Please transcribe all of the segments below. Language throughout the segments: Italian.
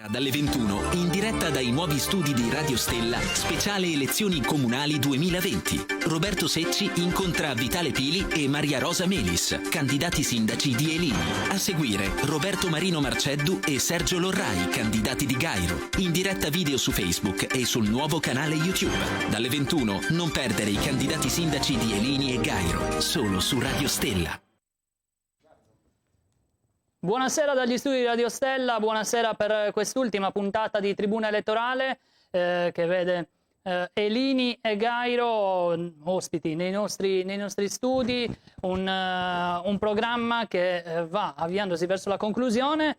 Dalle 21, in diretta dai nuovi studi di Radio Stella, speciale elezioni comunali 2020. Roberto Secci incontra Vitale Pili e Maria Rosa Melis, candidati sindaci di Elini. A seguire Roberto Marino Marceddu e Sergio Lorrai, candidati di Gairo. In diretta video su Facebook e sul nuovo canale YouTube. Dalle 21, non perdere i candidati sindaci di Elini e Gairo, solo su Radio Stella. Buonasera dagli studi di Radio Stella, buonasera per quest'ultima puntata di Tribuna Elettorale che vede Elini e Gairo ospiti nei nostri studi, un programma che va avviandosi verso la conclusione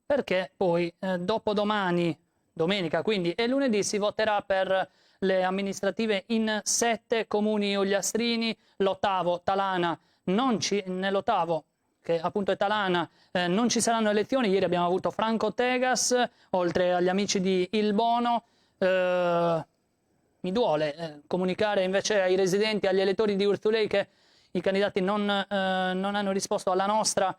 perché poi dopodomani, domenica quindi e lunedì si voterà per le amministrative in 7 comuni ogliastrini, l'ottavo Talana, nell'ottavo che appunto è Talana, non ci saranno elezioni. Ieri abbiamo avuto Franco Tegas, oltre agli amici di Il Bono. Mi duole comunicare invece ai residenti, agli elettori di Urzulei che i candidati non hanno risposto al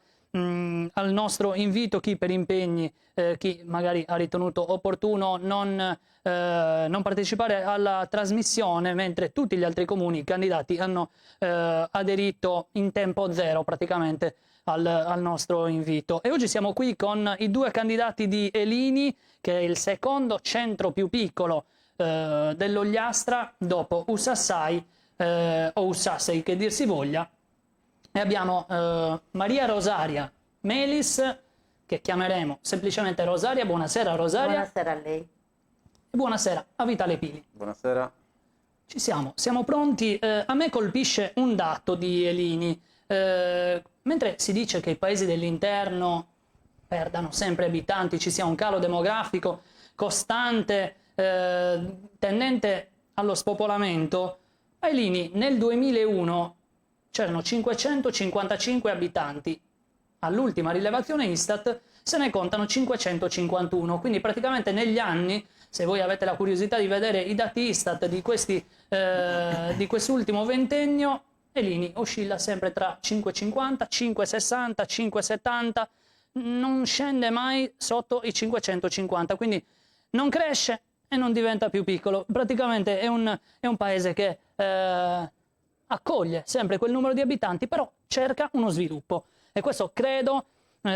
nostro invito, chi per impegni, chi magari ha ritenuto opportuno non partecipare alla trasmissione, mentre tutti gli altri comuni candidati hanno aderito in tempo zero praticamente al nostro invito. E oggi siamo qui con i 2 candidati di Elini, che è il secondo centro più piccolo dell'Ogliastra dopo Usassai o Usassei che dir si voglia, e abbiamo Maria Rosaria Melis, che chiameremo semplicemente Rosaria. Buonasera Rosaria. Buonasera a lei. E buonasera a Vitale Pili. Buonasera. Ci siamo pronti. A me colpisce un dato di Elini. Mentre si dice che i paesi dell'interno perdano sempre abitanti, ci sia un calo demografico costante, tendente allo spopolamento, a Elini nel 2001 c'erano 555 abitanti, all'ultima rilevazione Istat se ne contano 551, quindi praticamente negli anni, se voi avete la curiosità di vedere i dati Istat di quest'ultimo ventennio, Elini oscilla sempre tra 5,50, 5,60, 5,70, non scende mai sotto i 550, quindi non cresce e non diventa più piccolo. Praticamente è un paese che accoglie sempre quel numero di abitanti, però cerca uno sviluppo. E questo credo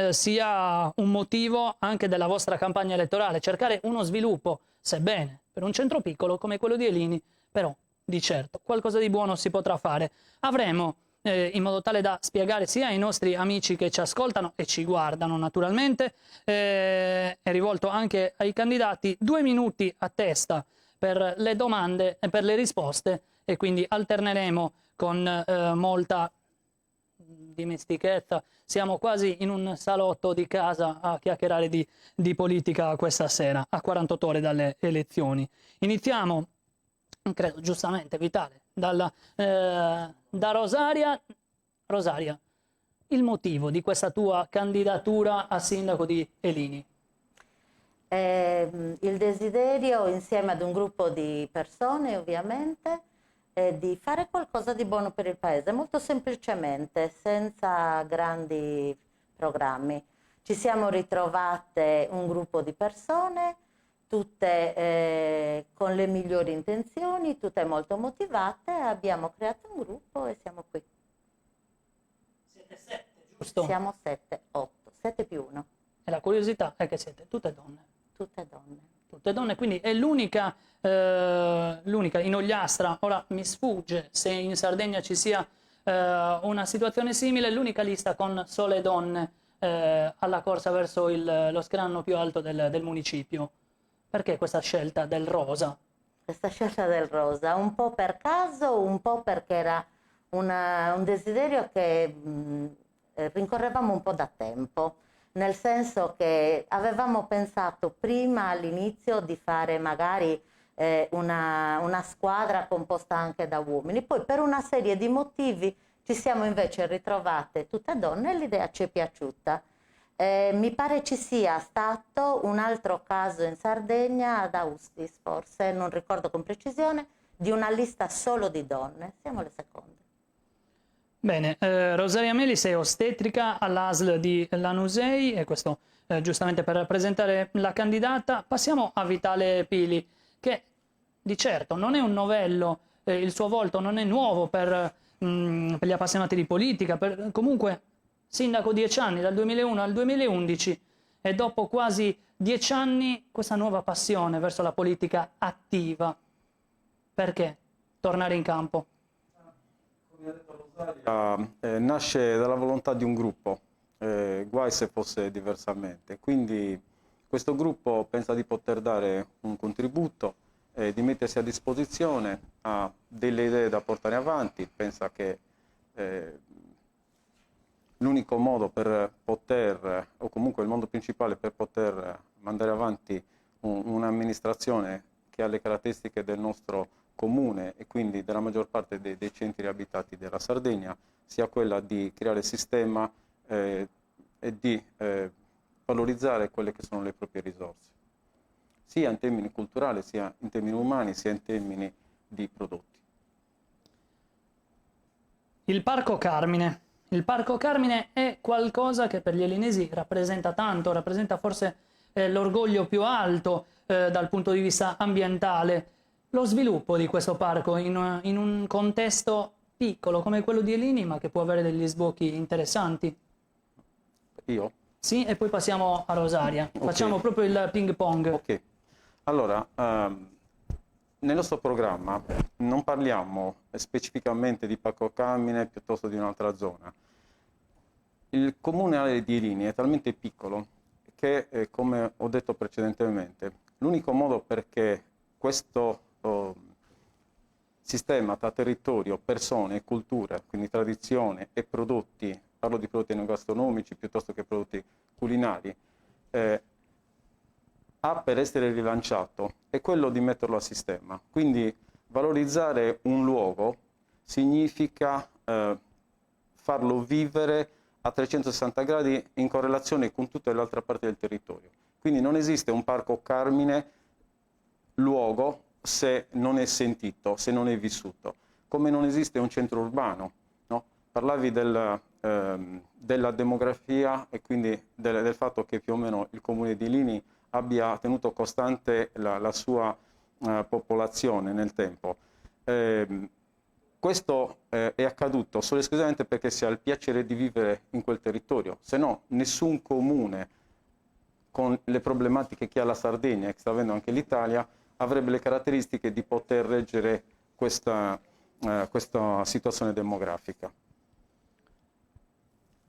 sia un motivo anche della vostra campagna elettorale, cercare uno sviluppo, sebbene per un centro piccolo come quello di Elini, però di certo qualcosa di buono si potrà fare. Avremo, in modo tale da spiegare sia ai nostri amici che ci ascoltano e ci guardano naturalmente, è rivolto anche ai candidati, 2 minuti a testa per le domande e per le risposte, e quindi alterneremo con molta dimestichezza. Siamo quasi in un salotto di casa a chiacchierare di politica questa sera, a 48 ore dalle elezioni. Iniziamo, credo giustamente, Vitale, da Rosaria. Rosaria, il motivo di questa tua candidatura a sindaco di Elini? Il desiderio, insieme ad un gruppo di persone ovviamente, di fare qualcosa di buono per il paese, molto semplicemente, senza grandi programmi. Ci siamo ritrovate un gruppo di persone, tutte con le migliori intenzioni, tutte molto motivate, abbiamo creato un gruppo e siamo qui. Siete 7, giusto? Siamo 7, 8, 7 più 1. E la curiosità è che siete tutte donne. Tutte donne. Tutte donne, quindi è l'unica in Ogliastra, ora mi sfugge se in Sardegna ci sia una situazione simile, l'unica lista con sole donne alla corsa verso lo scranno più alto del municipio. Perché questa scelta del rosa? Questa scelta del rosa, un po' per caso, un po' perché era un desiderio che rincorrevamo un po' da tempo, nel senso che avevamo pensato prima all'inizio di fare magari una squadra composta anche da uomini, poi per una serie di motivi ci siamo invece ritrovate tutte donne e l'idea ci è piaciuta. Mi pare ci sia stato un altro caso in Sardegna, ad Austis forse, non ricordo con precisione, di una lista solo di donne. Siamo le seconde. Bene, Rosaria Melis è ostetrica all'ASL di Lanusei e questo giustamente per presentare la candidata. Passiamo a Vitale Pili, che di certo non è un novello, il suo volto non è nuovo per gli appassionati di politica, comunque sindaco 10 anni, dal 2001 al 2011, e dopo quasi 10 anni questa nuova passione verso la politica attiva. Perché tornare in campo? Come ha detto Rosaria, nasce dalla volontà di un gruppo, guai se fosse diversamente. Quindi questo gruppo pensa di poter dare un contributo, di mettersi a disposizione, ha delle idee da portare avanti, pensa che l'unico modo per poter, o comunque il modo principale per poter mandare avanti un'amministrazione che ha le caratteristiche del nostro comune e quindi della maggior parte dei centri abitati della Sardegna, sia quella di creare sistema e di valorizzare quelle che sono le proprie risorse, sia in termini culturali, sia in termini umani, sia in termini di prodotti. Il Parco Carmine. Il Parco Carmine è qualcosa che per gli elinesi rappresenta tanto, rappresenta forse l'orgoglio più alto dal punto di vista ambientale. Lo sviluppo di questo parco in un contesto piccolo come quello di Elini, ma che può avere degli sbocchi interessanti. Io? Sì, e poi passiamo a Rosaria. Okay. Facciamo proprio il ping pong. Ok. Allora, nel nostro programma non parliamo specificamente di Parco Carmine piuttosto di un'altra zona. Il comune di Elini è talmente piccolo che, come ho detto precedentemente, l'unico modo perché questo sistema tra territorio, persone e cultura, quindi tradizione e prodotti, parlo di prodotti enogastronomici piuttosto che prodotti culinari, ha per essere rilanciato è quello di metterlo a sistema. Quindi valorizzare un luogo significa farlo vivere a 360 gradi in correlazione con tutte le altre parti del territorio. Quindi non esiste un Parco Carmine luogo se non è sentito, se non è vissuto. Come non esiste un centro urbano, no? Parlavi della demografia e quindi del fatto che più o meno il comune di Elini abbia tenuto costante la sua popolazione nel tempo. Questo è accaduto solo e esclusivamente perché si ha il piacere di vivere in quel territorio, se no nessun comune con le problematiche che ha la Sardegna e che sta avendo anche l'Italia avrebbe le caratteristiche di poter reggere questa situazione demografica.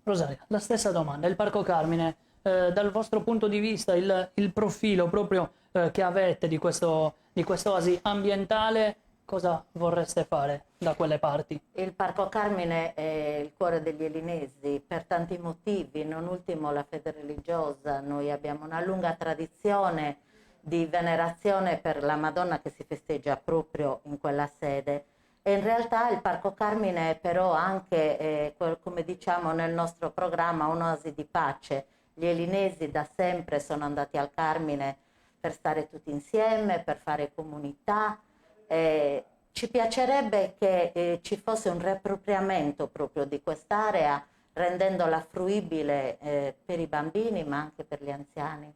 Rosaria, la stessa domanda. Il Parco Carmine, dal vostro punto di vista, il profilo proprio che avete di quest'oasi ambientale, cosa vorreste fare da quelle parti? Il Parco Carmine è il cuore degli elinesi per tanti motivi, non ultimo la fede religiosa. Noi abbiamo una lunga tradizione di venerazione per la Madonna che si festeggia proprio in quella sede. E in realtà il Parco Carmine è però anche, come diciamo nel nostro programma, un'oasi di pace. Gli elinesi da sempre sono andati al Carmine per stare tutti insieme, per fare comunità. Ci piacerebbe che ci fosse un riappropriamento proprio di quest'area, rendendola fruibile per i bambini ma anche per gli anziani.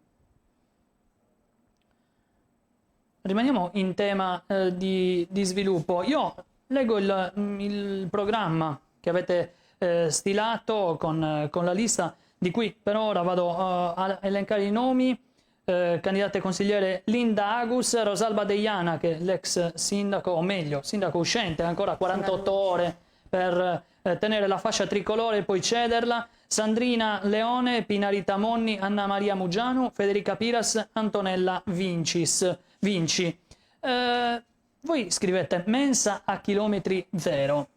Rimaniamo in tema di sviluppo. Io leggo il programma che avete stilato con la lista, di cui per ora vado a elencare i nomi. Candidate consigliere Linda Agus, Rosalba Deiana, che è l'ex sindaco, o meglio, sindaco uscente, ancora 48 ore per tenere la fascia tricolore e poi cederla, Sandrina Leone, Pinarita Monni, Anna Maria Mugianu, Federica Piras, Antonella Vinci. Voi scrivete mensa a chilometri zero.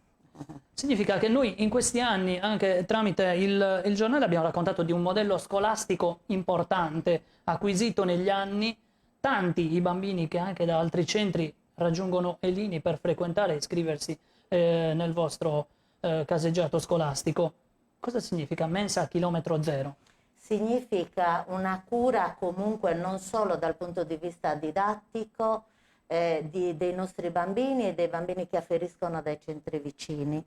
Significa che noi in questi anni, anche tramite il giornale, abbiamo raccontato di un modello scolastico importante, acquisito negli anni. Tanti i bambini che anche da altri centri raggiungono Elini per frequentare e iscriversi nel vostro caseggiato scolastico. Cosa significa mensa a chilometro zero? Significa una cura comunque non solo dal punto di vista didattico dei nostri bambini e dei bambini che afferiscono dai centri vicini.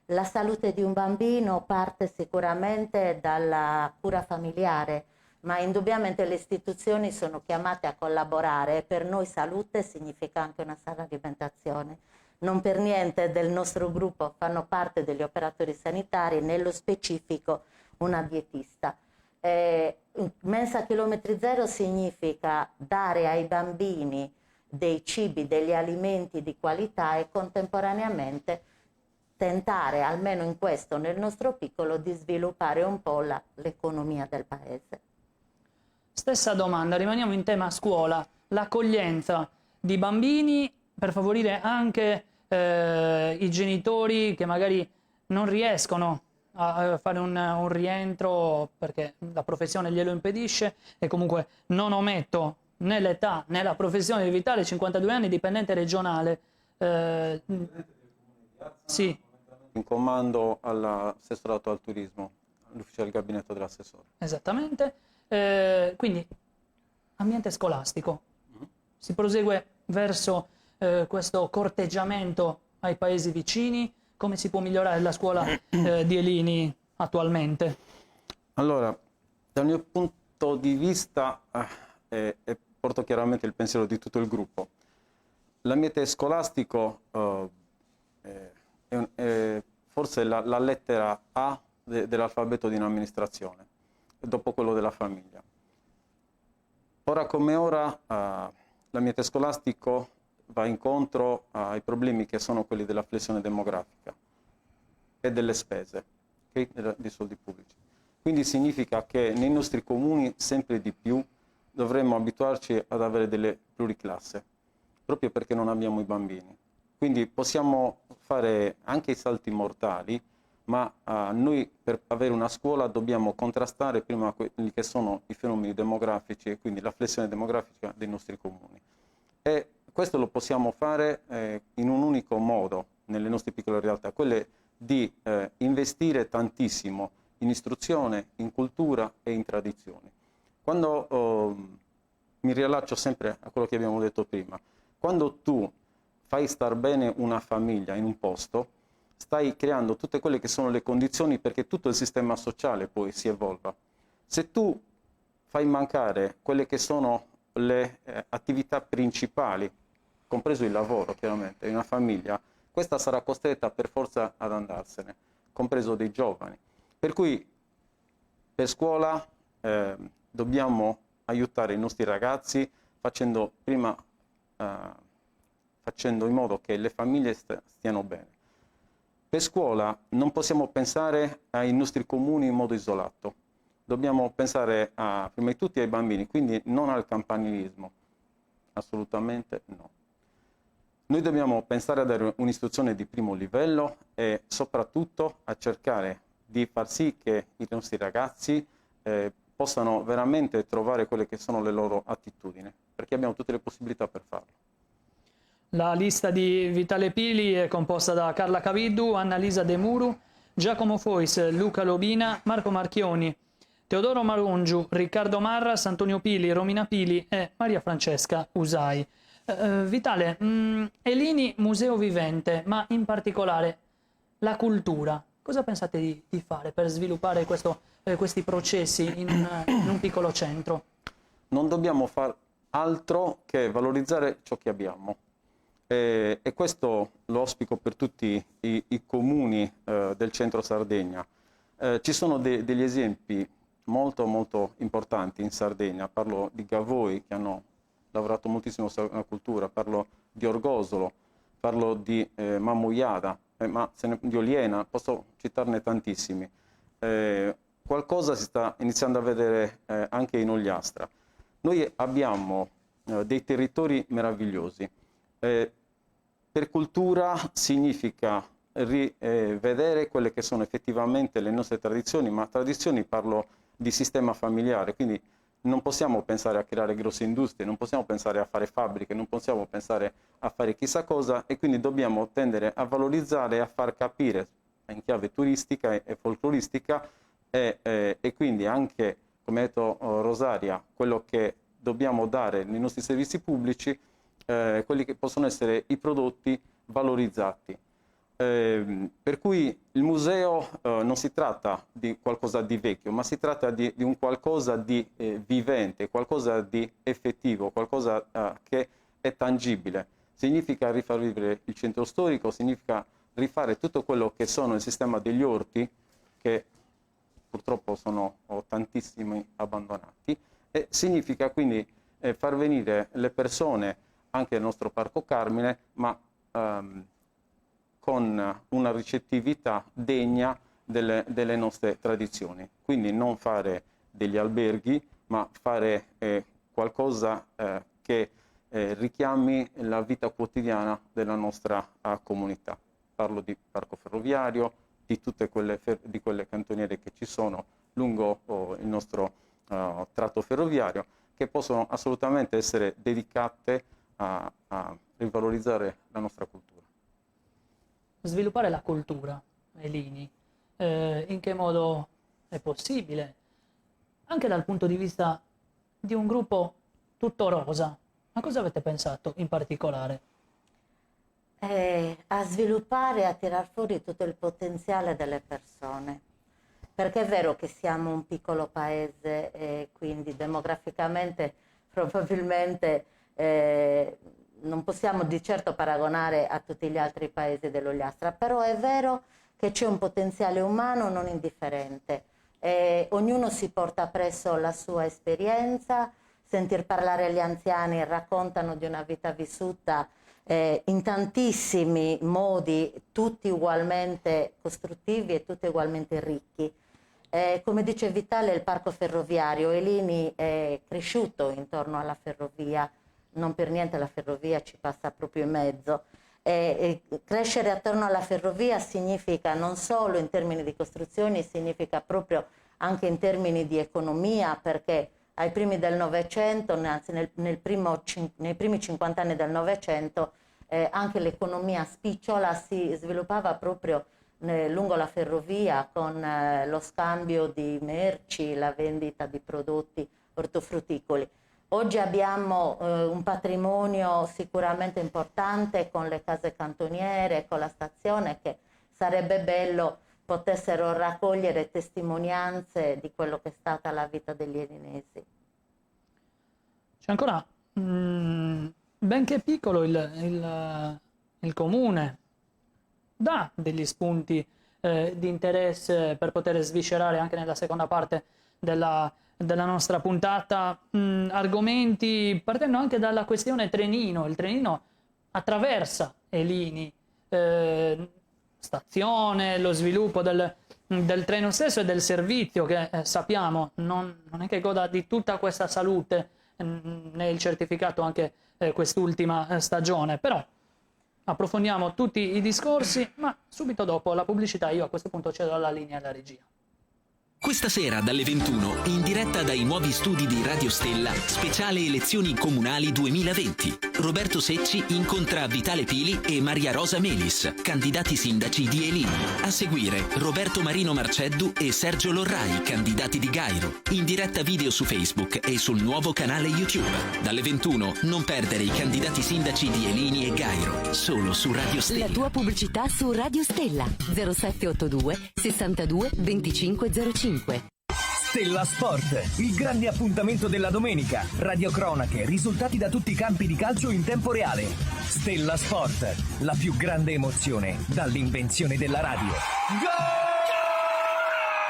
La salute di un bambino parte sicuramente dalla cura familiare, ma indubbiamente le istituzioni sono chiamate a collaborare e per noi salute significa anche una sana alimentazione. Non per niente del nostro gruppo fanno parte degli operatori sanitari, nello specifico una dietista. Mensa Chilometri Zero significa dare ai bambini dei cibi, degli alimenti di qualità e contemporaneamente tentare, almeno in questo, nel nostro piccolo, di sviluppare un po' l'economia del paese. Stessa domanda, rimaniamo in tema scuola, l'accoglienza di bambini per favorire anche i genitori che magari non riescono a fare un rientro perché la professione glielo impedisce, e comunque non ometto né l'età né la professione di Vitale, 52 anni, dipendente regionale. Sì. In comando all'assessorato al turismo, all'ufficio del gabinetto dell'assessore. Esattamente. Quindi ambiente scolastico. Si prosegue verso questo corteggiamento ai paesi vicini. Come si può migliorare la scuola di Elini attualmente? Allora, dal mio punto di vista, e porto chiaramente il pensiero di tutto il gruppo, l'ambiente scolastico è forse la lettera A dell'alfabeto di un'amministrazione, dopo quello della famiglia. Ora come ora l'ambiente scolastico va incontro ai problemi che sono quelli della flessione demografica e delle spese, dei soldi pubblici. Quindi significa che nei nostri comuni sempre di più dovremmo abituarci ad avere delle pluriclasse, proprio perché non abbiamo i bambini. Quindi possiamo fare anche i salti mortali, ma noi per avere una scuola dobbiamo contrastare prima quelli che sono i fenomeni demografici e quindi la flessione demografica dei nostri comuni. E questo lo possiamo fare in un unico modo nelle nostre piccole realtà, quelle di investire tantissimo in istruzione, in cultura e in tradizioni. Quando mi riallaccio sempre a quello che abbiamo detto prima, quando tu fai star bene una famiglia in un posto, stai creando tutte quelle che sono le condizioni perché tutto il sistema sociale poi si evolva. Se tu fai mancare quelle che sono le attività principali, compreso il lavoro chiaramente, in una famiglia, questa sarà costretta per forza ad andarsene, compreso dei giovani. Per cui per scuola dobbiamo aiutare i nostri ragazzi facendo prima facendo in modo che le famiglie stiano bene. Per scuola non possiamo pensare ai nostri comuni in modo isolato, dobbiamo pensare prima di tutto ai bambini, quindi non al campanilismo, assolutamente no. Noi dobbiamo pensare a dare un'istruzione di primo livello e soprattutto a cercare di far sì che i nostri ragazzi possano veramente trovare quelle che sono le loro attitudini, perché abbiamo tutte le possibilità per farlo. La lista di Vitale Pili è composta da Carla Caviddu, Annalisa De Muru, Giacomo Fois, Luca Lobina, Marco Marchioni, Teodoro Marungiu, Riccardo Marras, Antonio Pili, Romina Pili e Maria Francesca Usai. Vitale, Elini museo vivente, ma in particolare la cultura. Cosa pensate di fare per sviluppare questi processi in un piccolo centro? Non dobbiamo fare altro che valorizzare ciò che abbiamo. E questo lo auspico per tutti i comuni del centro Sardegna. Ci sono degli esempi molto molto importanti in Sardegna, parlo di Gavoi che hanno lavorato moltissimo sulla cultura, parlo di Orgosolo, parlo di Mamuiada, di Oliena, posso citarne tantissimi. Qualcosa si sta iniziando a vedere anche in Ogliastra. Noi abbiamo dei territori meravigliosi. Per cultura significa rivedere quelle che sono effettivamente le nostre tradizioni, ma tradizioni parlo di sistema familiare, quindi non possiamo pensare a creare grosse industrie, non possiamo pensare a fare fabbriche, non possiamo pensare a fare chissà cosa e quindi dobbiamo tendere a valorizzare e a far capire in chiave turistica e folcloristica e quindi anche, come ha detto Rosaria, quello che dobbiamo dare nei nostri servizi pubblici, quelli che possono essere i prodotti valorizzati. Per cui il museo non si tratta di qualcosa di vecchio, ma si tratta di un qualcosa di vivente, qualcosa di effettivo, qualcosa che è tangibile. Significa rifar vivere il centro storico, significa rifare tutto quello che sono il sistema degli orti, che purtroppo sono tantissimi abbandonati, e significa quindi far venire le persone anche al nostro Parco Carmine, ma con una ricettività degna delle nostre tradizioni. Quindi non fare degli alberghi, ma fare qualcosa che richiami la vita quotidiana della nostra comunità. Parlo di parco ferroviario, di tutte quelle cantoniere che ci sono lungo il nostro tratto ferroviario, che possono assolutamente essere dedicate a rivalorizzare la nostra cultura. Sviluppare la cultura, Elini, in che modo è possibile? Anche dal punto di vista di un gruppo tutto rosa, ma cosa avete pensato in particolare? A sviluppare, a tirar fuori tutto il potenziale delle persone, perché è vero che siamo un piccolo paese e quindi demograficamente probabilmente non possiamo di certo paragonare a tutti gli altri paesi dell'Ogliastra, però è vero che c'è un potenziale umano non indifferente. Ognuno si porta presso la sua esperienza, sentir parlare gli anziani raccontano di una vita vissuta in tantissimi modi, tutti ugualmente costruttivi e tutti ugualmente ricchi. Come dice Vitale, il parco ferroviario, Elini è cresciuto intorno alla ferrovia, non per niente la ferrovia ci passa proprio in mezzo. Crescere attorno alla ferrovia significa non solo in termini di costruzioni, significa proprio anche in termini di economia, perché ai primi del Novecento, anzi nei primi 50 anni del Novecento, anche l'economia spicciola si sviluppava proprio lungo la ferrovia con lo scambio di merci, la vendita di prodotti ortofrutticoli. Oggi abbiamo un patrimonio sicuramente importante con le case cantoniere, con la stazione, che sarebbe bello potessero raccogliere testimonianze di quello che è stata la vita degli elinesi. C'è ancora, benché piccolo, il comune dà degli spunti di interesse per poter sviscerare anche nella seconda parte della nostra puntata argomenti partendo anche dalla questione trenino. Il trenino attraversa Elini, stazione, lo sviluppo del treno stesso e del servizio che sappiamo non è che goda di tutta questa salute, né il certificato anche quest'ultima stagione, però approfondiamo tutti i discorsi, ma subito dopo la pubblicità io a questo punto cedo la linea alla regia. Questa sera dalle 21, in diretta dai nuovi studi di Radio Stella, speciale elezioni comunali 2020. Roberto Secci incontra Vitale Pili e Maria Rosa Melis, candidati sindaci di Elini. A seguire Roberto Marino Marceddu e Sergio Lorrai, candidati di Gairo. In diretta video su Facebook e sul nuovo canale YouTube. Dalle 21 non perdere i candidati sindaci di Elini e Gairo, solo su Radio Stella. La tua pubblicità su Radio Stella 0782 62 2505. Stella Sport, il grande appuntamento della domenica. Radiocronache, risultati da tutti i campi di calcio in tempo reale. Stella Sport, la più grande emozione dall'invenzione della radio. Go!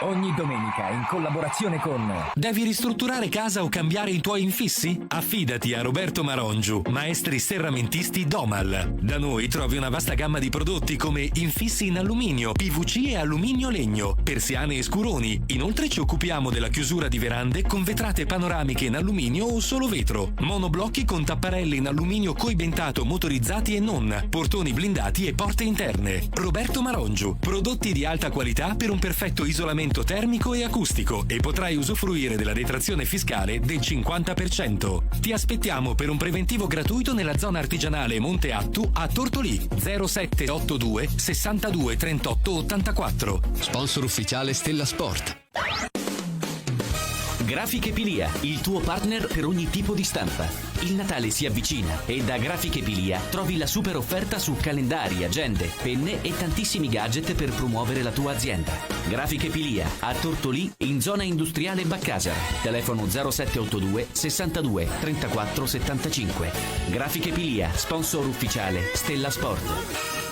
Ogni domenica in collaborazione con... Devi ristrutturare casa o cambiare i tuoi infissi? Affidati a Roberto Marongiu, maestri serramentisti Domal. Da noi trovi una vasta gamma di prodotti come infissi in alluminio, PVC e alluminio legno, persiane e scuroni. Inoltre ci occupiamo della chiusura di verande con vetrate panoramiche in alluminio o solo vetro, monoblocchi con tapparelle in alluminio coibentato motorizzati e non, portoni blindati e porte interne. Roberto Marongiu, prodotti di alta qualità per un perfetto isolamento termico e acustico, e potrai usufruire della detrazione fiscale del 50%. Ti aspettiamo per un preventivo gratuito nella zona artigianale Monte Attu a Tortolì 0782 62 38 84. Sponsor ufficiale Stella Sport. Grafiche Pilia, il tuo partner per ogni tipo di stampa. Il Natale si avvicina e da Grafiche Pilia trovi la super offerta su calendari, agende, penne e tantissimi gadget per promuovere la tua azienda. Grafiche Pilia, a Tortolì, in zona industriale Baccasera. Telefono 0782 62 34 75. Grafiche Pilia, sponsor ufficiale Stella Sport.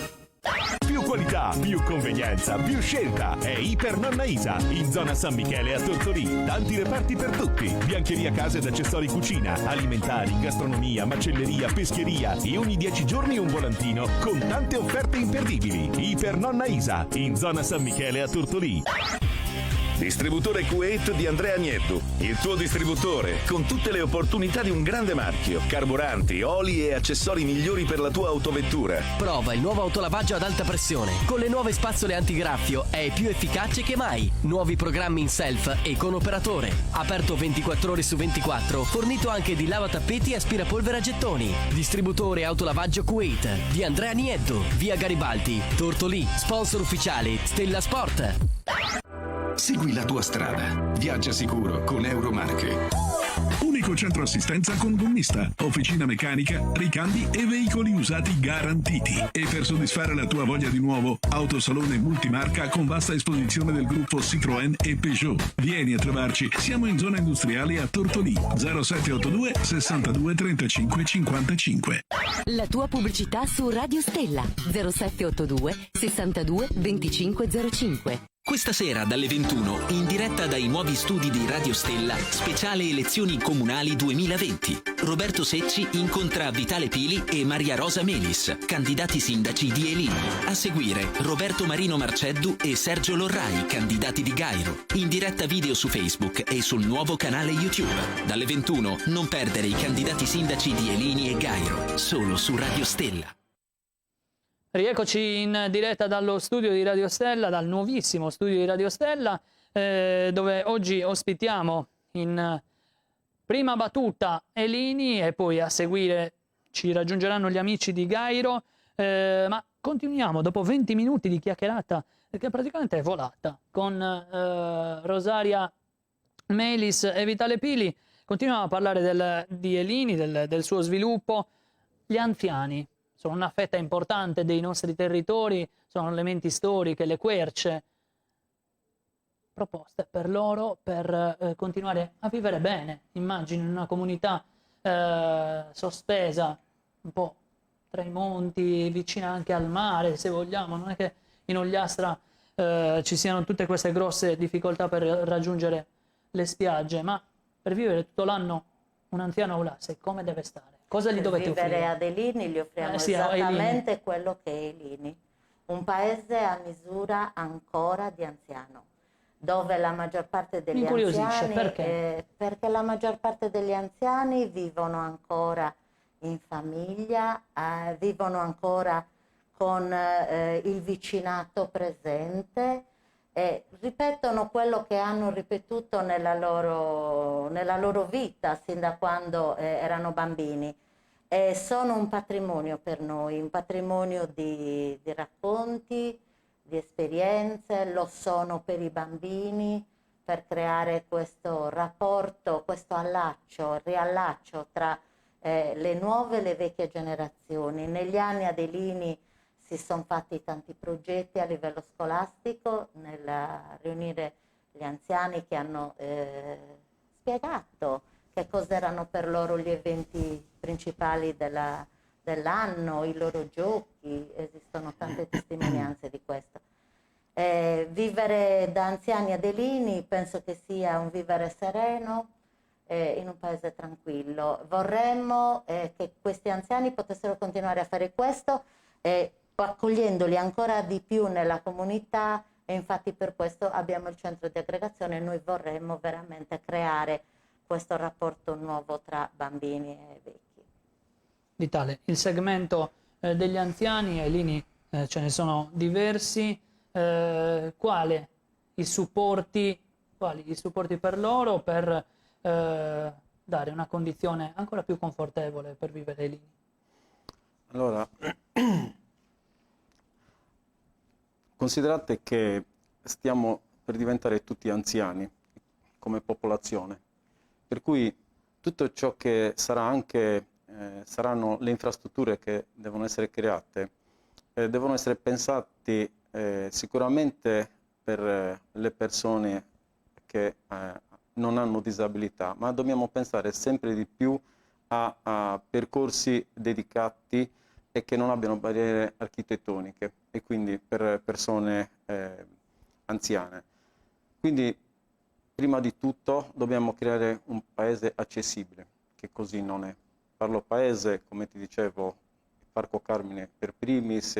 Più qualità, più convenienza, più scelta. È Iper Nonna Isa, in zona San Michele a Tortolì. Tanti reparti per tutti. Biancheria, case ed accessori cucina, alimentari, gastronomia, macelleria, pescheria. E ogni 10 giorni un volantino con tante offerte imperdibili. Iper Nonna Isa, in zona San Michele a Tortolì. Distributore Kuwait di Andrea Agnettu, il tuo distributore con tutte le opportunità di un grande marchio, carburanti, oli e accessori migliori per la tua autovettura. Prova il nuovo autolavaggio ad alta pressione. Con le nuove spazzole antigraffio è più efficace che mai. Nuovi programmi in self e con operatore. Aperto 24 ore su 24, fornito anche di lavatappeti e aspirapolvere a gettoni. Distributore autolavaggio Kuwait di Andrea Agnettu, via Garibaldi, Tortolì. Sponsor ufficiale Stella Sport. Segui la tua strada. Viaggia sicuro con Euromarche. Unico centro assistenza con gommista, officina meccanica, ricambi e veicoli usati garantiti. E per soddisfare la tua voglia di nuovo, autosalone multimarca con vasta esposizione del gruppo Citroën e Peugeot. Vieni a trovarci, siamo in zona industriale a Tortolì, 0782 62 35 55. La tua pubblicità su Radio Stella 0782 62 25 05. Questa sera dalle 21, in diretta dai nuovi studi di Radio Stella, speciale elezioni comunali 2020. Roberto Secci incontra Vitale Pili e Maria Rosa Melis, candidati sindaci di Elini. A seguire Roberto Marino Marceddu e Sergio Lorrai, candidati di Gairo. In diretta video su Facebook e sul nuovo canale YouTube. Dalle 21 non perdere i candidati sindaci di Elini e Gairo, solo su Radio Stella. Rieccoci in diretta dallo studio di Radio Stella, dal nuovissimo studio di Radio Stella, dove oggi ospitiamo in prima battuta Elini e poi a seguire ci raggiungeranno gli amici di Gairo, ma continuiamo dopo 20 minuti di chiacchierata, che praticamente è volata, con Rosaria Melis e Vitale Pili. Continuiamo a parlare di Elini, del suo sviluppo. Gli anziani sono una fetta importante dei nostri territori, sono elementi storiche, le querce, proposte per loro per continuare a vivere bene, immagino, in una comunità sospesa, un po' tra i monti, vicina anche al mare, se vogliamo. Non è che in Ogliastra ci siano tutte queste grosse difficoltà per raggiungere le spiagge, ma per vivere tutto l'anno un anziano a Oulasse come deve stare? Cosa gli dovete offrire? Per vivere ad Elini gli offriamo esattamente quello che è Elini, un paese a misura ancora di anziano, dove la maggior parte degli anziani... Perché la maggior parte degli anziani vivono ancora in famiglia, vivono ancora con il vicinato presente, e ripetono quello che hanno ripetuto nella loro vita sin da quando erano bambini. E sono un patrimonio per noi, un patrimonio di racconti, di esperienze, lo sono per i bambini, per creare questo rapporto, questo riallaccio tra le nuove e le vecchie generazioni. Negli anni ad Elini si sono fatti tanti progetti a livello scolastico nel riunire gli anziani che hanno spiegato che cos'erano per loro gli eventi principali dell'anno, i loro giochi. Esistono tante testimonianze di questo. Vivere da anziani ad Elini penso che sia un vivere sereno in un paese tranquillo. Vorremmo che questi anziani potessero continuare a fare questo, accogliendoli ancora di più nella comunità, e infatti per questo abbiamo il centro di aggregazione. Noi vorremmo veramente creare questo rapporto nuovo tra bambini e vecchi. Vitale, il segmento degli anziani, a Elini ce ne sono diversi, quali i supporti per loro per dare una condizione ancora più confortevole per vivere a Elini? Allora, considerate che stiamo per diventare tutti anziani come popolazione, per cui tutto ciò che sarà anche, saranno le infrastrutture che devono essere create, devono essere pensati sicuramente per le persone che non hanno disabilità, ma dobbiamo pensare sempre di più a percorsi dedicati e che non abbiano barriere architettoniche, e quindi per persone anziane. Quindi prima di tutto dobbiamo creare un paese accessibile, che così non è. Parlo paese, come ti dicevo, il Parco Carmine per primis.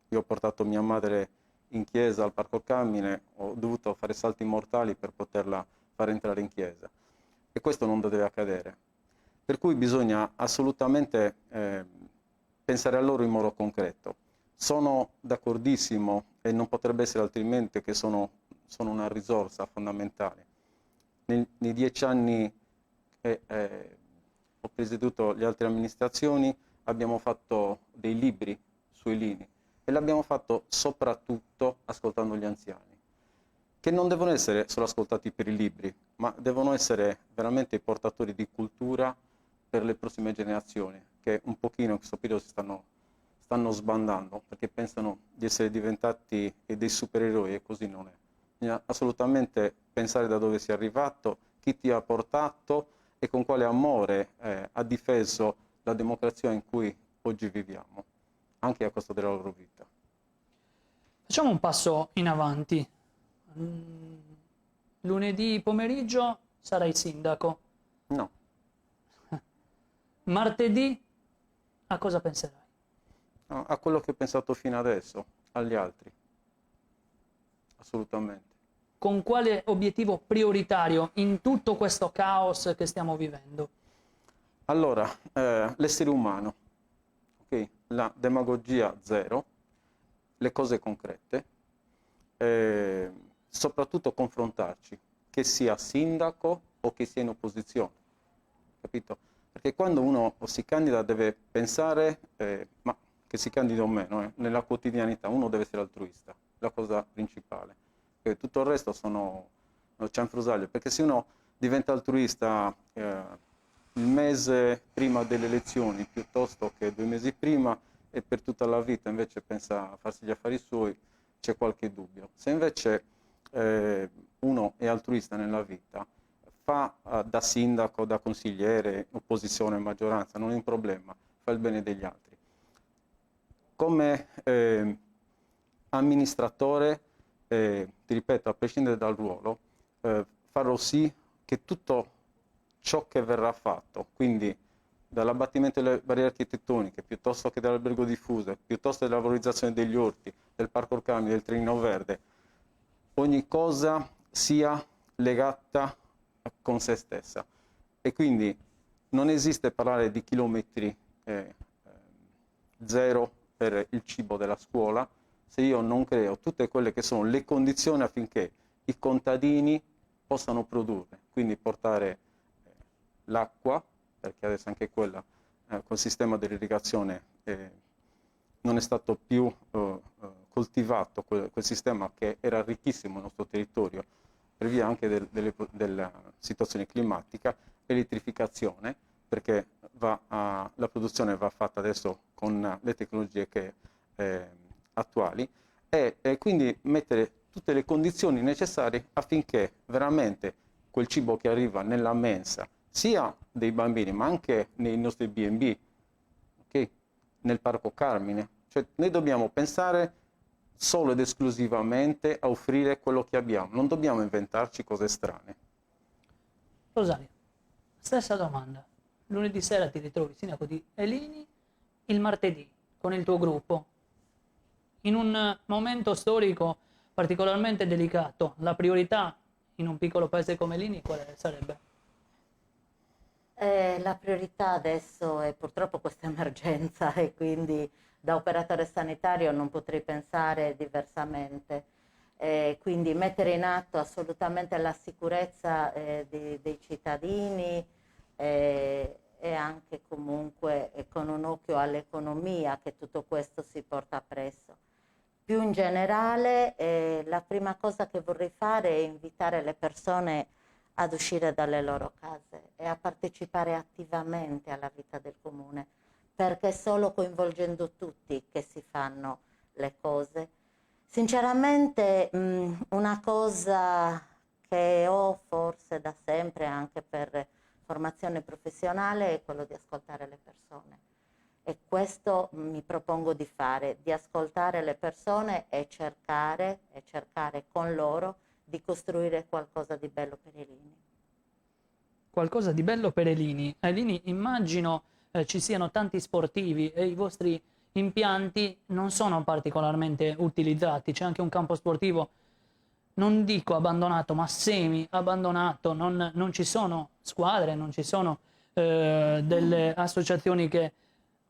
Io ho portato mia madre in chiesa al Parco Carmine, ho dovuto fare salti mortali per poterla far entrare in chiesa, e questo non deve accadere. Per cui bisogna assolutamente pensare a loro in modo concreto. Sono d'accordissimo, e non potrebbe essere altrimenti, che sono una risorsa fondamentale. Nei 10 anni che ho presieduto le altre amministrazioni abbiamo fatto dei libri sui lini, e l'abbiamo fatto soprattutto ascoltando gli anziani, che non devono essere solo ascoltati per i libri, ma devono essere veramente i portatori di cultura per le prossime generazioni, che un pochino in questo periodo stanno sbandando, perché pensano di essere diventati dei supereroi, e così non è. Bisogna assolutamente pensare da dove sei arrivato, chi ti ha portato e con quale amore ha difeso la democrazia in cui oggi viviamo, anche a costo della loro vita. Facciamo un passo in avanti. Lunedì pomeriggio sarai sindaco. No. Martedì a cosa penserai? No, a quello che ho pensato fino adesso, agli altri. Assolutamente. Con quale obiettivo prioritario in tutto questo caos che stiamo vivendo? Allora, l'essere umano, okay? La demagogia zero, le cose concrete, soprattutto confrontarci, che sia sindaco o che sia in opposizione, capito? Perché quando uno si candida deve pensare, ma che si candidi o meno, nella quotidianità uno deve essere altruista, la cosa principale. E tutto il resto sono cianfrusaglie, perché se uno diventa altruista il mese prima delle elezioni piuttosto che 2 mesi prima, e per tutta la vita invece pensa a farsi gli affari suoi, c'è qualche dubbio. Se invece uno è altruista nella vita, fa da sindaco, da consigliere, opposizione, maggioranza, non è un problema, fa il bene degli altri. Come amministratore, ti ripeto, a prescindere dal ruolo, farò sì che tutto ciò che verrà fatto, quindi dall'abbattimento delle barriere architettoniche, piuttosto che dall'albergo diffuso, piuttosto della valorizzazione degli orti, del Parco Carmine, del Trenino Verde, ogni cosa sia legata con se stessa. E quindi non esiste parlare di chilometri zero per il cibo della scuola se io non creo tutte quelle che sono le condizioni affinché i contadini possano produrre, quindi portare l'acqua, perché adesso anche quella col sistema dell'irrigazione non è stato più coltivato quel sistema che era ricchissimo nel nostro territorio per via anche della situazione climatica, elettrificazione, perché la produzione va fatta adesso con le tecnologie attuali, e quindi mettere tutte le condizioni necessarie affinché veramente quel cibo che arriva nella mensa, sia dei bambini ma anche nei nostri B&B, okay? Nel Parco Carmine, cioè noi dobbiamo pensare solo ed esclusivamente a offrire quello che abbiamo, non dobbiamo inventarci cose strane. Rosario, stessa domanda. Lunedì sera ti ritrovi sindaco di Elini, il martedì con il tuo gruppo, in un momento storico particolarmente delicato. La priorità in un piccolo paese come Elini quale sarebbe? La priorità adesso è purtroppo questa emergenza, e quindi da operatore sanitario non potrei pensare diversamente. Quindi mettere in atto assolutamente la sicurezza dei cittadini e anche comunque con un occhio all'economia che tutto questo si porta appresso. Più in generale, la prima cosa che vorrei fare è invitare le persone ad uscire dalle loro case e a partecipare attivamente alla vita del comune, perché è solo coinvolgendo tutti che si fanno le cose. Sinceramente una cosa che ho forse da sempre anche per formazione professionale è quello di ascoltare le persone, e questo mi propongo di fare, di ascoltare le persone e cercare con loro di costruire qualcosa di bello per Elini. Qualcosa di bello per Elini. Elini, immagino ci siano tanti sportivi e i vostri impianti non sono particolarmente utilizzati, c'è anche un campo sportivo, non dico abbandonato, ma semi abbandonato, non ci sono squadre, non ci sono delle associazioni che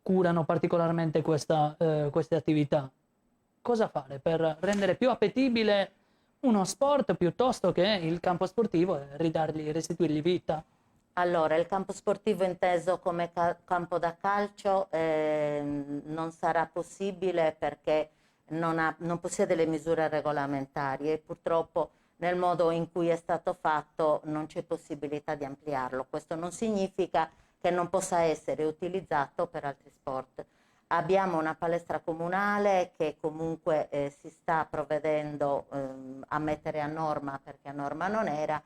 curano particolarmente queste attività. Cosa fare per rendere più appetibile uno sport piuttosto che il campo sportivo e restituirgli vita? Allora, il campo sportivo inteso come campo da calcio non sarà possibile perché non possiede le misure regolamentari e purtroppo nel modo in cui è stato fatto non c'è possibilità di ampliarlo. Questo non significa che non possa essere utilizzato per altri sport. Abbiamo una palestra comunale che comunque si sta provvedendo a mettere a norma, perché a norma non era,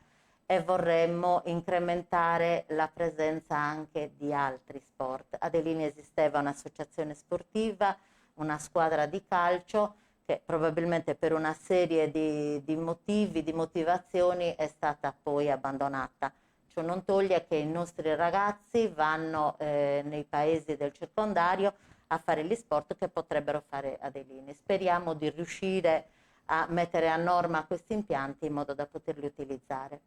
e vorremmo incrementare la presenza anche di altri sport. Ad Elini esisteva un'associazione sportiva, una squadra di calcio che probabilmente per una serie di motivi, di motivazioni è stata poi abbandonata. Ciò non toglie che i nostri ragazzi vanno nei paesi del circondario a fare gli sport che potrebbero fare ad Elini. Speriamo di riuscire a mettere a norma questi impianti in modo da poterli utilizzare.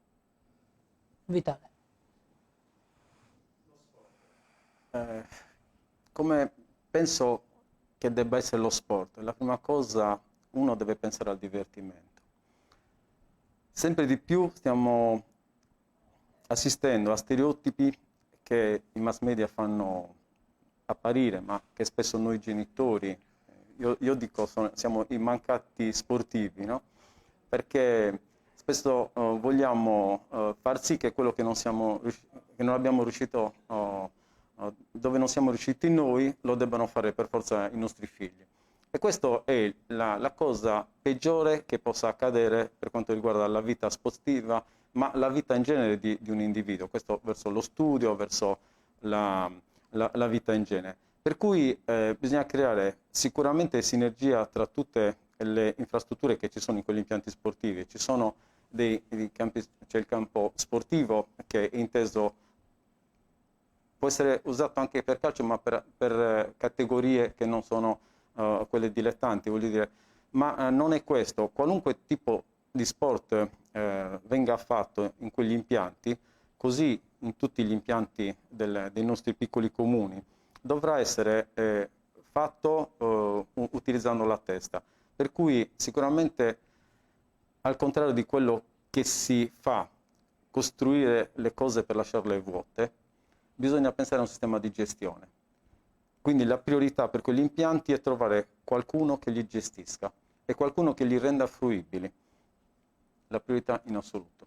Vitale. Come penso che debba essere lo sport, la prima cosa uno deve pensare al divertimento. Sempre di più stiamo assistendo a stereotipi che i mass media fanno apparire, ma che spesso noi genitori, io dico, siamo i mancati sportivi, no? Perché spesso vogliamo far sì che quello che non abbiamo riuscito, dove non siamo riusciti noi, lo debbano fare per forza i nostri figli. E questa è la cosa peggiore che possa accadere per quanto riguarda la vita sportiva, ma la vita in genere di un individuo, questo verso lo studio, verso la vita in genere. Per cui bisogna creare sicuramente sinergia tra tutte le infrastrutture che ci sono in quegli impianti sportivi. Ci sono dei campi, c'è il campo sportivo che è inteso, può essere usato anche per calcio, ma per categorie che non sono quelle dilettanti, voglio dire. Ma non è questo. Qualunque tipo di sport venga fatto in quegli impianti, così in tutti gli impianti dei nostri piccoli comuni, dovrà essere fatto utilizzando la testa. Per cui sicuramente, al contrario di quello che si fa, costruire le cose per lasciarle vuote, bisogna pensare a un sistema di gestione. Quindi la priorità per quegli impianti è trovare qualcuno che li gestisca e qualcuno che li renda fruibili. La priorità in assoluto.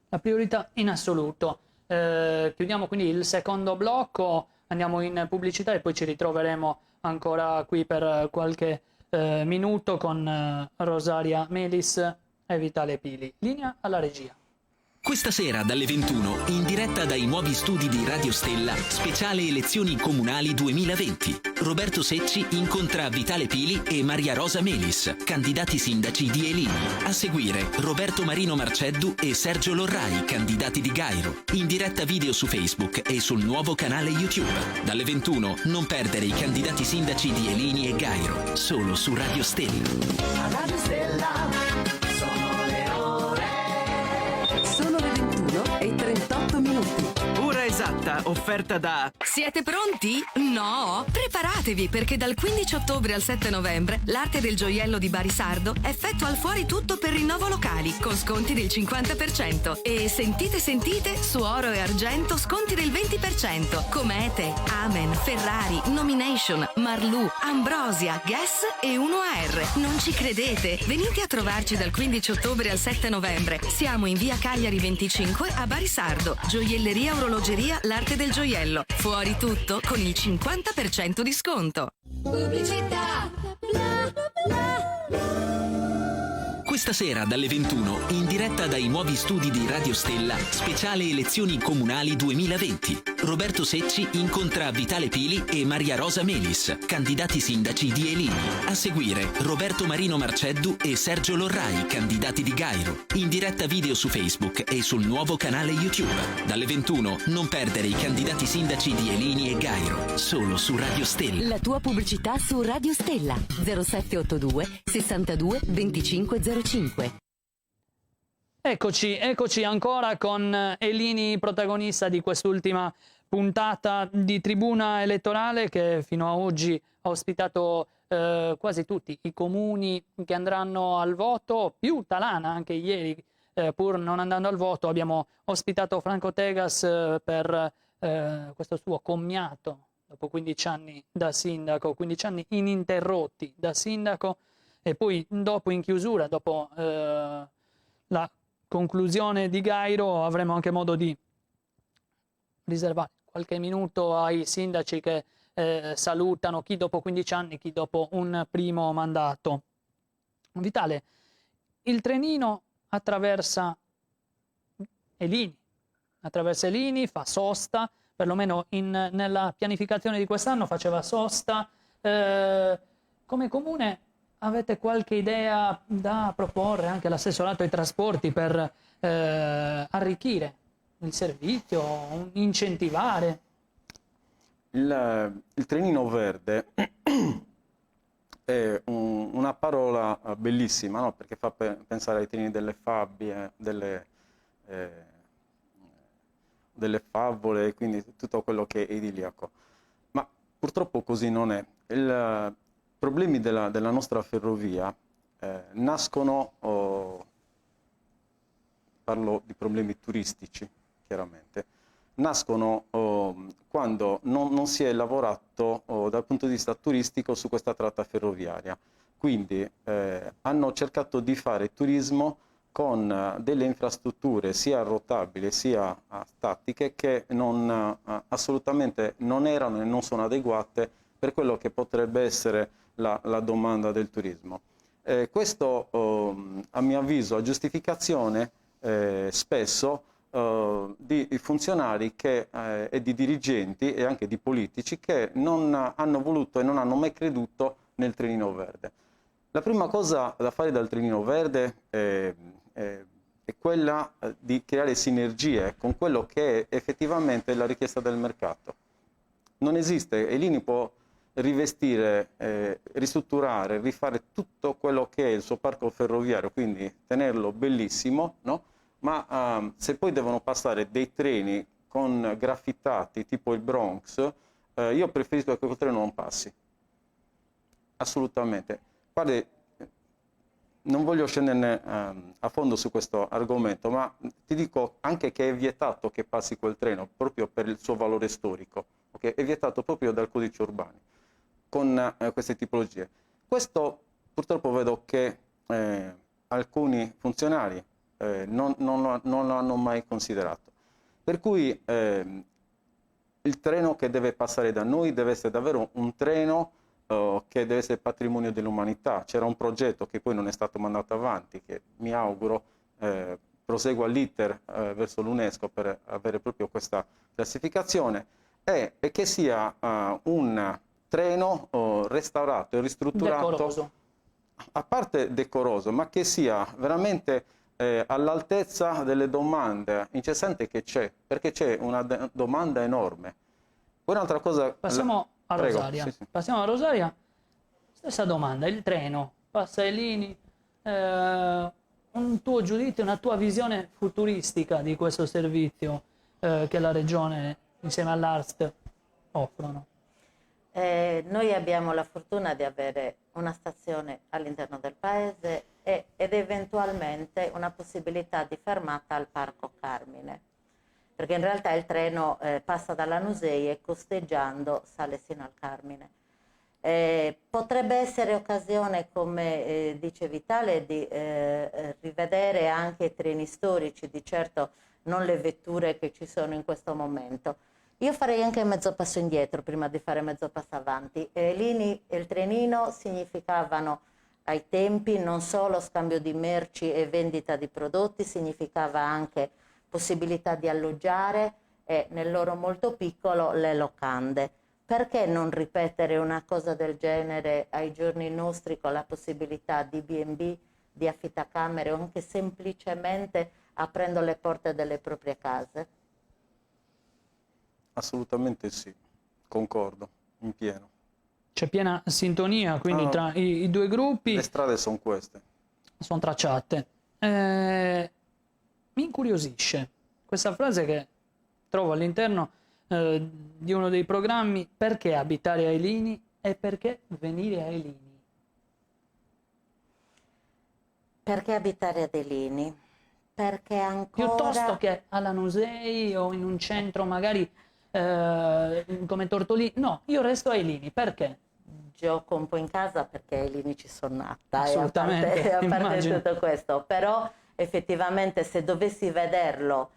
La priorità in assoluto. Chiudiamo quindi il secondo blocco, andiamo in pubblicità e poi ci ritroveremo ancora qui per qualche minuto con Rosaria Melis e Vitale Pili. Linea alla regia. Questa sera dalle 21, in diretta dai nuovi studi di Radio Stella, speciale elezioni comunali 2020. Roberto Secci incontra Vitale Pili e Maria Rosa Melis, candidati sindaci di Elini. A seguire Roberto Marino Marceddu e Sergio Lorrai, candidati di Gairo. In diretta video su Facebook e sul nuovo canale YouTube. Dalle 21 non perdere i candidati sindaci di Elini e Gairo, solo su Radio Stella. Radio Stella. Sono le 21 e 38 minuti. Ora esatta offerta da... Siete pronti? No? Preparatevi, perché dal 15 ottobre al 7 novembre l'Arte del Gioiello di Barisardo effettua al fuori tutto per rinnovo locali con sconti del 50% e sentite su oro e argento sconti del 20%, Comete, Amen, Ferrari, Nomination, Marlù, Ambrosia, Guess e 1AR. Non ci credete? Venite a trovarci dal 15 ottobre al 7 novembre. Siamo in via Cagliari 25 a Barisardo. Gioielleria Orologeria L'Arte del Gioiello. Fuori tutto con il 50% di sconto. Pubblicità. Questa sera dalle 21, in diretta dai nuovi studi di Radio Stella, speciale elezioni comunali 2020. Roberto Secci incontra Vitale Pili e Maria Rosa Melis, candidati sindaci di Elini. A seguire Roberto Marino Marceddu e Sergio Lorrai, candidati di Gairo. In diretta video su Facebook e sul nuovo canale YouTube. Dalle 21 non perdere i candidati sindaci di Elini e Gairo, solo su Radio Stella. La tua pubblicità su Radio Stella 0782 62 25 05. Eccoci ancora con Elini, protagonista di quest'ultima puntata di Tribuna Elettorale, che fino a oggi ha ospitato quasi tutti i comuni che andranno al voto, più Talana anche ieri, pur non andando al voto. Abbiamo ospitato Franco Tegas per questo suo commiato dopo 15 anni da sindaco, 15 anni ininterrotti da sindaco, e poi dopo in chiusura, dopo la conclusione di Gairo, avremo anche modo di riservare qualche minuto ai sindaci che salutano, chi dopo 15 anni, chi dopo un primo mandato. Vitale, il trenino attraversa Elini, fa sosta, perlomeno nella pianificazione di quest'anno faceva sosta. Come comune avete qualche idea da proporre anche all'assessorato ai trasporti per arricchire il servizio, incentivare? Il trenino verde è una parola bellissima, no? Perché fa pensare ai treni delle fabbie, delle favole, quindi tutto quello che è idilliaco. Ma purtroppo così non è. I problemi della nostra ferrovia nascono, parlo di problemi turistici chiaramente, nascono quando non si è lavorato dal punto di vista turistico su questa tratta ferroviaria. Quindi hanno cercato di fare turismo con delle infrastrutture sia rotabili sia statiche che assolutamente non erano e non sono adeguate per quello che potrebbe essere la domanda del turismo. Questo a mio avviso ha giustificazione spesso di funzionari e di dirigenti e anche di politici che non hanno voluto e non hanno mai creduto nel trenino verde. La prima cosa da fare dal trenino verde è quella di creare sinergie con quello che è effettivamente la richiesta del mercato. Non esiste, Elini può rivestire, ristrutturare, rifare tutto quello che è il suo parco ferroviario, quindi tenerlo bellissimo, no? Ma se poi devono passare dei treni con graffitati tipo il Bronx, io preferisco che quel treno non passi. Assolutamente. Guardi, non voglio scenderne a fondo su questo argomento, ma ti dico anche che è vietato che passi quel treno proprio per il suo valore storico, okay? È vietato proprio dal codice urbano con queste tipologie. Questo purtroppo vedo che alcuni funzionari non lo hanno mai considerato. Per cui il treno che deve passare da noi deve essere davvero un treno che deve essere patrimonio dell'umanità. C'era un progetto che poi non è stato mandato avanti, che mi auguro prosegua l'iter verso l'UNESCO per avere proprio questa classificazione, e che sia un treno restaurato e ristrutturato, decoroso. A parte decoroso, ma che sia veramente all'altezza delle domande incessanti che c'è, perché c'è una domanda enorme. Poi un'altra cosa... Passiamo a Rosaria. Prego, sì. Passiamo a Rosaria. Stessa domanda, il treno passa Elini, un tuo giudizio, una tua visione futuristica di questo servizio che la Regione insieme all'ARST offrono? Noi abbiamo la fortuna di avere una stazione all'interno del paese ed eventualmente una possibilità di fermata al Parco Carmine, perché in realtà il treno passa dalla Nusei e costeggiando sale sino al Carmine. Potrebbe essere occasione, come dice Vitale, di rivedere anche i treni storici, di certo non le vetture che ci sono in questo momento. Io farei anche mezzo passo indietro prima di fare mezzo passo avanti. L'INI e il trenino significavano ai tempi non solo scambio di merci e vendita di prodotti, significava anche possibilità di alloggiare e nel loro molto piccolo le locande. Perché non ripetere una cosa del genere ai giorni nostri con la possibilità di B&B, di affittacamere o anche semplicemente aprendo le porte delle proprie case? Assolutamente sì, concordo, in pieno. C'è piena sintonia quindi tra i due gruppi. Le strade sono queste. Sono tracciate. Mi incuriosisce questa frase che trovo all'interno di uno dei programmi: perché abitare ai Lini e perché venire ai Lini? Perché abitare ad Elini? Perché ancora... Piuttosto che alla Nusei o in un centro magari come Tortolì. No, io resto ai Lini. Perché? Gioco un po' in casa perché ai Lini ci sono nata. Assolutamente, a parte tutto questo. Però effettivamente se dovessi vederlo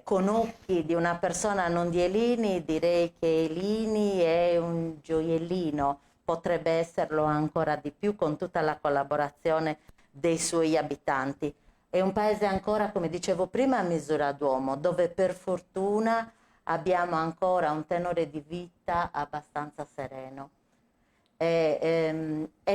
con occhi di una persona non di Elini, direi che Elini è un gioiellino, potrebbe esserlo ancora di più con tutta la collaborazione dei suoi abitanti. È un paese ancora, come dicevo prima, a misura d'uomo, dove per fortuna abbiamo ancora un tenore di vita abbastanza sereno. È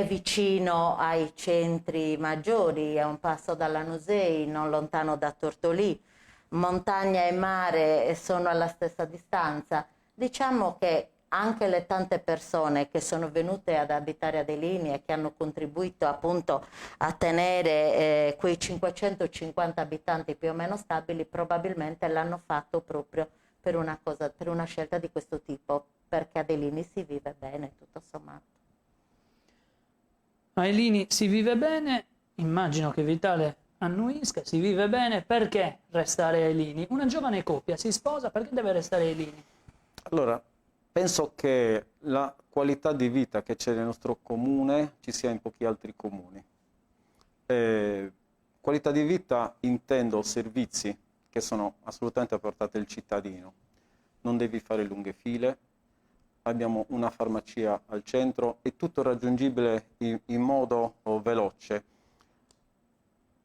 vicino ai centri maggiori, è un passo dalla Nusei, non lontano da Tortolì. Montagna e mare sono alla stessa distanza. Diciamo che anche le tante persone che sono venute ad abitare ad Elini e che hanno contribuito appunto a tenere quei 550 abitanti più o meno stabili, probabilmente l'hanno fatto proprio per una scelta di questo tipo, perché ad Elini si vive bene, tutto sommato. A Elini si vive bene, immagino che Vitale annuisca, si vive bene. Perché restare a Elini? Una giovane coppia si sposa, perché deve restare a Elini? Allora, penso che la qualità di vita che c'è nel nostro comune ci sia in pochi altri comuni. Qualità di vita intendo servizi che sono assolutamente a portata del cittadino. Non devi fare lunghe file, abbiamo una farmacia al centro, è tutto raggiungibile in modo veloce.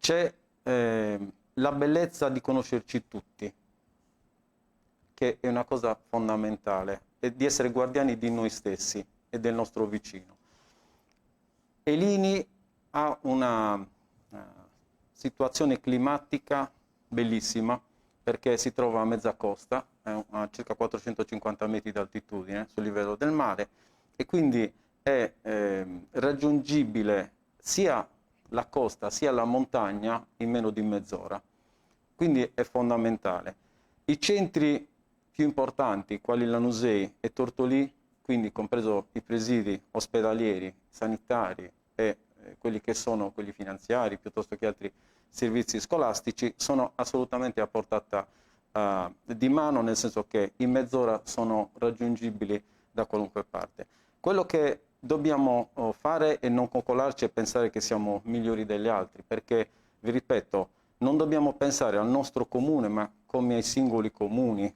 C'è la bellezza di conoscerci tutti, che è una cosa fondamentale, e di essere guardiani di noi stessi e del nostro vicino. Elini ha una situazione climatica bellissima, perché si trova a mezza costa, a circa 450 metri d'altitudine sul livello del mare, e quindi è raggiungibile sia la costa sia la montagna in meno di mezz'ora. Quindi è fondamentale. I centri più importanti, quali la Nusei e Tortolì, quindi compreso i presidi ospedalieri, sanitari e quelli che sono quelli finanziari, piuttosto che altri servizi scolastici, sono assolutamente a portata di mano, nel senso che in mezz'ora sono raggiungibili da qualunque parte. Quello che dobbiamo fare è non coccolarci e pensare che siamo migliori degli altri, perché, vi ripeto, non dobbiamo pensare al nostro comune, ma come ai singoli comuni,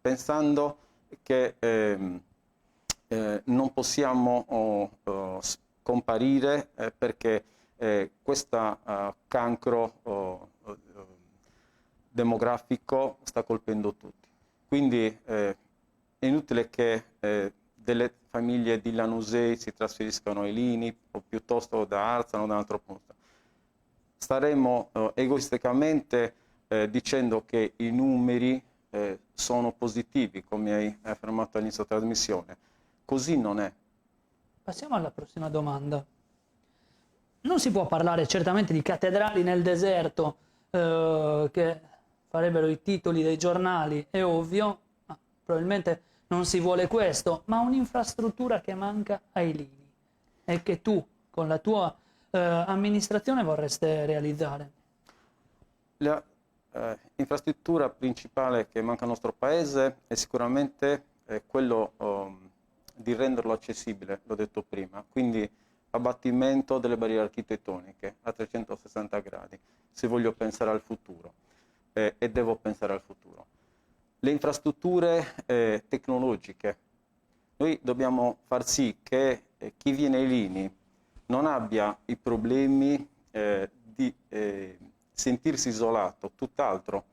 pensando che non possiamo scomparire perché questo cancro demografico sta colpendo tutti. Quindi è inutile che delle famiglie di Lanusei si trasferiscano a Elini o piuttosto da Arzano o da un altro punto. Staremmo egoisticamente dicendo che i numeri sono positivi, come hai affermato all'inizio della trasmissione. Così non è. Passiamo alla prossima domanda. Non si può parlare certamente di cattedrali nel deserto che farebbero i titoli dei giornali, è ovvio, ma probabilmente non si vuole questo, ma un'infrastruttura che manca ai lini e che tu con la tua amministrazione vorreste realizzare. La infrastruttura principale che manca al nostro paese è sicuramente quello di renderlo accessibile, l'ho detto prima, quindi abbattimento delle barriere architettoniche a 360 gradi, se voglio pensare al futuro e devo pensare al futuro. Le infrastrutture tecnologiche, noi dobbiamo far sì che chi viene ai lini non abbia i problemi di sentirsi isolato, tutt'altro.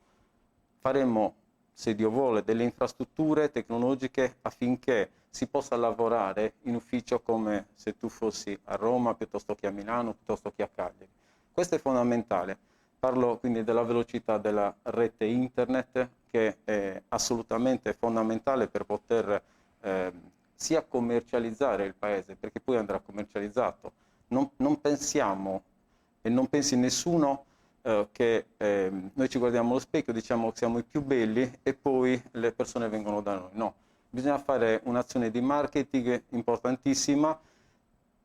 Faremo, se Dio vuole, delle infrastrutture tecnologiche affinché si possa lavorare in ufficio come se tu fossi a Roma, piuttosto che a Milano, piuttosto che a Cagliari. Questo è fondamentale. Parlo quindi della velocità della rete internet, che è assolutamente fondamentale per poter sia commercializzare il paese, perché poi andrà commercializzato. Non pensiamo, e non pensi nessuno, che noi ci guardiamo allo specchio, diciamo che siamo i più belli e poi le persone vengono da noi. No, bisogna fare un'azione di marketing importantissima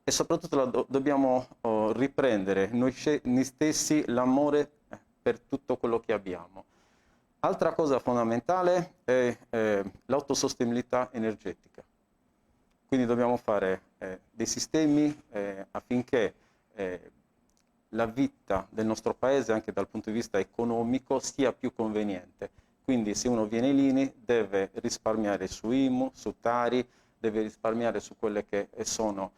e soprattutto dobbiamo riprendere noi stessi l'amore per tutto quello che abbiamo. Altra cosa fondamentale è l'autosostenibilità energetica. Quindi dobbiamo fare dei sistemi affinché la vita del nostro paese, anche dal punto di vista economico, sia più conveniente. Quindi se uno viene in Lini deve risparmiare su IMU, su Tari, deve risparmiare su quelle che sono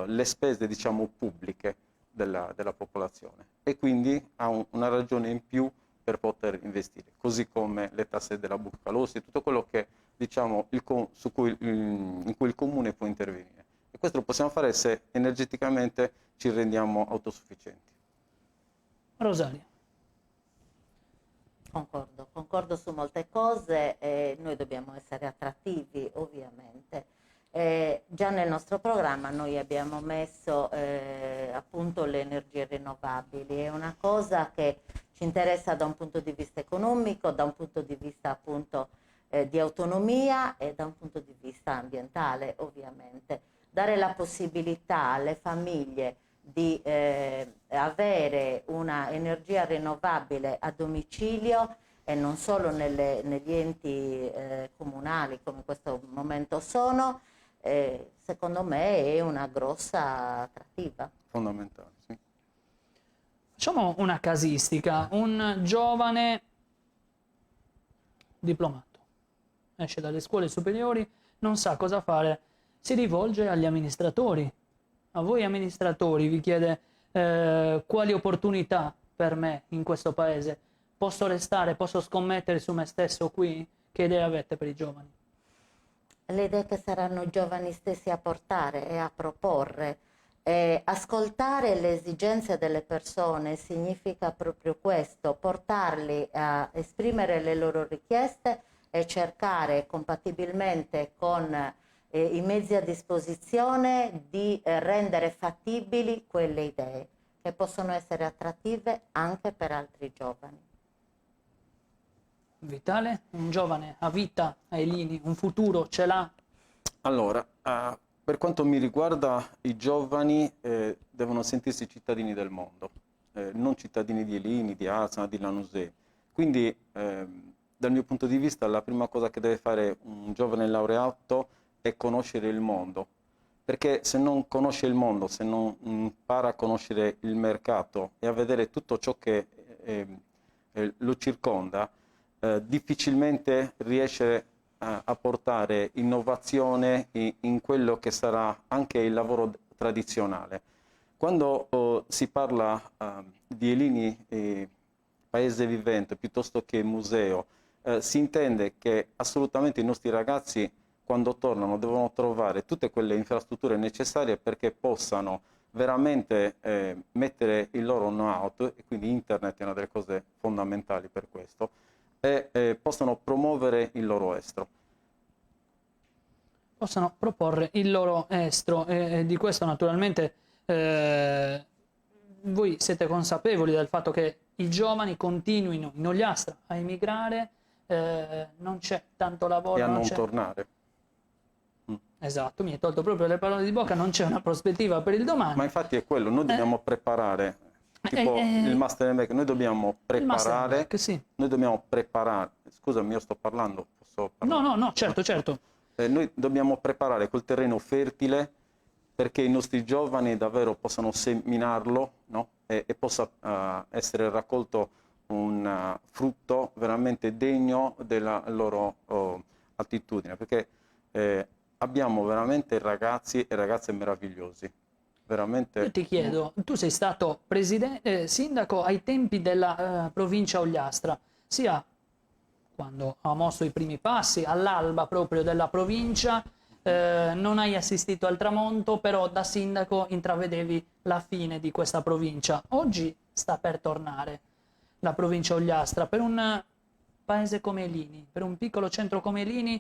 le spese, diciamo, pubbliche della popolazione. E quindi ha una ragione in più per poter investire, così come le tasse della Buccalossi, tutto quello che, diciamo, in cui il comune può intervenire. E questo lo possiamo fare se energeticamente ci rendiamo autosufficienti. Rosalia. Concordo su molte cose, noi dobbiamo essere attrattivi ovviamente. Già nel nostro programma noi abbiamo messo appunto le energie rinnovabili, è una cosa che ci interessa da un punto di vista economico, da un punto di vista appunto di autonomia e da un punto di vista ambientale ovviamente. Dare la possibilità alle famiglie di avere una energia rinnovabile a domicilio e non solo negli enti comunali come in questo momento sono, secondo me è una grossa attrattiva. Fondamentale, sì. Facciamo una casistica. Un giovane diplomato esce dalle scuole superiori, non sa cosa fare, si rivolge agli amministratori. A voi amministratori vi chiede quali opportunità per me in questo paese, posso restare, posso scommettere su me stesso qui? Che idee avete per i giovani? Le idee che saranno i giovani stessi a portare e a proporre. Ascoltare le esigenze delle persone significa proprio questo, portarli a esprimere le loro richieste e cercare compatibilmente con i mezzi a disposizione di rendere fattibili quelle idee che possono essere attrattive anche per altri giovani. Vitale, un giovane ha vita ai lini, un futuro ce l'ha? Allora, per quanto mi riguarda, i giovani devono sentirsi cittadini del mondo, non cittadini di Lini, di Alzana, di Lanusei. Quindi, dal mio punto di vista, la prima cosa che deve fare un giovane laureato è conoscere il mondo, perché se non conosce il mondo, se non impara a conoscere il mercato e a vedere tutto ciò che lo circonda, difficilmente riesce a portare innovazione in quello che sarà anche il lavoro tradizionale. Quando si parla di Lini paese vivente piuttosto che museo, si intende che assolutamente i nostri ragazzi quando tornano devono trovare tutte quelle infrastrutture necessarie perché possano veramente mettere il loro know-how, e quindi internet è una delle cose fondamentali per questo, e possano promuovere il loro estro. Possano proporre il loro estro e di questo naturalmente voi siete consapevoli del fatto che i giovani continuino in Ogliastra a emigrare, non c'è tanto lavoro. E a non c'è... tornare. Esatto, mi hai tolto proprio le parole di bocca, non c'è una prospettiva per il domani. Ma infatti è quello, noi dobbiamo preparare, tipo il Master Maker, noi dobbiamo preparare, sì. Noi dobbiamo preparare, scusami, io sto parlando, posso parlare? No, certo. Noi dobbiamo preparare quel terreno fertile perché i nostri giovani davvero possano seminarlo, no? e possa essere raccolto un frutto veramente degno della loro attitudine, perché abbiamo veramente ragazzi e ragazze meravigliosi. Veramente... Io ti chiedo, tu sei stato sindaco ai tempi della provincia Ogliastra, sia quando ha mosso i primi passi, all'alba proprio della provincia, non hai assistito al tramonto, però da sindaco intravedevi la fine di questa provincia. Oggi sta per tornare la provincia Ogliastra. Per un paese come Elini, per un piccolo centro come Elini,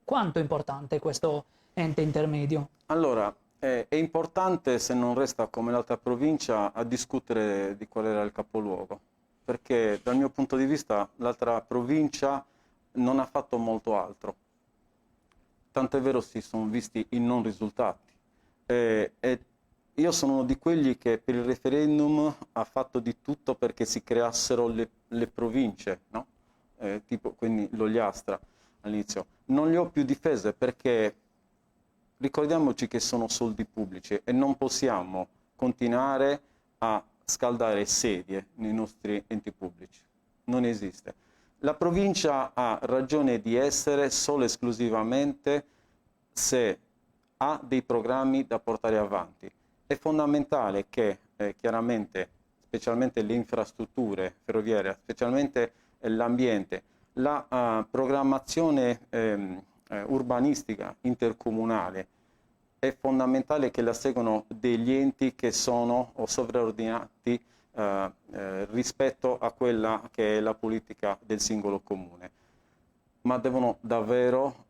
quanto è importante questo ente intermedio? Allora, è importante se non resta come l'altra provincia a discutere di qual era il capoluogo, perché dal mio punto di vista l'altra provincia non ha fatto molto altro. Tant'è vero si sono visti i non risultati. E io sono uno di quelli che per il referendum ha fatto di tutto perché si creassero le province, no? Tipo quindi l'Ogliastra all'inizio. Non le ho più difese perché ricordiamoci che sono soldi pubblici e non possiamo continuare a scaldare sedie nei nostri enti pubblici. Non esiste. La provincia ha ragione di essere solo e esclusivamente se ha dei programmi da portare avanti. È fondamentale che chiaramente, specialmente le infrastrutture ferroviarie, specialmente l'ambiente, la programmazione urbanistica intercomunale, è fondamentale che la seguano degli enti che sono sovraordinati rispetto a quella che è la politica del singolo comune, ma devono davvero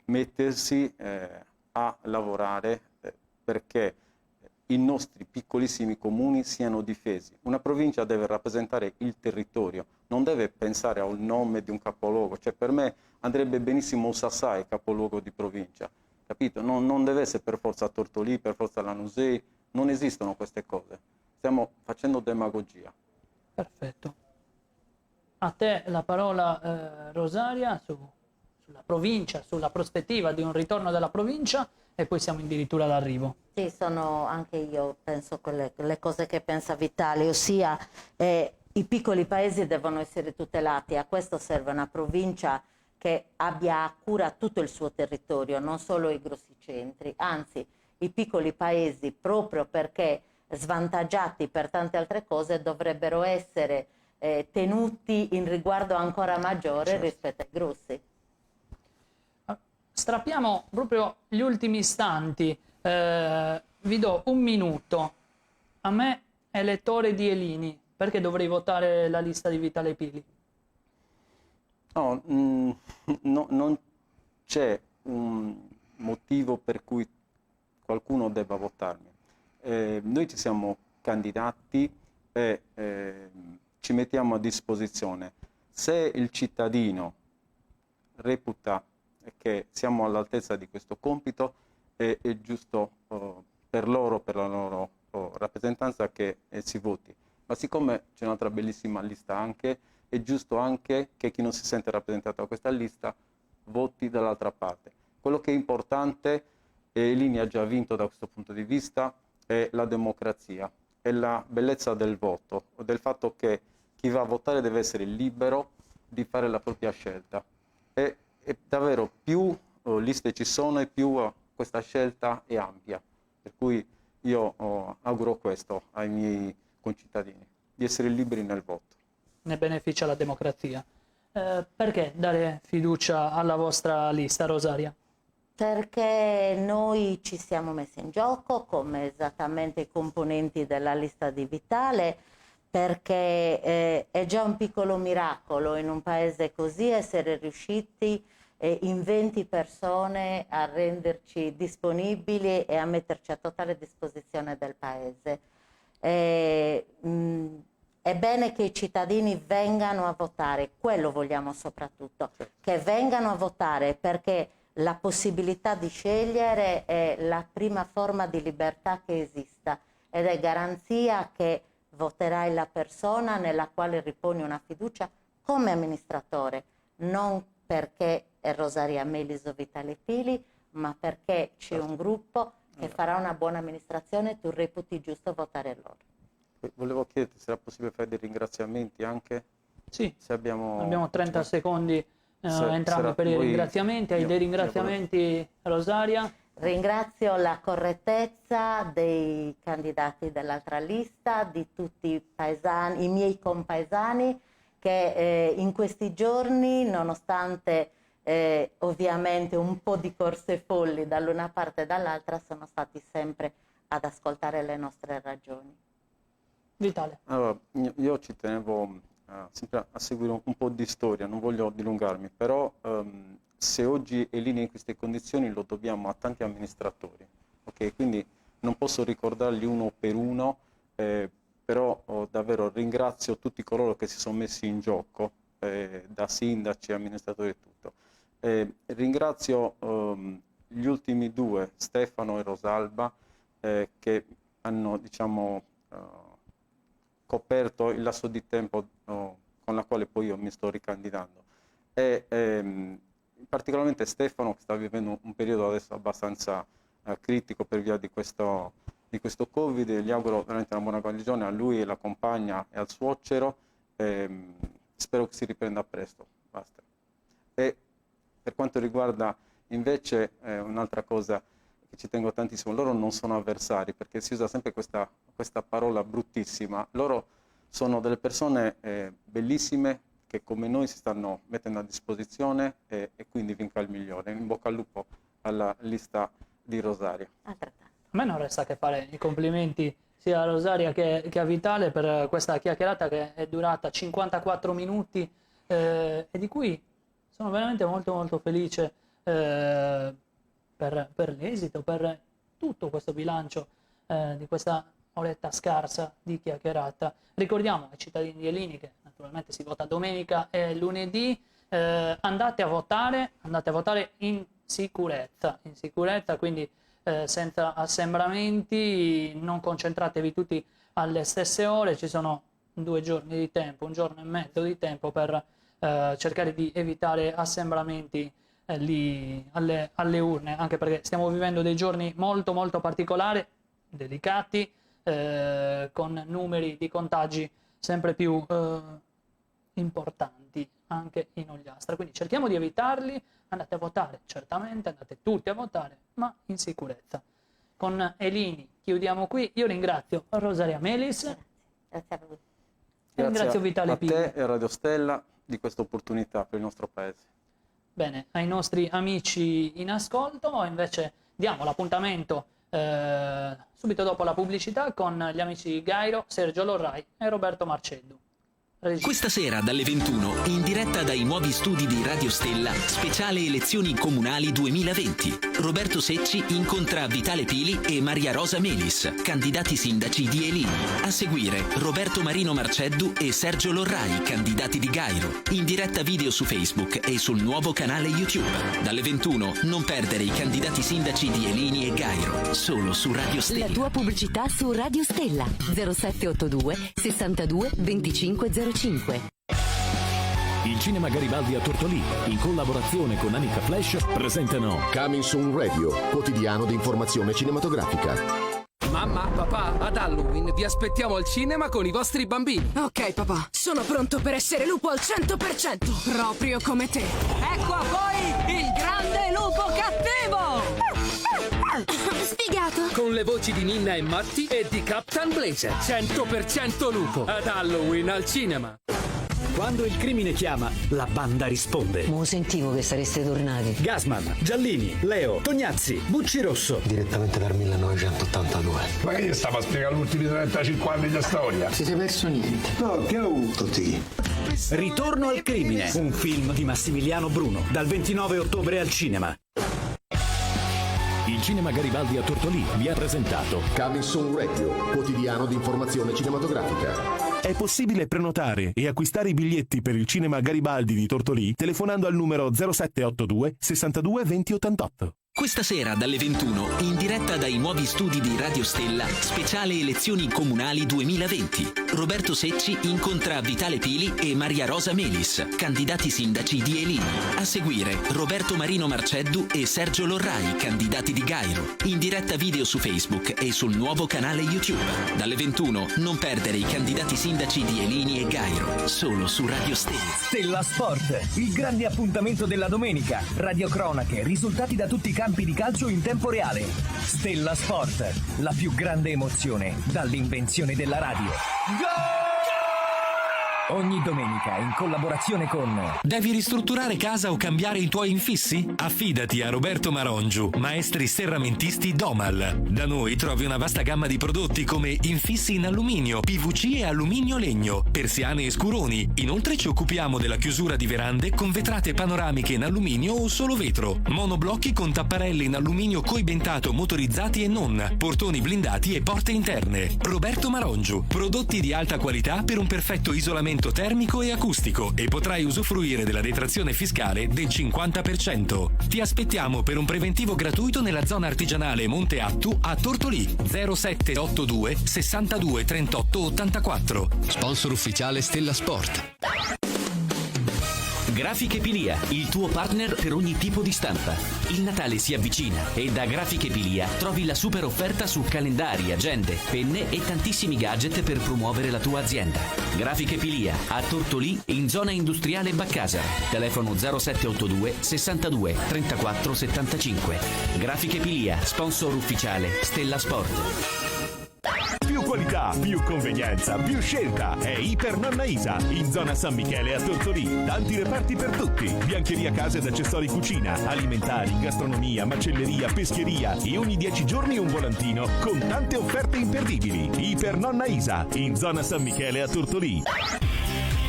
mettersi a lavorare perché i nostri piccolissimi comuni siano difesi. Una provincia deve rappresentare il territorio, non deve pensare a un nome di un capoluogo, cioè per me andrebbe benissimo Sassai, capoluogo di provincia, capito? Non deve essere per forza Tortolì, per forza Lanusei, non esistono queste cose. Stiamo facendo demagogia. Perfetto. A te la parola, Rosaria, sulla provincia, sulla prospettiva di un ritorno della provincia e poi siamo addirittura d'arrivo. Sì, sono anche io, penso le cose che pensa Vitale, ossia i piccoli paesi devono essere tutelati, a questo serve una provincia che abbia a cura tutto il suo territorio, non solo i grossi centri, anzi i piccoli paesi proprio perché svantaggiati per tante altre cose dovrebbero essere tenuti in riguardo ancora maggiore rispetto ai grossi. Strappiamo proprio gli ultimi istanti, vi do un minuto. A me, elettore di Elini, perché dovrei votare la lista di Vitale Pili? No, non c'è un motivo per cui qualcuno debba votarmi. Noi ci siamo candidati e ci mettiamo a disposizione. Se il cittadino reputa che siamo all'altezza di questo compito, è giusto per loro, per la loro rappresentanza che si voti. Ma siccome c'è un'altra bellissima lista anche, è giusto anche che chi non si sente rappresentato da questa lista voti dall'altra parte. Quello che è importante, e Elini ha già vinto da questo punto di vista, è la democrazia, è la bellezza del voto, del fatto che chi va a votare deve essere libero di fare la propria scelta. E davvero più liste ci sono e più questa scelta è ampia. Per cui io auguro questo ai miei concittadini, di essere liberi nel voto. Ne beneficia la democrazia. Perché dare fiducia alla vostra lista, Rosaria? Perché noi ci siamo messi in gioco come esattamente i componenti della lista di Vitale, perché è già un piccolo miracolo in un paese così essere riusciti in 20 persone a renderci disponibili e a metterci a totale disposizione del paese. è bene che i cittadini vengano a votare, quello vogliamo soprattutto, che vengano a votare, perché la possibilità di scegliere è la prima forma di libertà che esista ed è garanzia che voterai la persona nella quale riponi una fiducia come amministratore, non perché è Rosaria Melis o Vitale Pili, ma perché c'è un gruppo che farà una buona amministrazione e tu reputi giusto votare loro. Volevo chiederti se era possibile fare dei ringraziamenti anche? Sì, se abbiamo 30 secondi entrambi per i ringraziamenti. Hai dei ringraziamenti, Rosaria? Ringrazio la correttezza dei candidati dell'altra lista, di tutti i paesani, i miei compaesani, che in questi giorni, nonostante ovviamente un po' di corse folli dall'una parte e dall'altra, sono stati sempre ad ascoltare le nostre ragioni. Vitale. Allora, io ci tenevo sempre a seguire un po' di storia, non voglio dilungarmi, però se oggi è lì in queste condizioni lo dobbiamo a tanti amministratori, ok? Quindi non posso ricordarli uno per uno, però davvero ringrazio tutti coloro che si sono messi in gioco, da sindaci, amministratori e tutto. Ringrazio gli ultimi due, Stefano e Rosalba, che hanno, diciamo, coperto il lasso di tempo con la quale poi io mi sto ricandidando. Particolarmente Stefano, che sta vivendo un periodo adesso abbastanza critico per via di questo Covid, gli auguro veramente una buona guarigione a lui e la compagna e al suocero, spero che si riprenda presto. Basta. E per quanto riguarda invece un'altra cosa che ci tengo tantissimo, loro non sono avversari, perché si usa sempre questa parola bruttissima. Loro sono delle persone bellissime che come noi si stanno mettendo a disposizione e quindi vinca il migliore. In bocca al lupo alla lista di Rosaria. A me non resta che fare i complimenti sia a Rosaria che a Vitale per questa chiacchierata che è durata 54 minuti e di cui sono veramente molto molto felice per l'esito, per tutto questo bilancio di questa oretta scarsa di chiacchierata. Ricordiamo ai cittadini di Elini che naturalmente si vota domenica e lunedì, andate a votare in sicurezza, quindi senza assembramenti, non concentratevi tutti alle stesse ore, ci sono 2 giorni di tempo, 1 giorno e mezzo di tempo per cercare di evitare assembramenti lì alle urne, anche perché stiamo vivendo dei giorni molto molto particolari, delicati, con numeri di contagi sempre più importanti anche in Ogliastra, quindi cerchiamo di evitarli. Andate a votare, certamente, andate tutti a votare, ma in sicurezza. Con Elini chiudiamo qui. Io ringrazio Rosaria Melis. Grazie a voi. Ringrazio Vitale Pili. A te e a Radio Stella di questa opportunità per il nostro paese. Bene, ai nostri amici in ascolto invece diamo l'appuntamento subito dopo la pubblicità con gli amici Gairo, Sergio Lorrai e Roberto Marceddu. Questa sera dalle 21 in diretta dai nuovi studi di Radio Stella, speciale elezioni comunali 2020. Roberto Secci incontra Vitale Pili e Maria Rosa Melis, candidati sindaci di Elini. A seguire Roberto Marino Marceddu e Sergio Lorrai, candidati di Gairo. In diretta video su Facebook e sul nuovo canale YouTube. Dalle 21 non perdere i candidati sindaci di Elini e Gairo, solo su Radio Stella. La tua pubblicità su Radio Stella 0782 62 25 05. Il Cinema Garibaldi a Tortolì, in collaborazione con Amica Flash, presentano Coming Soon Radio, quotidiano di informazione cinematografica. Mamma, papà, ad Halloween vi aspettiamo al cinema con i vostri bambini. Ok, papà, sono pronto per essere lupo al 100%, proprio come te. Ecco a voi il grande lupo cattivo! Sfigato! Con le voci di Ninna e Matti e di Captain Blazer. 100% lupo, ad Halloween al cinema. Quando il crimine chiama, la banda risponde. Mo sentivo che sareste tornati. Gasman, Giallini, Leo, Tognazzi, Bucci Rosso. Direttamente dal 1982. Ma che gli stava a spiegare gli ultimi 35 anni di storia? Si sei perso niente. No, che ho tutti chi? Ritorno al crimine, un film di Massimiliano Bruno, dal 29 ottobre al cinema. Il il Cinema Garibaldi a Tortolì vi ha presentato Coming Soon Radio, quotidiano di informazione cinematografica. È possibile prenotare e acquistare i biglietti per il Cinema Garibaldi di Tortolì telefonando al numero 0782 62 20 88. Questa sera dalle 21, in diretta dai nuovi studi di Radio Stella, speciale elezioni comunali 2020. Roberto Secci incontra Vitale Pili e Maria Rosa Melis, candidati sindaci di Elini. A seguire Roberto Marino Marceddu e Sergio Lorrai, candidati di Gairo. In diretta video su Facebook e sul nuovo canale YouTube. Dalle 21 non perdere i candidati sindaci di Elini e Gairo, solo su Radio Stella. Stella Sport, il grande appuntamento della domenica. Radiocronache, risultati da tutti i campi di calcio in tempo reale. Stella Sport, la più grande emozione dall'invenzione della radio. Ogni domenica in collaborazione con... Devi ristrutturare casa o cambiare i tuoi infissi? Affidati a Roberto Marongiu, maestri serramentisti Domal. Da noi trovi una vasta gamma di prodotti come infissi in alluminio, PVC e alluminio legno, persiane e scuroni. Inoltre ci occupiamo della chiusura di verande con vetrate panoramiche in alluminio o solo vetro, monoblocchi con tapparelle in alluminio coibentato motorizzati e non, portoni blindati e porte interne. Roberto Marongiu, prodotti di alta qualità per un perfetto isolamento termico e acustico, e potrai usufruire della detrazione fiscale del 50%. Ti aspettiamo per un preventivo gratuito nella zona artigianale Monte Attu a Tortolì 0782 62 38 84. Sponsor ufficiale Stella Sport. Grafiche Pilia, il tuo partner per ogni tipo di stampa. Il Natale si avvicina e da Grafiche Pilia trovi la super offerta su calendari, agende, penne e tantissimi gadget per promuovere la tua azienda. Grafiche Pilia, a Tortolì, in zona industriale Baccasara. Telefono 0782 62 34 75. Grafiche Pilia, sponsor ufficiale Stella Sport. Più qualità, più convenienza, più scelta. È Iper Nonna Isa, in zona San Michele a Tortolì. Tanti reparti per tutti. Biancheria case ed accessori cucina, alimentari, gastronomia, macelleria, pescheria e ogni 10 giorni un volantino con tante offerte imperdibili. Iper Nonna Isa, in zona San Michele a Tortolì.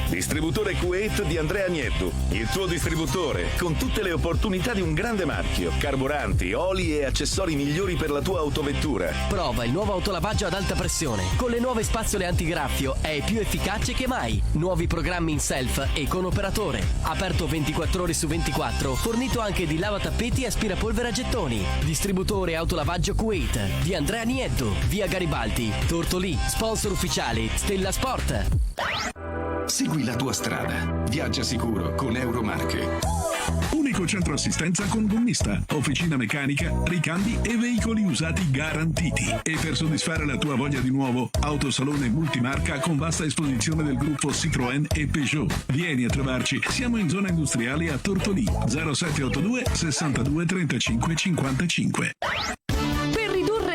Distributore Kuwait di Andrea Agnettu, il tuo distributore, con tutte le opportunità di un grande marchio, carburanti, oli e accessori migliori per la tua autovettura. Prova il nuovo autolavaggio ad alta pressione. Con le nuove spazzole antigraffio è più efficace che mai. Nuovi programmi in self e con operatore. Aperto 24 ore su 24, fornito anche di lavatappeti e aspirapolvere a gettoni. Distributore autolavaggio Kuwait di Andrea Agnettu, via Garibaldi, Tortolì. Sponsor ufficiale Stella Sport. Segui la tua strada. Viaggia sicuro con Euromarche. Unico centro assistenza con gommista, officina meccanica, ricambi e veicoli usati garantiti. E per soddisfare la tua voglia di nuovo, autosalone multimarca con vasta esposizione del gruppo Citroën e Peugeot. Vieni a trovarci, siamo in zona industriale a Tortolì, 0782 62 35 55.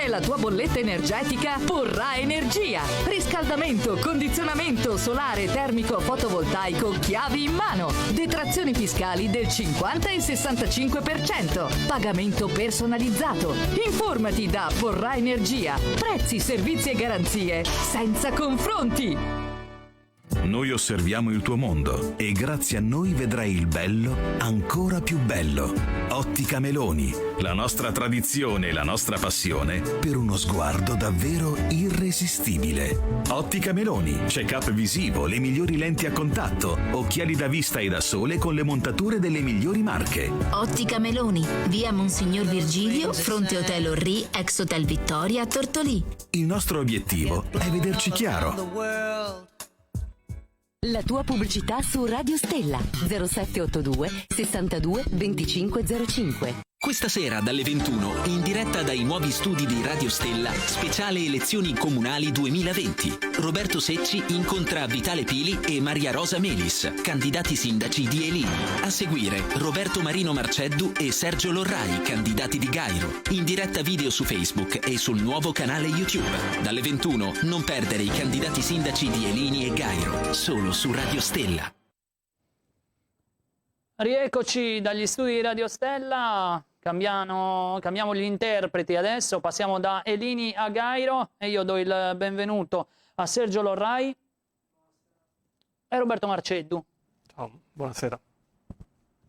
La tua bolletta energetica Porrà Energia. Riscaldamento, condizionamento solare, termico, fotovoltaico, chiavi in mano. Detrazioni fiscali del 50 e 65%. Pagamento personalizzato. Informati da Porrà Energia. Prezzi, servizi e garanzie senza confronti. Noi osserviamo il tuo mondo e grazie a noi vedrai il bello ancora più bello. Ottica Meloni, la nostra tradizione e la nostra passione per uno sguardo davvero irresistibile. Ottica Meloni, check-up visivo, le migliori lenti a contatto, occhiali da vista e da sole con le montature delle migliori marche. Ottica Meloni, via Monsignor Virgilio, fronte Hotel Orri, ex Hotel Vittoria, Tortolì. Il nostro obiettivo è vederci chiaro. La tua pubblicità su Radio Stella 0782 62 2505. Questa sera dalle 21, in diretta dai nuovi studi di Radio Stella, speciale elezioni comunali 2020. Roberto Secci incontra Vitale Pili e Maria Rosa Melis, candidati sindaci di Elini. A seguire Roberto Marino Marceddu e Sergio Lorrai, candidati di Gairo. In diretta video su Facebook e sul nuovo canale YouTube. Dalle 21 non perdere i candidati sindaci di Elini e Gairo, solo su Radio Stella. Rieccoci dagli studi di Radio Stella, cambiamo gli interpreti adesso, passiamo da Elini a Gairo e io do il benvenuto a Sergio Lorrai e Roberto Marceddu. Ciao, buonasera.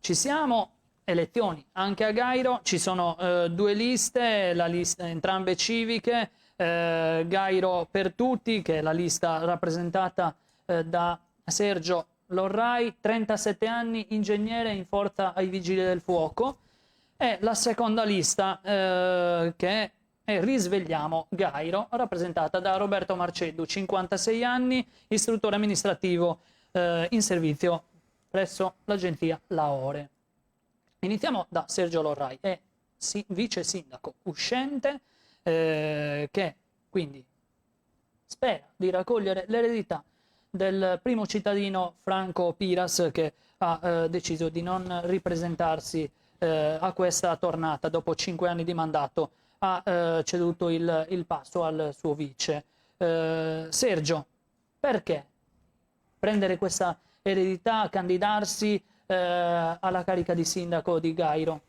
Ci siamo elezioni anche a Gairo. Ci sono due liste, entrambe civiche, Gairo per tutti, che è la lista rappresentata da Sergio Lorrai, 37 anni, ingegnere in forza ai vigili del fuoco, e la seconda lista che è Risvegliamo Gairo, rappresentata da Roberto Marceddu, 56 anni, istruttore amministrativo in servizio presso l'agenzia Laore. Iniziamo da Sergio Lorrai, è vice sindaco uscente, che quindi spera di raccogliere l'eredità del primo cittadino Franco Piras, che ha deciso di non ripresentarsi a questa tornata. Dopo 5 anni di mandato ha ceduto il passo al suo vice. Sergio, perché prendere questa eredità, candidarsi alla carica di sindaco di Gairo?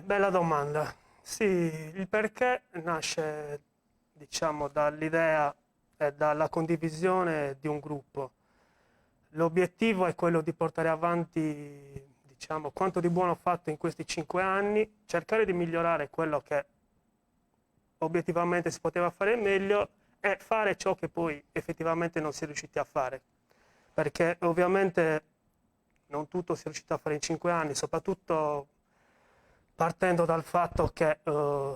Bella domanda. Sì, il perché nasce, diciamo, dall'idea e dalla condivisione di un gruppo. L'obiettivo è quello di portare avanti, diciamo, quanto di buono fatto in questi 5 anni, cercare di migliorare quello che obiettivamente si poteva fare meglio e fare ciò che poi effettivamente non si è riusciti a fare. Perché ovviamente non tutto si è riuscito a fare in 5 anni, soprattutto partendo dal fatto che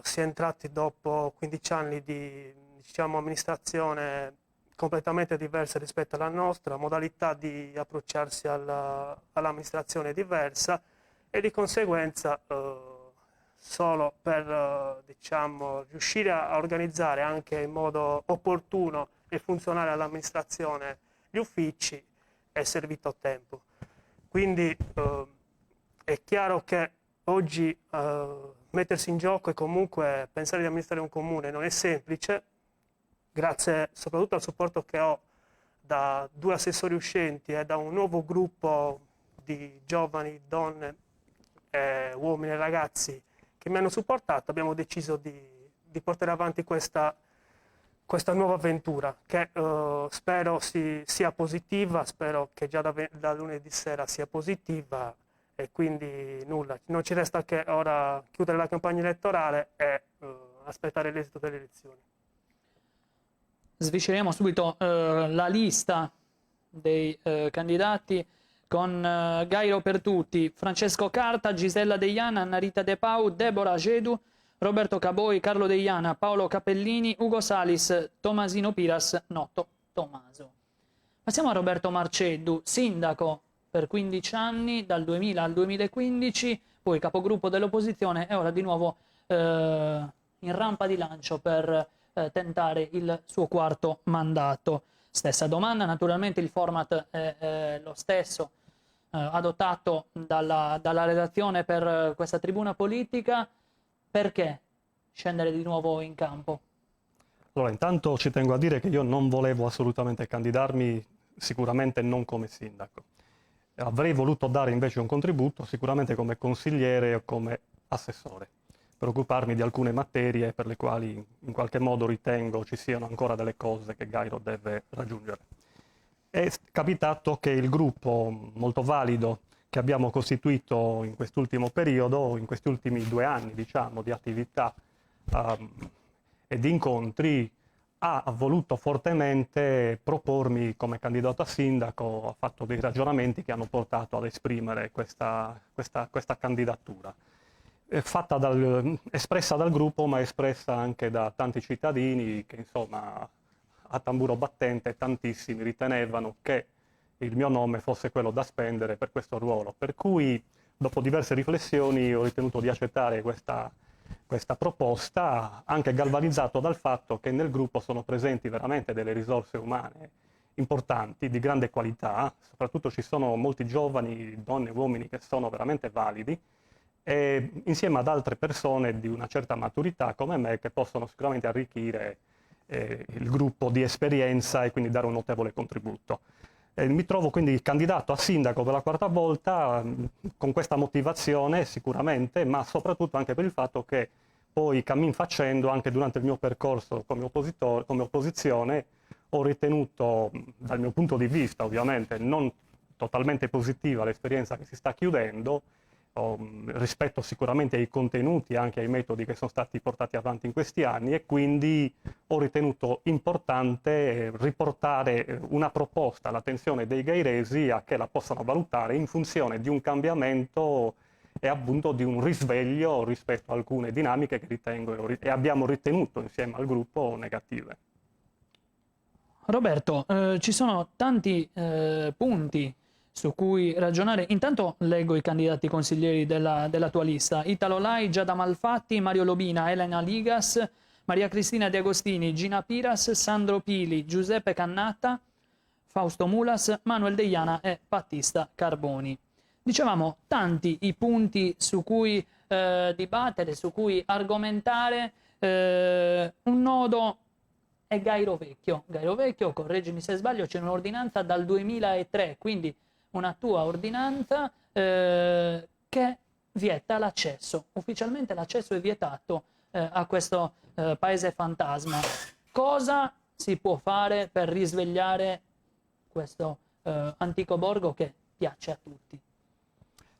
si è entrati dopo 15 anni di, diciamo, amministrazione completamente diversa rispetto alla nostra, modalità di approcciarsi all'amministrazione diversa, e di conseguenza solo per diciamo, riuscire a organizzare anche in modo opportuno e funzionale all'amministrazione gli uffici è servito tempo. Quindi è chiaro che oggi mettersi in gioco e comunque pensare di amministrare un comune non è semplice, grazie soprattutto al supporto che ho da 2 assessori uscenti e da un nuovo gruppo di giovani, donne, uomini e ragazzi che mi hanno supportato. Abbiamo deciso di portare avanti questa nuova avventura che spero sia positiva, spero che già da lunedì sera sia positiva, e quindi nulla, non ci resta che ora chiudere la campagna elettorale e aspettare l'esito delle elezioni. Sviscereremo subito la lista dei candidati con Gairo per tutti: Francesco Carta, Gisella Deiana, Anna Rita De Pau, Deborah Gedu, Roberto Caboi, Carlo Deiana, Paolo Capellini, Ugo Salis, Tomasino Piras, Noto Tomaso. Passiamo a Roberto Marceddu, sindaco per 15 anni, dal 2000 al 2015, poi capogruppo dell'opposizione e ora di nuovo in rampa di lancio per tentare il suo 4º mandato. Stessa domanda, naturalmente il format è lo stesso adottato dalla redazione per questa tribuna politica. Perché scendere di nuovo in campo? Allora, intanto ci tengo a dire che io non volevo assolutamente candidarmi, sicuramente non come sindaco. Avrei voluto dare invece un contributo, sicuramente come consigliere o come assessore, per occuparmi di alcune materie per le quali in qualche modo ritengo ci siano ancora delle cose che Gairo deve raggiungere. È capitato che il gruppo molto valido che abbiamo costituito in quest'ultimo periodo, in questi ultimi 2 anni, diciamo, di attività e di incontri, ha voluto fortemente propormi come candidato a sindaco, ha fatto dei ragionamenti che hanno portato ad esprimere questa candidatura. Espressa dal gruppo, ma espressa anche da tanti cittadini che, insomma, a tamburo battente tantissimi ritenevano che il mio nome fosse quello da spendere per questo ruolo. Per cui, dopo diverse riflessioni, ho ritenuto di accettare questa proposta, anche galvanizzato dal fatto che nel gruppo sono presenti veramente delle risorse umane importanti, di grande qualità, soprattutto ci sono molti giovani, donne e uomini che sono veramente validi, e insieme ad altre persone di una certa maturità come me che possono sicuramente arricchire il gruppo di esperienza e quindi dare un notevole contributo. Mi trovo quindi candidato a sindaco per la 4ª volta con questa motivazione sicuramente, ma soprattutto anche per il fatto che poi cammin facendo, anche durante il mio percorso come opposizione, ho ritenuto, dal mio punto di vista ovviamente non totalmente positiva l'esperienza che si sta chiudendo, rispetto sicuramente ai contenuti e anche ai metodi che sono stati portati avanti in questi anni, e quindi ho ritenuto importante riportare una proposta all'attenzione dei gairesi a che la possano valutare in funzione di un cambiamento e appunto di un risveglio rispetto a alcune dinamiche che ritengo e abbiamo ritenuto insieme al gruppo negative. Roberto, ci sono tanti punti su cui ragionare. Intanto leggo i candidati consiglieri della tua lista: Italo Lai, Giada Malfatti, Mario Lobina, Elena Ligas, Maria Cristina De Agostini, Gina Piras, Sandro Pili, Giuseppe Cannatta, Fausto Mulas, Manuel Deiana e Battista Carboni. Dicevamo, tanti i punti su cui dibattere, su cui argomentare. Un nodo è Gairo Vecchio. Gairo Vecchio, correggimi se sbaglio, c'è un'ordinanza dal 2003, quindi una tua ordinanza che vieta l'accesso. Ufficialmente l'accesso è vietato a questo paese fantasma. Cosa si può fare per risvegliare questo antico borgo che piace a tutti?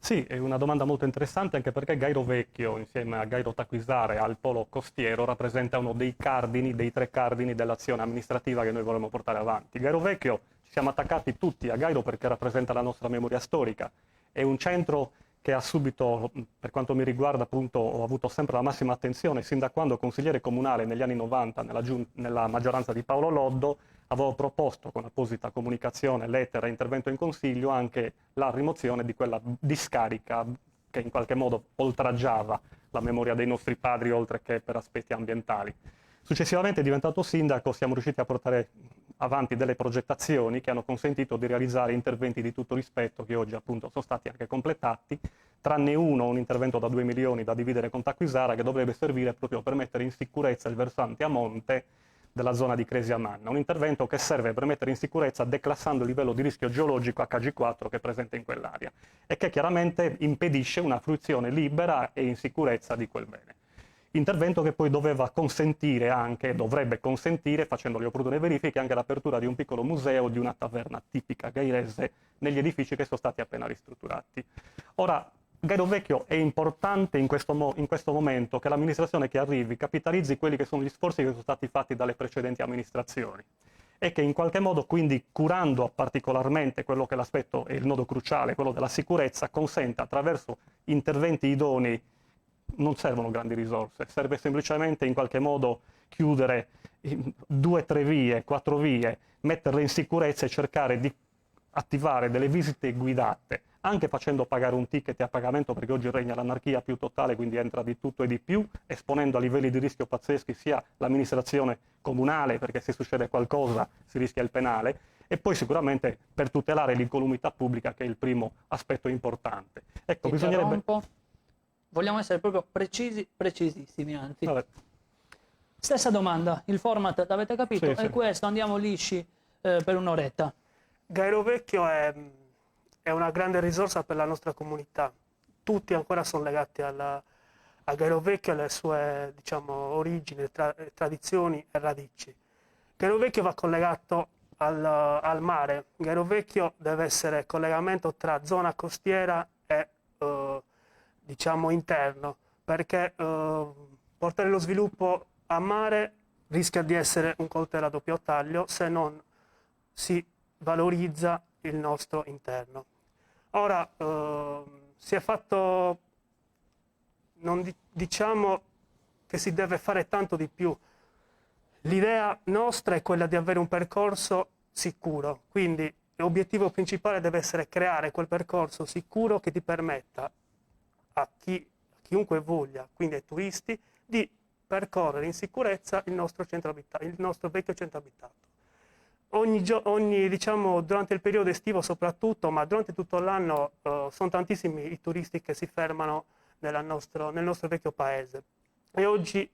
Sì, è una domanda molto interessante, anche perché Gairo Vecchio, insieme a Gairo Taquisare al polo costiero, rappresenta uno dei cardini, dei 3 cardini dell'azione amministrativa che noi vorremmo portare avanti. Gairo Vecchio, ci siamo attaccati tutti a Gairo perché rappresenta la nostra memoria storica. È un centro che ha subito, per quanto mi riguarda, appunto, ho avuto sempre la massima attenzione, sin da quando consigliere comunale negli anni 90 nella maggioranza di Paolo Loddo, avevo proposto con apposita comunicazione, lettera e intervento in consiglio anche la rimozione di quella discarica che in qualche modo oltraggiava la memoria dei nostri padri, oltre che per aspetti ambientali. Successivamente, diventato sindaco, siamo riusciti a portare avanti delle progettazioni che hanno consentito di realizzare interventi di tutto rispetto che oggi appunto sono stati anche completati, tranne uno, un intervento da 2 milioni da dividere con Taquisara, che dovrebbe servire proprio per mettere in sicurezza il versante a monte della zona di Cresi Amanna, un intervento che serve per mettere in sicurezza declassando il livello di rischio geologico HG4 che è presente in quell'area e che chiaramente impedisce una fruizione libera e in sicurezza di quel bene. Intervento che poi doveva consentire anche, dovrebbe consentire, facendo le opportune verifiche, anche l'apertura di un piccolo museo, di una taverna tipica gairese negli edifici che sono stati appena ristrutturati. Ora, Gairo Vecchio è importante in questo momento che l'amministrazione che arrivi capitalizzi quelli che sono gli sforzi che sono stati fatti dalle precedenti amministrazioni e che in qualche modo, quindi curando particolarmente quello che è l'aspetto e il nodo cruciale, quello della sicurezza, consenta attraverso interventi idonei. Non servono grandi risorse, serve semplicemente in qualche modo chiudere 2, 3 vie, 4 vie, metterle in sicurezza e cercare di attivare delle visite guidate, anche facendo pagare un ticket a pagamento, perché oggi regna l'anarchia più totale, quindi entra di tutto e di più, esponendo a livelli di rischio pazzeschi sia l'amministrazione comunale, perché se succede qualcosa si rischia il penale, e poi sicuramente per tutelare l'incolumità pubblica, che è il primo aspetto importante. Ecco, bisognerebbe... Vogliamo essere proprio precisi, precisissimi anzi. Vabbè. Stessa domanda, il format l'avete capito? Sì, è sì. questo, andiamo lisci per un'oretta. Gairo Vecchio è una grande risorsa per la nostra comunità. Tutti ancora sono legati a Gairo Vecchio, alle sue, diciamo, origini, tradizioni e radici. Gairo Vecchio va collegato al mare. Gairo Vecchio deve essere collegamento tra zona costiera e diciamo interno, perché portare lo sviluppo a mare rischia di essere un coltello a doppio taglio se non si valorizza il nostro interno. Ora si è fatto, non diciamo che si deve fare tanto di più. L'idea nostra è quella di avere un percorso sicuro, quindi l'obiettivo principale deve essere creare quel percorso sicuro che ti permetta a chiunque voglia, quindi ai turisti, di percorrere in sicurezza il nostro vecchio centro abitato. Diciamo, durante il periodo estivo soprattutto, ma durante tutto l'anno sono tantissimi i turisti che si fermano nel nostro vecchio paese. E oggi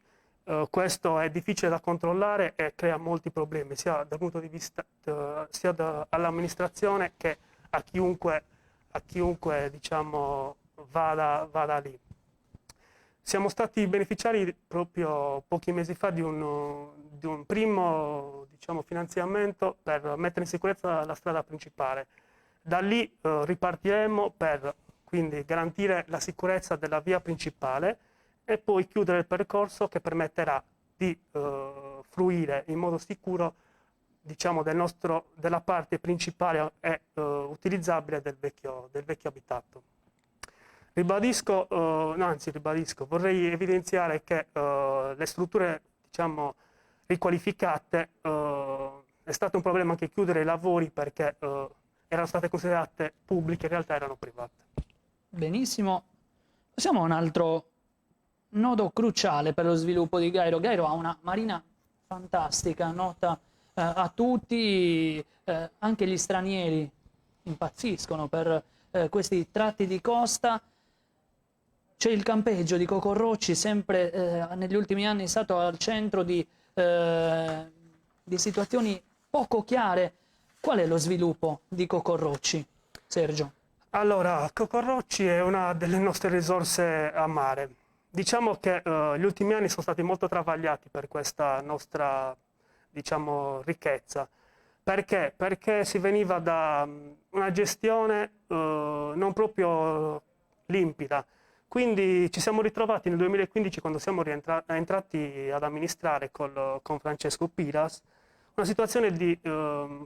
questo è difficile da controllare e crea molti problemi, sia dal punto di vista all'amministrazione che a chiunque diciamo, vada lì. Siamo stati beneficiari proprio pochi mesi fa di un primo, diciamo, finanziamento per mettere in sicurezza la strada principale. Da lì ripartiremo per quindi garantire la sicurezza della via principale e poi chiudere il percorso che permetterà di fruire in modo sicuro, diciamo, della parte principale e utilizzabile del vecchio abitato. Vorrei evidenziare che le strutture, diciamo, riqualificate, è stato un problema anche chiudere i lavori perché erano state considerate pubbliche, in realtà erano private. Benissimo. Passiamo a un altro nodo cruciale per lo sviluppo di Gairo. Gairo ha una marina fantastica, nota a tutti, anche gli stranieri impazziscono per questi tratti di costa. C'è il campeggio di Cocorrocci, sempre negli ultimi anni è stato al centro di situazioni poco chiare. Qual è lo sviluppo di Cocorrocci, Sergio? Allora, Cocorrocci è una delle nostre risorse a mare. Diciamo che gli ultimi anni sono stati molto travagliati per questa nostra, diciamo, ricchezza. Perché? Perché si veniva da una gestione non proprio limpida. Quindi ci siamo ritrovati nel 2015, quando siamo entrati ad amministrare con Francesco Piras, una situazione di,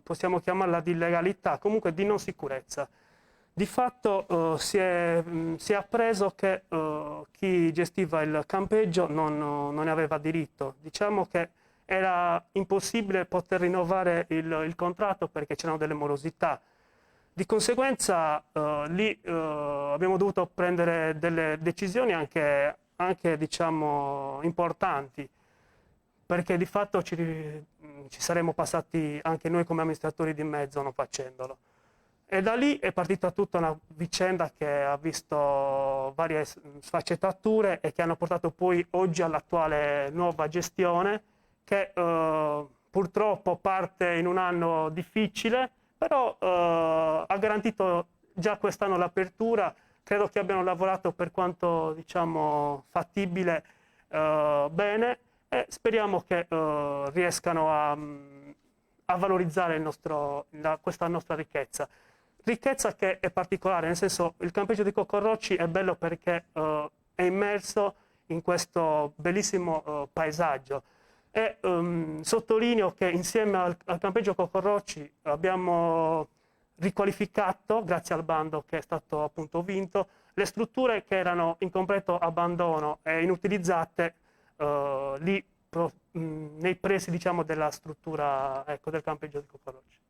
possiamo chiamarla di illegalità, comunque di non sicurezza. Di fatto si è appreso che chi gestiva il campeggio non ne aveva diritto. Diciamo che era impossibile poter rinnovare il contratto perché c'erano delle morosità. Di conseguenza lì abbiamo dovuto prendere delle decisioni anche diciamo, importanti, perché di fatto ci saremmo passati anche noi come amministratori di mezzo non facendolo. E da lì è partita tutta una vicenda che ha visto varie sfaccettature e che hanno portato poi oggi all'attuale nuova gestione che purtroppo parte in un anno difficile, però ha garantito già quest'anno l'apertura. Credo che abbiano lavorato per quanto, diciamo, fattibile bene e speriamo che riescano a valorizzare questa nostra ricchezza. Ricchezza che è particolare, nel senso il campeggio di Cocorrocci è bello perché è immerso in questo bellissimo paesaggio. E sottolineo che insieme al campeggio Cocorrocci abbiamo riqualificato, grazie al bando che è stato appunto vinto, le strutture che erano in completo abbandono e inutilizzate lì nei pressi, diciamo, della struttura, ecco, del campeggio di Cocorrocci.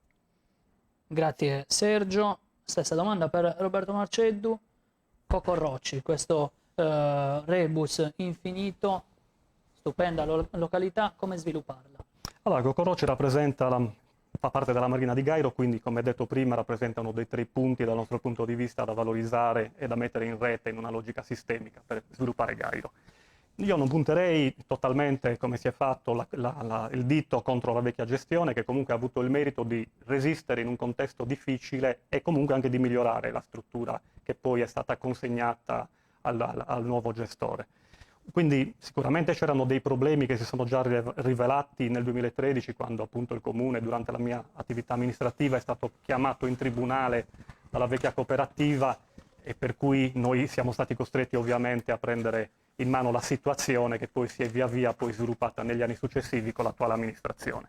Grazie Sergio. Stessa domanda per Roberto Marceddu. Cocorrocci, questo rebus infinito, stupenda località, come svilupparla? Allora, Cocorrocci fa parte della Marina di Gairo, quindi come detto prima rappresenta uno dei 3 punti dal nostro punto di vista da valorizzare e da mettere in rete in una logica sistemica per sviluppare Gairo. Io non punterei totalmente, come si è fatto, il dito contro la vecchia gestione, che comunque ha avuto il merito di resistere in un contesto difficile e comunque anche di migliorare la struttura che poi è stata consegnata al nuovo gestore. Quindi sicuramente c'erano dei problemi che si sono già rivelati nel 2013, quando appunto il Comune, durante la mia attività amministrativa, è stato chiamato in tribunale dalla vecchia cooperativa e per cui noi siamo stati costretti ovviamente a prendere in mano la situazione che poi si è via via poi sviluppata negli anni successivi con l'attuale amministrazione.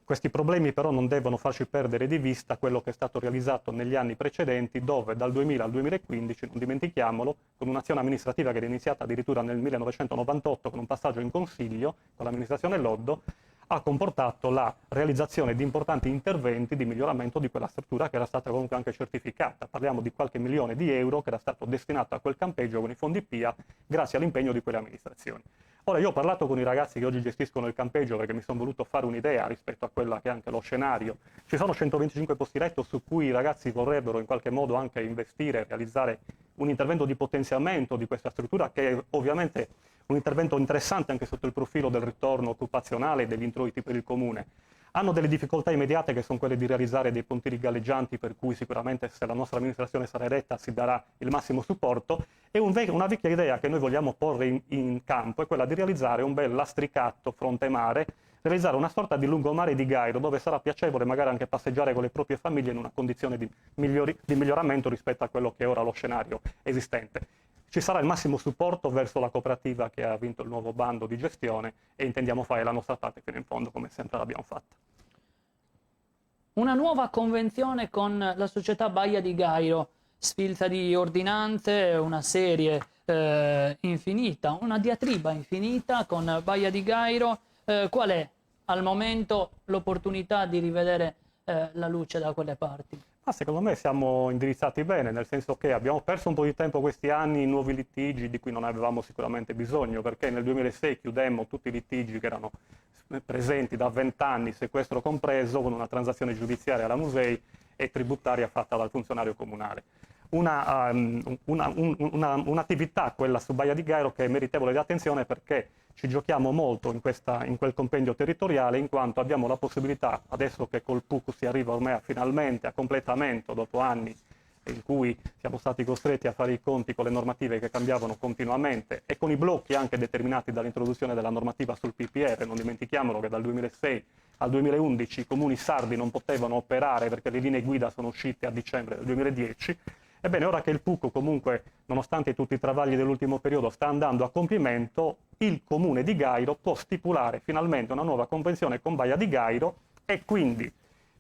Questi problemi però non devono farci perdere di vista quello che è stato realizzato negli anni precedenti, dove dal 2000 al 2015, non dimentichiamolo, con un'azione amministrativa che era iniziata addirittura nel 1998 con un passaggio in Consiglio con l'amministrazione Loddo, ha comportato la realizzazione di importanti interventi di miglioramento di quella struttura che era stata comunque anche certificata. Parliamo di qualche milione di euro che era stato destinato a quel campeggio con i fondi PIA grazie all'impegno di quelle amministrazioni. Ora, io ho parlato con i ragazzi che oggi gestiscono il campeggio perché mi sono voluto fare un'idea rispetto a quella che è anche lo scenario. Ci sono 125 posti letto su cui i ragazzi vorrebbero in qualche modo anche investire, realizzare un intervento di potenziamento di questa struttura, che è ovviamente un intervento interessante anche sotto il profilo del ritorno occupazionale e degli introiti per il Comune. hanno delle difficoltà immediate che sono quelle di realizzare dei pontili galleggianti, per cui sicuramente se la nostra amministrazione sarà eletta si darà il massimo supporto, e una vecchia idea che noi vogliamo porre in campo è quella di realizzare un bel lastricato fronte mare, realizzare una sorta di lungomare di Gairo dove sarà piacevole magari anche passeggiare con le proprie famiglie in una condizione di miglioramento rispetto a quello che è ora lo scenario esistente. Ci sarà il massimo supporto verso la cooperativa che ha vinto il nuovo bando di gestione e intendiamo fare la nostra parte fino in fondo come sempre l'abbiamo fatta. Una nuova convenzione con la società Baia di Gairo, sfilza di ordinanze, una serie infinita, una diatriba infinita con Baia di Gairo. Qual è al momento l'opportunità di rivedere la luce da quelle parti? Secondo me siamo indirizzati bene, nel senso che abbiamo perso un po' di tempo questi anni in nuovi litigi di cui non avevamo sicuramente bisogno, perché nel 2006 chiudemmo tutti i litigi che erano presenti da 20 anni, sequestro compreso, con una transazione giudiziaria alla Musei e tributaria fatta dal funzionario comunale. Un'attività, quella su Baia di Gairo, che è meritevole di attenzione perché ci giochiamo molto in quel compendio territoriale, in quanto abbiamo la possibilità, adesso che col PUC si arriva ormai finalmente a completamento dopo anni in cui siamo stati costretti a fare i conti con le normative che cambiavano continuamente e con i blocchi anche determinati dall'introduzione della normativa sul PPR. Non dimentichiamolo che dal 2006 al 2011 i comuni sardi non potevano operare perché le linee guida sono uscite a dicembre del 2010. Ebbene, ora che il PUC comunque, nonostante tutti i travagli dell'ultimo periodo, sta andando a compimento, il comune di Gairo può stipulare finalmente una nuova convenzione con Baia di Gairo e quindi,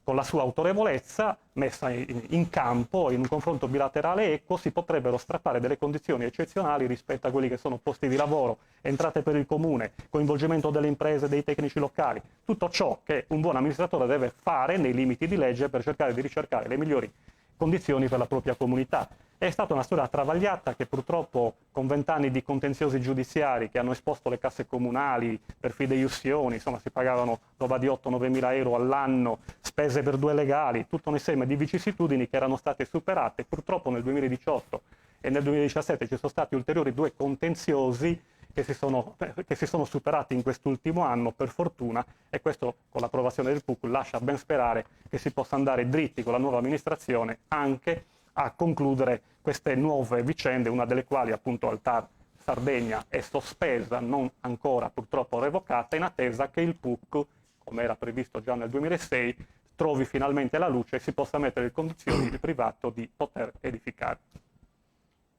con la sua autorevolezza messa in campo in un confronto bilaterale equo, si potrebbero strappare delle condizioni eccezionali rispetto a quelli che sono posti di lavoro, entrate per il comune, coinvolgimento delle imprese, dei tecnici locali, tutto ciò che un buon amministratore deve fare nei limiti di legge per cercare di ricercare le migliori condizioni per la propria comunità. È stata una storia travagliata che purtroppo con 20 anni di contenziosi giudiziari che hanno esposto le casse comunali per fideiussioni, insomma si pagavano roba di 8-9 mila euro all'anno, spese per 2 legali, tutto un insieme di vicissitudini che erano state superate. Purtroppo nel 2018 e nel 2017 ci sono stati ulteriori 2 contenziosi che si sono superati in quest'ultimo anno, per fortuna, e questo con l'approvazione del PUC lascia ben sperare che si possa andare dritti con la nuova amministrazione anche a concludere queste nuove vicende, una delle quali appunto al TAR Sardegna è sospesa, non ancora purtroppo revocata, in attesa che il PUC, come era previsto già nel 2006, trovi finalmente la luce e si possa mettere in condizioni il privato di poter edificare.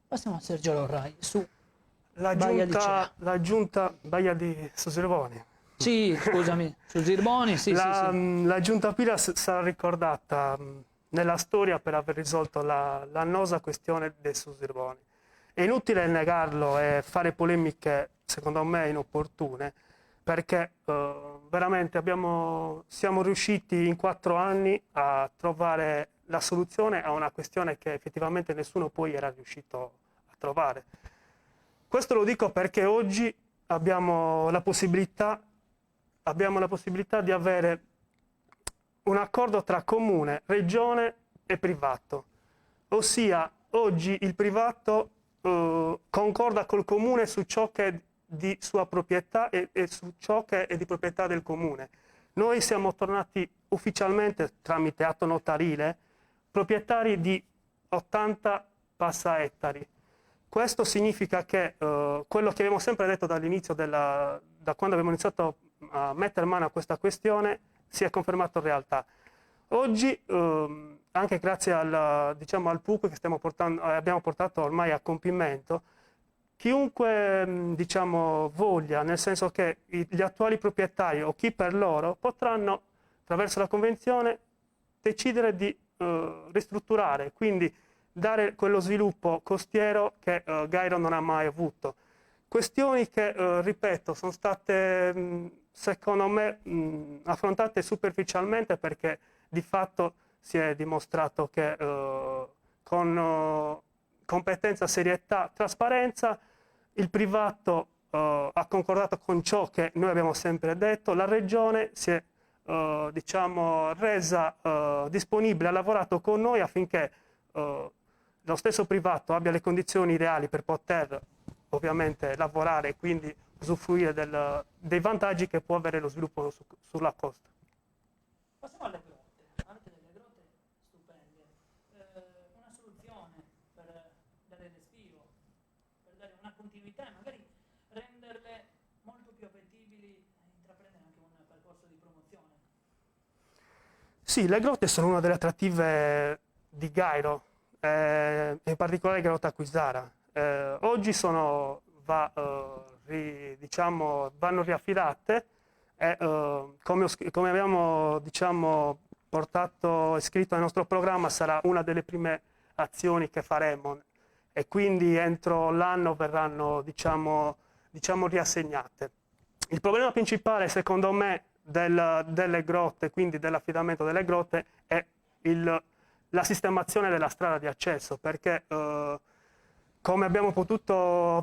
Passiamo a Sergio Lorrai, su la giunta Baia di Susirboni. Sì, scusami, Susirboni, sì. La giunta Pila sarà ricordata nella storia per aver risolto l'annosa questione dei Susirboni. È inutile negarlo e fare polemiche, secondo me, inopportune, perché veramente siamo riusciti in 4 anni a trovare la soluzione a una questione che effettivamente nessuno poi era riuscito a trovare. Questo lo dico perché oggi abbiamo la possibilità di avere un accordo tra comune, regione e privato. Ossia, oggi il privato concorda col comune su ciò che è di sua proprietà e su ciò che è di proprietà del comune. Noi siamo tornati ufficialmente, tramite atto notarile, proprietari di 80 passaettari. Questo significa che quello che abbiamo sempre detto dall'inizio, da quando abbiamo iniziato a mettere mano a questa questione, si è confermato in realtà. Oggi, anche grazie al PUC che abbiamo portato ormai a compimento, chiunque voglia, nel senso che gli attuali proprietari o chi per loro potranno, attraverso la convenzione, decidere di ristrutturare, quindi dare quello sviluppo costiero che Gairo non ha mai avuto. Questioni che, ripeto, sono state, secondo me, affrontate superficialmente, perché di fatto si è dimostrato che con competenza, serietà, trasparenza, il privato ha concordato con ciò che noi abbiamo sempre detto, la regione si è resa disponibile, ha lavorato con noi affinché lo stesso privato abbia le condizioni ideali per poter ovviamente lavorare e quindi usufruire dei vantaggi che può avere lo sviluppo sulla costa. Passiamo alle grotte. Avete delle grotte stupende. Una soluzione per dare respiro, per dare una continuità e magari renderle molto più appetibili e intraprendere anche un percorso di promozione. Sì, le grotte sono una delle attrattive di Gairo, in particolare Grotta Acquisara. Oggi vanno riaffidate e come abbiamo portato scritto nel nostro programma, sarà una delle prime azioni che faremo e quindi entro l'anno verranno riassegnate. Il problema principale secondo me delle grotte, quindi dell'affidamento delle grotte, è la sistemazione della strada di accesso, perché come abbiamo avuto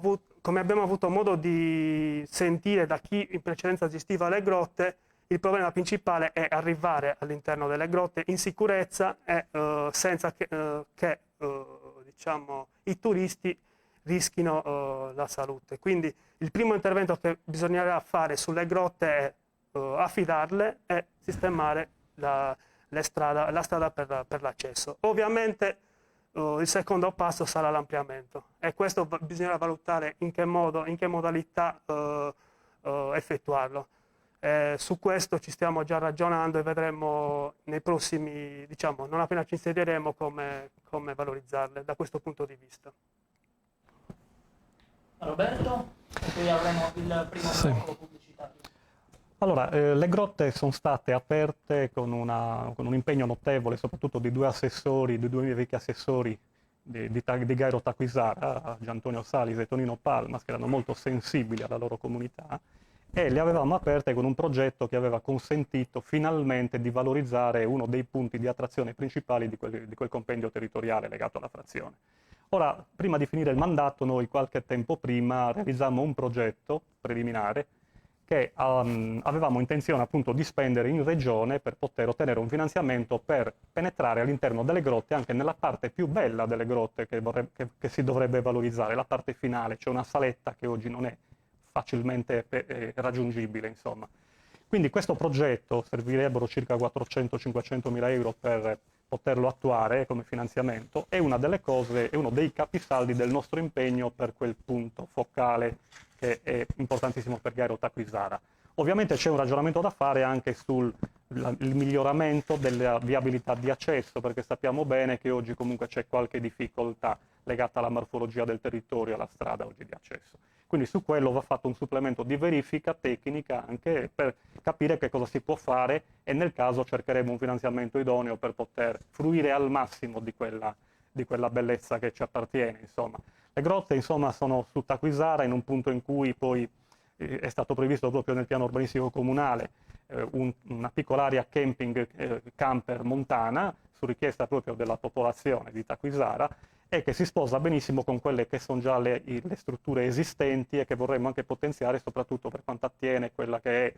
modo di sentire da chi in precedenza gestiva le grotte, il problema principale è arrivare all'interno delle grotte in sicurezza e senza che i turisti rischino la salute. Quindi il primo intervento che bisognerà fare sulle grotte è affidarle e sistemare la strada per l'accesso. Ovviamente il secondo passo sarà l'ampliamento e questo bisognerà valutare in che modalità effettuarlo. Su questo ci stiamo già ragionando e vedremo nei prossimi, non appena ci insedieremo, come valorizzarle da questo punto di vista. Roberto, e poi avremo il primo blocco pubblicitario. Allora, le grotte sono state aperte con un impegno notevole, soprattutto di due miei vecchi assessori di Gairo Taquisara, Giantonio Salis e Tonino Palmas, che erano molto sensibili alla loro comunità, e le avevamo aperte con un progetto che aveva consentito finalmente di valorizzare uno dei punti di attrazione principali di quel compendio territoriale legato alla frazione. Ora, prima di finire il mandato, noi qualche tempo prima realizzammo un progetto preliminare che avevamo intenzione appunto di spendere in regione per poter ottenere un finanziamento per penetrare all'interno delle grotte, anche nella parte più bella delle grotte che si dovrebbe valorizzare, la parte finale. C'è una saletta che oggi non è facilmente raggiungibile, insomma. Quindi questo progetto servirebbero circa 400-500 mila euro per poterlo attuare come finanziamento, è una delle cose, è uno dei capisaldi del nostro impegno per quel punto focale che è importantissimo per Gairo Taquisara. Ovviamente c'è un ragionamento da fare anche sul miglioramento della viabilità di accesso, perché sappiamo bene che oggi comunque c'è qualche difficoltà legata alla morfologia del territorio, alla strada oggi di accesso. Quindi su quello va fatto un supplemento di verifica tecnica anche per capire che cosa si può fare e nel caso cercheremo un finanziamento idoneo per poter fruire al massimo di quella bellezza che ci appartiene, insomma. Le grotte, insomma, sono su Taquisara in un punto in cui poi è stato previsto proprio nel piano urbanistico comunale una piccola area camping camper montana su richiesta proprio della popolazione di Taquisara e che si sposa benissimo con quelle che sono già le strutture esistenti e che vorremmo anche potenziare, soprattutto per quanto attiene quella che è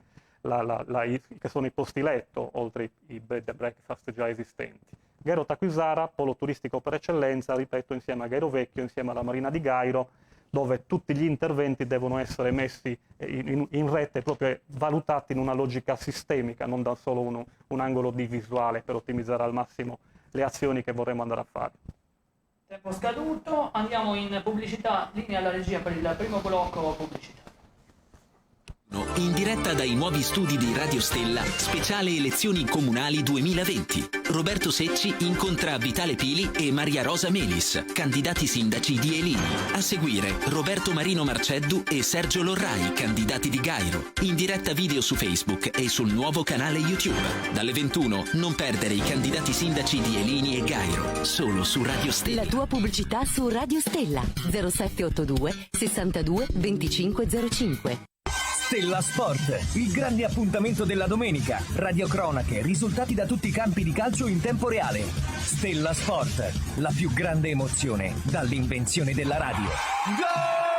che sono i posti letto, oltre i bed and breakfast già esistenti. Gairo Taquisara, polo turistico per eccellenza, ripeto, insieme a Gairo Vecchio, insieme alla Marina di Gairo, dove tutti gli interventi devono essere messi in rete, proprio valutati in una logica sistemica, non da solo un angolo di visuale, per ottimizzare al massimo le azioni che vorremmo andare a fare. Tempo scaduto, andiamo in pubblicità, linea alla regia per il primo blocco pubblicitario. In diretta dai nuovi studi di Radio Stella, speciale elezioni comunali 2020. Roberto Secci incontra Vitale Pili e Maria Rosa Melis, candidati sindaci di Elini. A seguire Roberto Marino Marceddu e Sergio Lorrai, candidati di Gairo. In diretta video su Facebook e sul nuovo canale YouTube. Dalle 21 non perdere i candidati sindaci di Elini e Gairo, solo su Radio Stella. La tua pubblicità su Radio Stella 0782 62 2505. Stella Sport, il grande appuntamento della domenica. Radiocronache, risultati da tutti i campi di calcio in tempo reale. Stella Sport, la più grande emozione dall'invenzione della radio. Gol!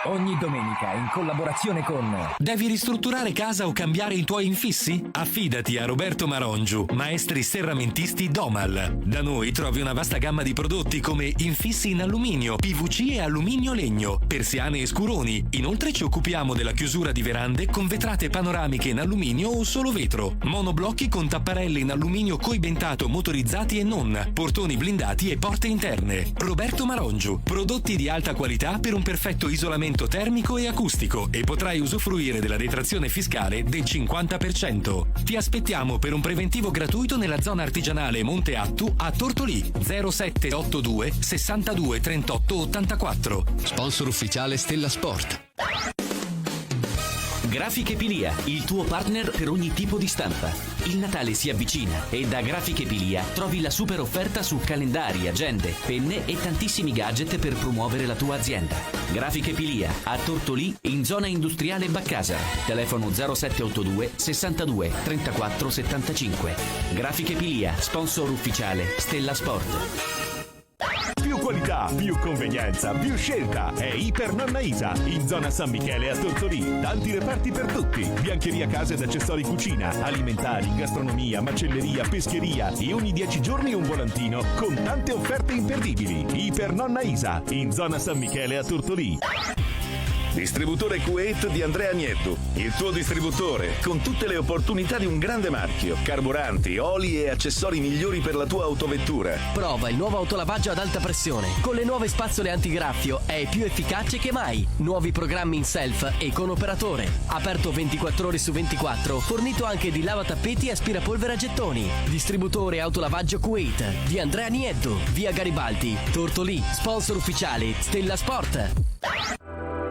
Ogni domenica in collaborazione con... Devi ristrutturare casa o cambiare i tuoi infissi? Affidati a Roberto Marongiu, maestri serramentisti Domal. Da noi trovi una vasta gamma di prodotti come infissi in alluminio, PVC e alluminio legno, persiane e scuroni. Inoltre ci occupiamo della chiusura di verande con vetrate panoramiche in alluminio o solo vetro, monoblocchi con tapparelle in alluminio coibentato motorizzati e non, portoni blindati e porte interne. Roberto Marongiu, prodotti di alta qualità per un perfetto isolamento termico e acustico, e potrai usufruire della detrazione fiscale del 50%. Ti aspettiamo per un preventivo gratuito nella zona artigianale Monte Attu a Tortolì 0782 62 38 84. Sponsor ufficiale Stella Sport. Grafiche Pilia, il tuo partner per ogni tipo di stampa. Il Natale si avvicina e da Grafiche Pilia trovi la super offerta su calendari, agende, penne e tantissimi gadget per promuovere la tua azienda. Grafiche Pilia, a Tortolì, in zona industriale Baccasa. Telefono 0782 62 34 75. Grafiche Pilia, sponsor ufficiale Stella Sport. Più qualità, più convenienza, più scelta. È Iper Nonna Isa, in zona San Michele a Tortolì. Tanti reparti per tutti. Biancheria, case ed accessori cucina, alimentari, gastronomia, macelleria, pescheria e ogni 10 giorni un volantino con tante offerte imperdibili. Iper Nonna Isa, in zona San Michele a Tortolì. Distributore Kuwait di Andrea Agnettu, il tuo distributore, con tutte le opportunità di un grande marchio, carburanti, oli e accessori migliori per la tua autovettura. Prova il nuovo autolavaggio ad alta pressione. Con le nuove spazzole antigraffio è più efficace che mai. Nuovi programmi in self e con operatore. Aperto 24 ore su 24, fornito anche di lavatappeti e aspirapolvere a gettoni. Distributore autolavaggio Kuwait di Andrea Agnettu, via Garibaldi, Tortolì. Sponsor ufficiale Stella Sport.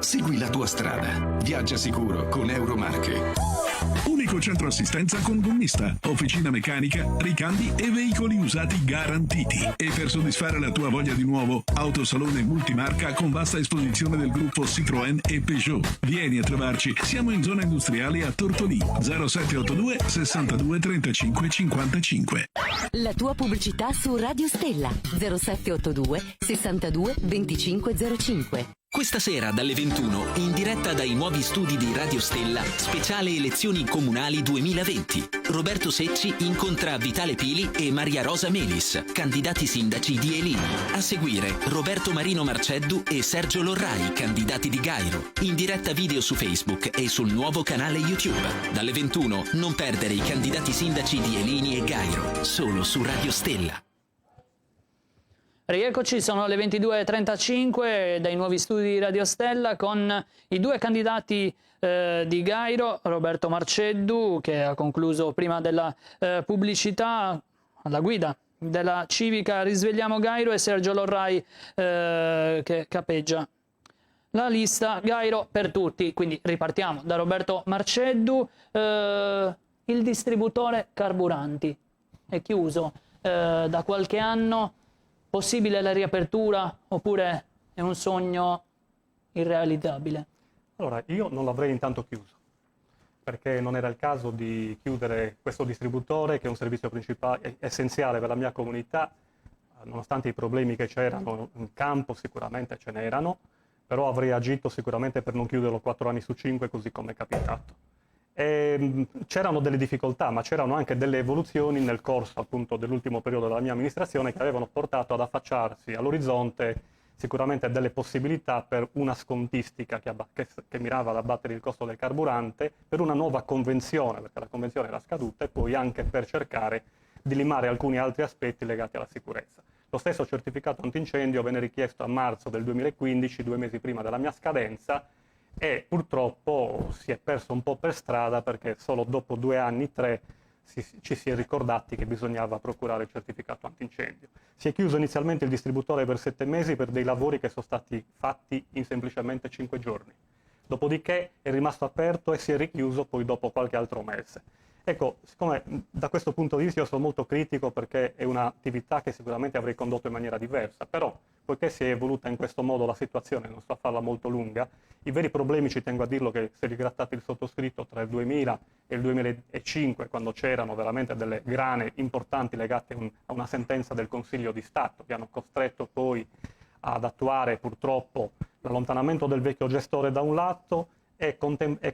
Segui la tua strada. Viaggia sicuro con Euromarche. Unico centro assistenza con gommista, officina meccanica, ricambi e veicoli usati garantiti. E per soddisfare la tua voglia di nuovo, autosalone multimarca con vasta esposizione del gruppo Citroën e Peugeot. Vieni a trovarci, siamo in zona industriale a Tortolì, 0782 62 35 55. La tua pubblicità su Radio Stella, 0782 62 25 05. Questa sera dalle 21, in diretta dai nuovi studi di Radio Stella, speciale elezioni comunali 2020. Roberto Secci incontra Vitale Pili e Maria Rosa Melis, candidati sindaci di Elini. A seguire Roberto Marino Marceddu e Sergio Lorrai, candidati di Gairo. In diretta video su Facebook e sul nuovo canale YouTube. Dalle 21 non perdere i candidati sindaci di Elini e Gairo, solo su Radio Stella. Rieccoci, sono le 22.35 dai nuovi studi di Radio Stella con i due candidati di Gairo, Roberto Marceddu, che ha concluso prima della pubblicità alla guida della civica Risvegliamo Gairo, e Sergio Lorrai che capeggia la lista Gairo per tutti. Quindi ripartiamo da Roberto Marceddu. Il distributore carburanti è chiuso da qualche anno. Possibile la riapertura oppure è un sogno irrealizzabile? Allora, io non l'avrei intanto chiuso, perché non era il caso di chiudere questo distributore, che è un servizio principale, essenziale per la mia comunità, nonostante i problemi che c'erano in campo, sicuramente ce n'erano, però avrei agito sicuramente per non chiuderlo 4 anni su 5, così come è capitato. C'erano delle difficoltà, ma c'erano anche delle evoluzioni nel corso appunto dell'ultimo periodo della mia amministrazione che avevano portato ad affacciarsi all'orizzonte sicuramente delle possibilità per una scontistica che mirava ad abbattere il costo del carburante, per una nuova convenzione, perché la convenzione era scaduta, e poi anche per cercare di limare alcuni altri aspetti legati alla sicurezza. Lo stesso certificato antincendio venne richiesto a marzo del 2015, 2 mesi prima della mia scadenza, e purtroppo si è perso un po' per strada, perché solo dopo 2 anni, 3, ci si è ricordati che bisognava procurare il certificato antincendio. Si è chiuso inizialmente il distributore per 7 mesi per dei lavori che sono stati fatti in semplicemente 5 giorni. Dopodiché è rimasto aperto e si è richiuso poi dopo qualche altro mese. Ecco, siccome da questo punto di vista io sono molto critico, perché è un'attività che sicuramente avrei condotto in maniera diversa, però poiché si è evoluta in questo modo la situazione, non sto a farla molto lunga, i veri problemi, ci tengo a dirlo, che se li grattate il sottoscritto tra il 2000 e il 2005, quando c'erano veramente delle grane importanti legate a una sentenza del Consiglio di Stato, che hanno costretto poi ad attuare purtroppo l'allontanamento del vecchio gestore da un lato e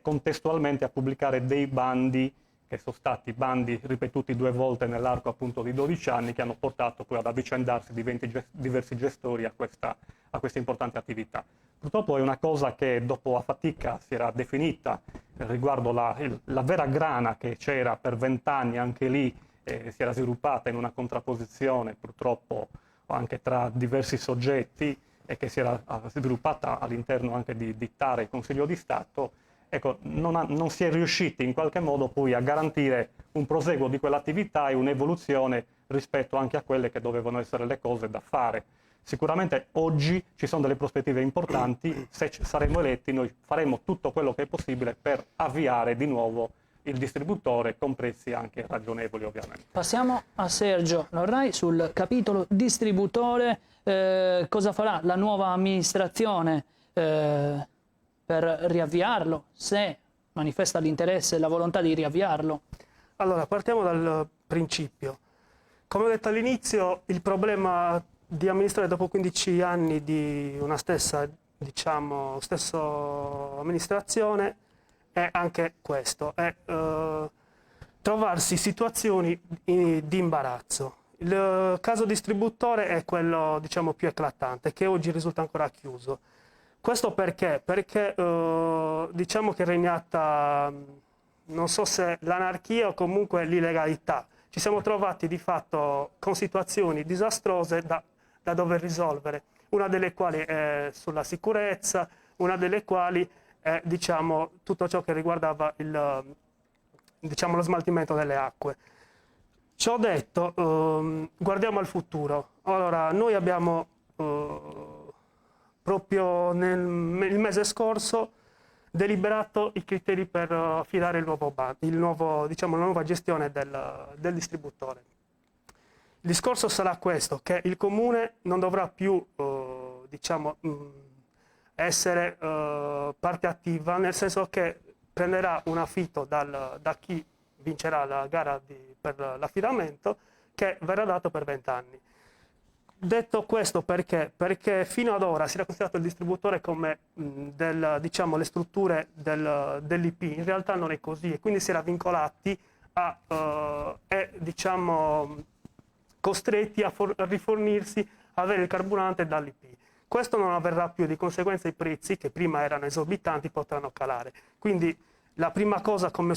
contestualmente a pubblicare dei bandi che sono stati bandi ripetuti 2 volte nell'arco appunto di 12 anni, che hanno portato poi ad avvicendarsi diversi gestori a questa importante attività. Purtroppo è una cosa che dopo a fatica si era definita riguardo la vera grana che c'era per 20 anni, anche lì si era sviluppata in una contrapposizione purtroppo anche tra diversi soggetti e che si era sviluppata all'interno anche di Tare, Consiglio di Stato. Ecco, non si è riusciti in qualche modo poi a garantire un proseguo di quell'attività e un'evoluzione rispetto anche a quelle che dovevano essere le cose da fare. Sicuramente oggi ci sono delle prospettive importanti, se saremo eletti noi faremo tutto quello che è possibile per avviare di nuovo il distributore con prezzi anche ragionevoli ovviamente. Passiamo a Sergio Norrai sul capitolo distributore. Cosa farà la nuova amministrazione per riavviarlo, se manifesta l'interesse e la volontà di riavviarlo? Allora, partiamo dal principio. Come ho detto all'inizio, il problema di amministrare dopo 15 anni di una stessa amministrazione è anche questo, è trovarsi situazioni di imbarazzo. Il caso distributore è quello più eclatante, che oggi risulta ancora chiuso. Questo perché? Perché diciamo che è regnata, non so se l'anarchia o comunque l'illegalità. Ci siamo trovati di fatto con situazioni disastrose da dover risolvere, una delle quali è sulla sicurezza, una delle quali è tutto ciò che riguardava lo smaltimento delle acque. Ciò detto, guardiamo al futuro. Allora, noi abbiamo proprio il mese scorso deliberato i criteri per affidare la nuova gestione del distributore. Il discorso sarà questo, che il Comune non dovrà più essere parte attiva, nel senso che prenderà un affitto da chi vincerà la gara per l'affidamento, che verrà dato per 20 anni. Detto questo perché? Perché fino ad ora si era considerato il distributore come le strutture dell'IP, in realtà non è così, e quindi si era vincolati costretti a rifornirsi, a avere il carburante dall'IP. Questo non avverrà più, di conseguenza i prezzi, che prima erano esorbitanti, potranno calare. Quindi la prima cosa, come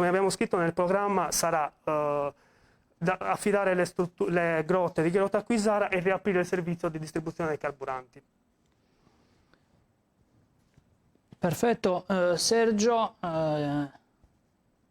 abbiamo scritto nel programma, sarà affidare le grotte di Grotta Acquisara e riaprire il servizio di distribuzione dei carburanti. Perfetto, Sergio,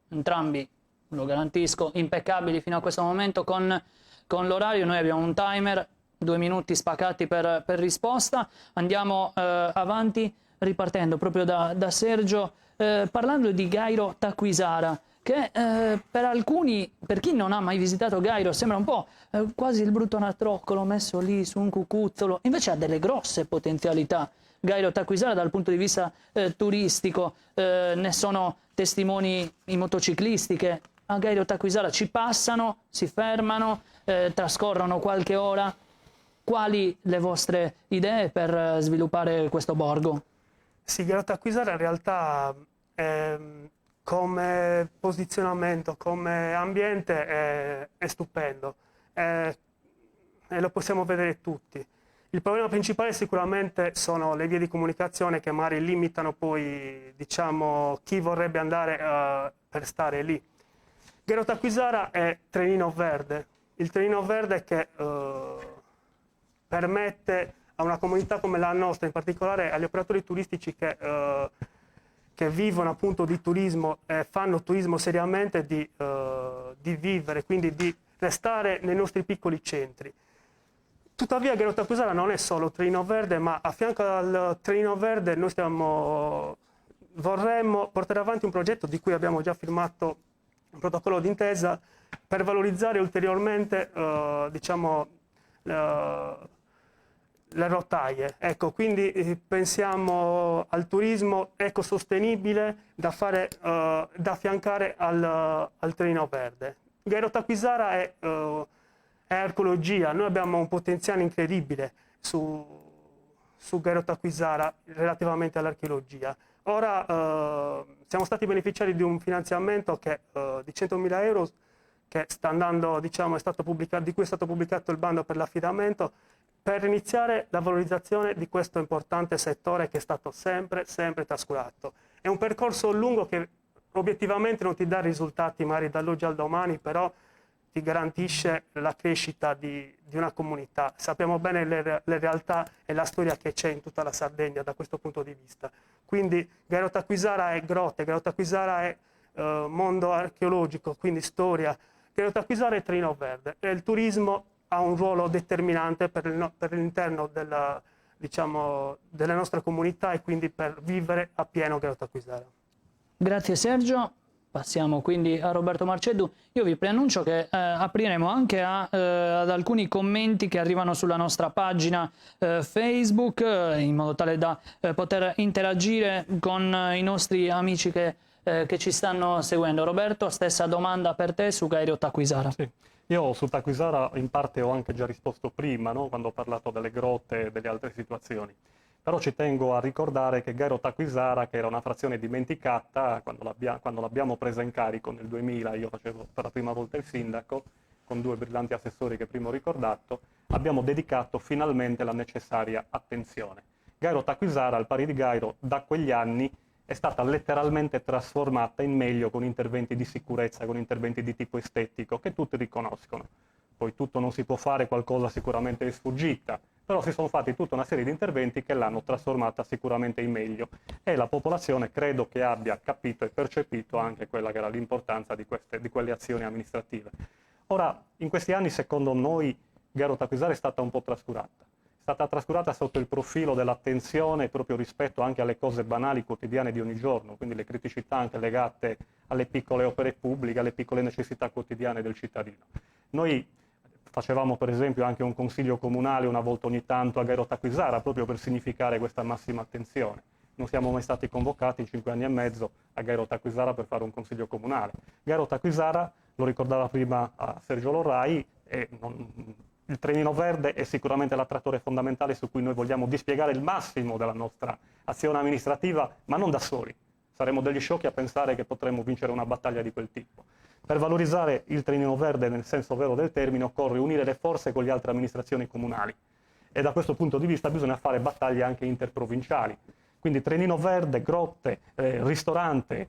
entrambi, lo garantisco, impeccabili fino a questo momento con l'orario. Noi abbiamo un timer, 2 minuti spaccati per risposta. Andiamo avanti ripartendo proprio da Sergio, parlando di Gairo Tacquisara, che per chi non ha mai visitato Gairo sembra un po' quasi il brutto anatroccolo messo lì su un cucuzzolo, invece ha delle grosse potenzialità. Gairo Tacquisara dal punto di vista turistico, ne sono testimoni i motociclisti che a Gairo Tacquisara ci passano, si fermano, trascorrono qualche ora. Quali le vostre idee per sviluppare questo borgo? Sì, Gairo Tacquisara in realtà come posizionamento, come ambiente è stupendo e lo possiamo vedere tutti. Il problema principale sicuramente sono le vie di comunicazione che magari limitano poi chi vorrebbe andare per stare lì. Gairo Tacquisara è trenino verde, il trenino verde che permette a una comunità come la nostra, in particolare agli operatori turistici che vivono appunto di turismo e fanno turismo seriamente, di vivere, quindi di restare nei nostri piccoli centri. Tuttavia Gairo Tacquisara non è solo trenino verde, ma a fianco al trenino verde noi vorremmo portare avanti un progetto di cui abbiamo già firmato un protocollo d'intesa per valorizzare ulteriormente le rotaie. Ecco, quindi pensiamo al turismo ecosostenibile da affiancare al trenino verde. Gairo Tacquisara è archeologia, noi abbiamo un potenziale incredibile su Gairo Taquisara relativamente all'archeologia. Ora siamo stati beneficiari di un finanziamento di 100.000 euro che sta andando, diciamo, di cui è stato pubblicato il bando per l'affidamento, per iniziare la valorizzazione di questo importante settore che è stato sempre trascurato. È un percorso lungo che obiettivamente non ti dà risultati magari dall'oggi al domani, però ti garantisce la crescita di una comunità. Sappiamo bene le realtà e la storia che c'è in tutta la Sardegna da questo punto di vista. Quindi Gairo Taquisara è grotte, Gairo Taquisara è mondo archeologico, quindi storia. Gairo Taquisara è Trino Verde e il turismo ha un ruolo determinante per l'interno della nostra comunità e quindi per vivere a pieno Gairo Taquisara. Grazie Sergio. Passiamo quindi a Roberto Marceddu. Io vi preannuncio che apriremo anche ad alcuni commenti che arrivano sulla nostra pagina Facebook, in modo tale da poter interagire con i nostri amici che ci stanno seguendo. Roberto, stessa domanda per te su Gairo Taquisara. Sì. Io su Taquisara in parte ho anche già risposto prima, no? Quando ho parlato delle grotte e delle altre situazioni. Però ci tengo a ricordare che Gairo Taquisara, che era una frazione dimenticata, quando l'abbiamo presa in carico nel 2000, io facevo per la prima volta il sindaco, con 2 brillanti assessori che prima ho ricordato, abbiamo dedicato finalmente la necessaria attenzione. Gairo Taquisara, al pari di Gairo, da quegli anni è stata letteralmente trasformata in meglio con interventi di sicurezza, con interventi di tipo estetico, che tutti riconoscono. Poi tutto non si può fare, qualcosa sicuramente è sfuggita, però si sono fatti tutta una serie di interventi che l'hanno trasformata sicuramente in meglio e la popolazione credo che abbia capito e percepito anche quella che era l'importanza di quelle azioni amministrative. Ora, in questi anni, secondo noi, Gairo Taquisara è stata un po' trascurata. È stata trascurata sotto il profilo dell'attenzione proprio rispetto anche alle cose banali quotidiane di ogni giorno, quindi le criticità anche legate alle piccole opere pubbliche, alle piccole necessità quotidiane del cittadino. Noi facevamo per esempio anche un consiglio comunale una volta ogni tanto a Gairo Taquisara proprio per significare questa massima attenzione. Non siamo mai stati convocati in 5 anni e mezzo a Gairo Taquisara per fare un consiglio comunale. Gairo Taquisara, lo ricordava prima a Sergio Lorrai, il trenino verde è sicuramente l'attrattore fondamentale su cui noi vogliamo dispiegare il massimo della nostra azione amministrativa, ma non da soli. Saremo degli sciocchi a pensare che potremmo vincere una battaglia di quel tipo. Per valorizzare il trenino verde nel senso vero del termine occorre unire le forze con le altre amministrazioni comunali e da questo punto di vista bisogna fare battaglie anche interprovinciali. Quindi trenino verde, grotte, ristorante,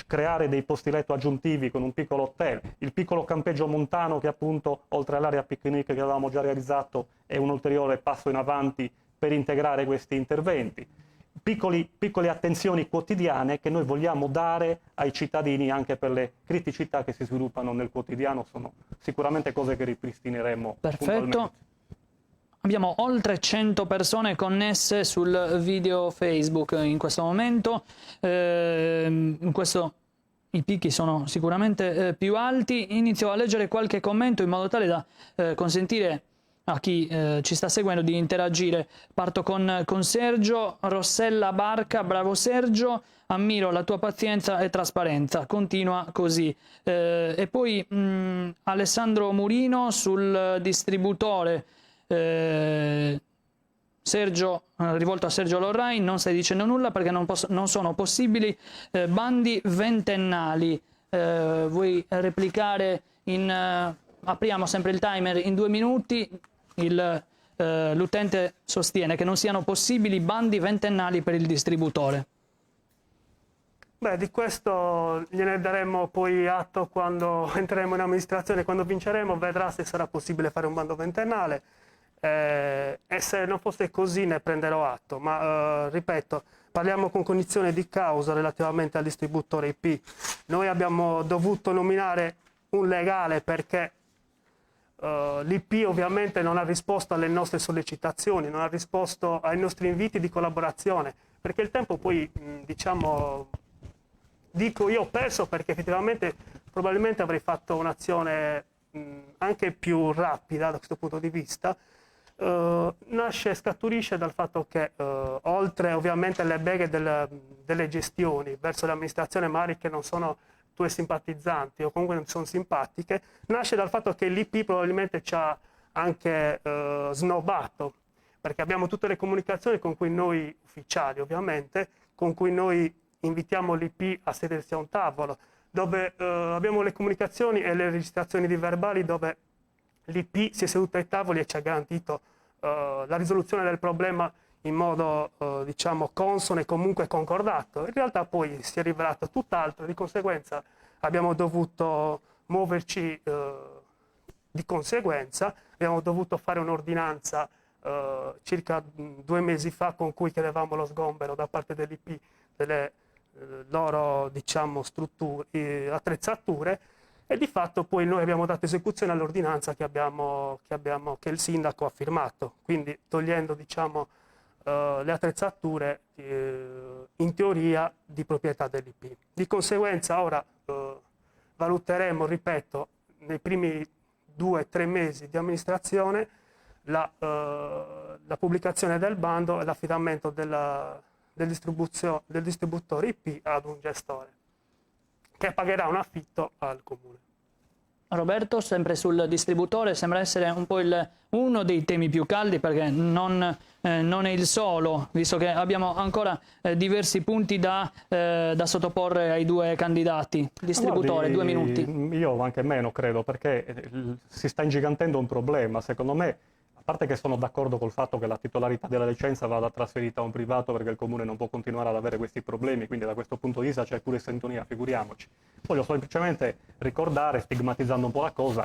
creare dei posti letto aggiuntivi con un piccolo hotel, il piccolo campeggio montano che appunto oltre all'area picnic che avevamo già realizzato è un ulteriore passo in avanti per integrare questi interventi. Piccole attenzioni quotidiane che noi vogliamo dare ai cittadini anche per le criticità che si sviluppano nel quotidiano, sono sicuramente cose che ripristineremo. Perfetto. Abbiamo oltre 100 persone connesse sul video Facebook in questo momento, i picchi sono sicuramente più alti. Inizio a leggere qualche commento in modo tale da consentire a chi ci sta seguendo di interagire. Parto con Sergio. Rossella Barca, bravo Sergio, ammiro la tua pazienza e trasparenza, continua così. E poi Alessandro Murino sul distributore. Sergio, rivolto a Sergio Lorrai, non stai dicendo nulla perché non sono possibili bandi ventennali. Vuoi replicare apriamo sempre il timer in 2 minuti. L'utente sostiene che non siano possibili bandi ventennali per il distributore. Beh, di questo gliene daremo poi atto quando entreremo in amministrazione, quando vinceremo, vedrà se sarà possibile fare un bando ventennale e se non fosse così ne prenderò atto, ma ripeto, parliamo con cognizione di causa relativamente al distributore IP. Noi abbiamo dovuto nominare un legale perché l'IP ovviamente non ha risposto alle nostre sollecitazioni, non ha risposto ai nostri inviti di collaborazione, perché il tempo poi, diciamo, dico io ho perso perché effettivamente probabilmente avrei fatto un'azione anche più rapida da questo punto di vista. Scaturisce dal fatto che oltre ovviamente alle beghe delle gestioni verso l'amministrazione magari che non sono tue simpatizzanti o comunque non sono simpatiche, nasce dal fatto che l'IP probabilmente ci ha anche snobbato, perché abbiamo tutte le comunicazioni con cui noi, ufficiali ovviamente, con cui noi invitiamo l'IP a sedersi a un tavolo, dove abbiamo le comunicazioni e le registrazioni di verbali dove l'IP si è seduta ai tavoli e ci ha garantito la risoluzione del problema in modo diciamo consono e comunque concordato. In realtà poi si è rivelato tutt'altro, di conseguenza abbiamo dovuto muoverci di conseguenza, abbiamo dovuto fare un'ordinanza circa 2 mesi fa con cui chiedevamo lo sgombero da parte dell'IP delle loro diciamo strutture, attrezzature, e di fatto poi noi abbiamo dato esecuzione all'ordinanza che il sindaco ha firmato, quindi togliendo diciamo le attrezzature in teoria di proprietà dell'IP. Di conseguenza ora valuteremo, ripeto, nei primi 2-3 mesi di amministrazione la pubblicazione del bando e l'affidamento del distributore IP ad un gestore che pagherà un affitto al comune. Roberto, sempre sul distributore, sembra essere un po' uno dei temi più caldi, perché non è il solo, visto che abbiamo ancora diversi punti da sottoporre ai 2 candidati. Distributore, 2 minuti. Io anche meno credo, perché si sta ingigantendo un problema. Secondo me, a parte che sono d'accordo col fatto che la titolarità della licenza vada trasferita a un privato, perché il comune non può continuare ad avere questi problemi, quindi da questo punto di vista c'è pure sintonia, figuriamoci. Voglio semplicemente ricordare, stigmatizzando un po' la cosa,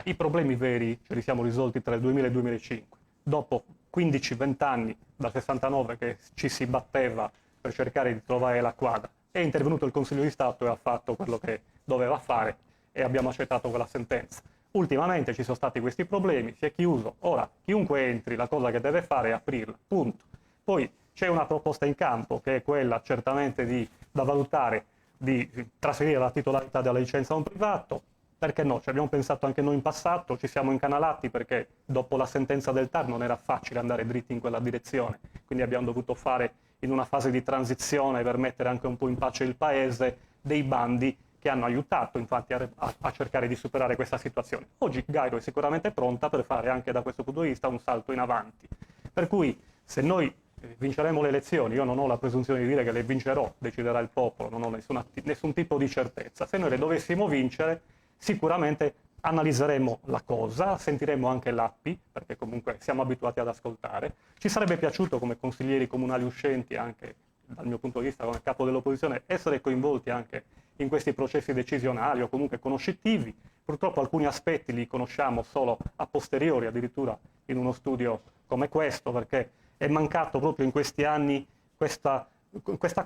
i problemi veri ce li siamo risolti tra il 2000 e il 2005. Dopo 15-20 anni, dal 69, che ci si batteva per cercare di trovare la quadra, è intervenuto il Consiglio di Stato e ha fatto quello che doveva fare e abbiamo accettato quella sentenza. Ultimamente ci sono stati questi problemi, si è chiuso, ora chiunque entri la cosa che deve fare è aprirla, punto. Poi c'è una proposta in campo che è quella certamente da valutare, di trasferire la titolarità della licenza a un privato, perché no? Ci abbiamo pensato anche noi in passato, ci siamo incanalati perché dopo la sentenza del TAR non era facile andare dritti in quella direzione, quindi abbiamo dovuto fare in una fase di transizione per mettere anche un po' in pace il paese dei bandi che hanno aiutato infatti a cercare di superare questa situazione. Oggi Gairo è sicuramente pronta per fare anche da questo punto di vista un salto in avanti. Per cui se noi vinceremo le elezioni, io non ho la presunzione di dire che le vincerò, deciderà il popolo, non ho nessun tipo di certezza. Se noi le dovessimo vincere, sicuramente analizzeremo la cosa, sentiremo anche l'API, perché comunque siamo abituati ad ascoltare. Ci sarebbe piaciuto come consiglieri comunali uscenti, anche dal mio punto di vista come capo dell'opposizione, essere coinvolti anche in questi processi decisionali o comunque conoscitivi. Purtroppo alcuni aspetti li conosciamo solo a posteriori, addirittura in uno studio come questo, perché è mancato proprio in questi anni questa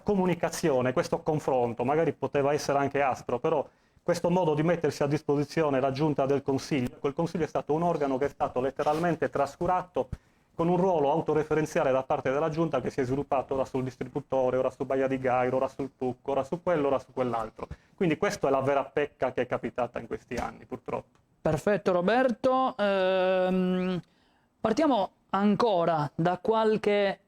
comunicazione, questo confronto. Magari poteva essere anche aspro, però questo modo di mettersi a disposizione la giunta del Consiglio, quel Consiglio è stato un organo che è stato letteralmente trascurato, con un ruolo autoreferenziale da parte della Giunta che si è sviluppato ora sul distributore, ora su Baia di Gairo, ora sul PUC, ora su quello, ora su quell'altro. Quindi questa è la vera pecca che è capitata in questi anni, purtroppo. Perfetto Roberto. Partiamo ancora da qualche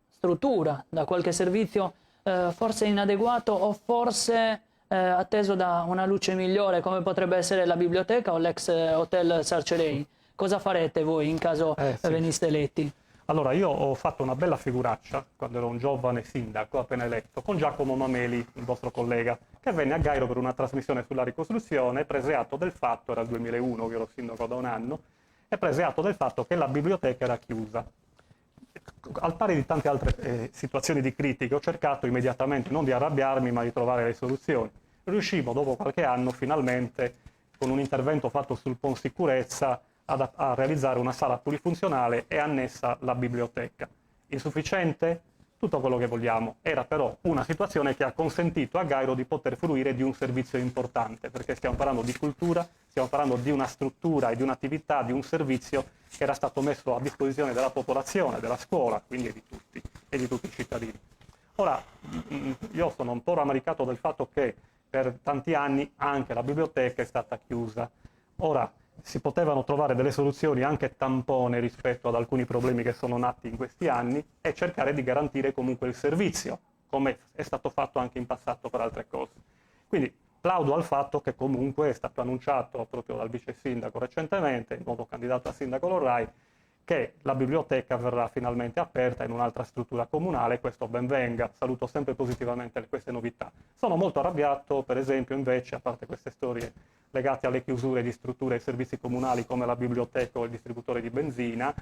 struttura, da qualche servizio forse inadeguato o forse atteso da una luce migliore, come potrebbe essere la biblioteca o l'ex hotel Sarcerei. Cosa farete voi in caso veniste eletti? Allora, io ho fatto una bella figuraccia quando ero un giovane sindaco appena eletto, con Giacomo Mameli, il vostro collega, che venne a Gairo per una trasmissione sulla ricostruzione, prese atto del fatto, era il 2001, io ero sindaco da un anno, e prese atto del fatto che la biblioteca era chiusa. Al pari di tante altre situazioni di critiche, ho cercato immediatamente non di arrabbiarmi, ma di trovare le soluzioni. Riuscimmo, dopo qualche anno, finalmente, con un intervento fatto sul PON sicurezza, a realizzare una sala polifunzionale e annessa la biblioteca. Insufficiente? Tutto quello che vogliamo. Era però una situazione che ha consentito a Gairo di poter fruire di un servizio importante, perché stiamo parlando di cultura, stiamo parlando di una struttura e di un'attività, di un servizio che era stato messo a disposizione della popolazione, della scuola, quindi di tutti i cittadini. Ora, io sono un po' rammaricato del fatto che per tanti anni anche la biblioteca è stata chiusa. Ora, si potevano trovare delle soluzioni anche tampone rispetto ad alcuni problemi che sono nati in questi anni e cercare di garantire comunque il servizio, come è stato fatto anche in passato per altre cose. Quindi plaudo al fatto che comunque è stato annunciato proprio dal vice sindaco recentemente, il nuovo candidato a sindaco Lorrai, che la biblioteca verrà finalmente aperta in un'altra struttura comunale, questo ben venga, saluto sempre positivamente queste novità. Sono molto arrabbiato, per esempio, invece, a parte queste storie legate alle chiusure di strutture e servizi comunali come la biblioteca o il distributore di benzina,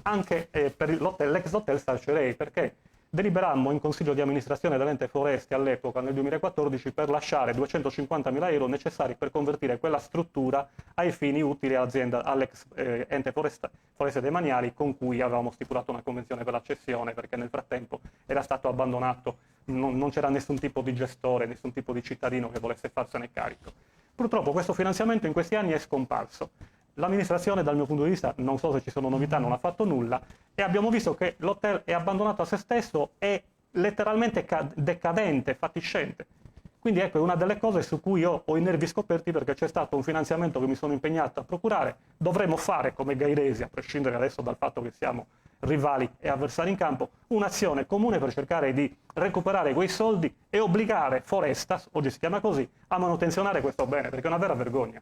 anche per l'ex hotel Sarcerei, perché deliberammo in consiglio di amministrazione dell'ente Foreste all'epoca, nel 2014, per lasciare 250.000 euro necessari per convertire quella struttura ai fini utili all'azienda, all'ex ente Foreste Demaniali, con cui avevamo stipulato una convenzione per la cessione, perché nel frattempo era stato abbandonato, non c'era nessun tipo di gestore, nessun tipo di cittadino che volesse farsene carico. Purtroppo questo finanziamento in questi anni è scomparso. L'amministrazione, dal mio punto di vista, non so se ci sono novità, non ha fatto nulla, e abbiamo visto che l'hotel è abbandonato a se stesso, è letteralmente decadente, fatiscente. Quindi ecco, è una delle cose su cui io ho i nervi scoperti, perché c'è stato un finanziamento che mi sono impegnato a procurare. Dovremmo fare, come gairesi, a prescindere adesso dal fatto che siamo rivali e avversari in campo, un'azione comune per cercare di recuperare quei soldi e obbligare Forestas, oggi si chiama così, a manutenzionare questo bene, perché è una vera vergogna.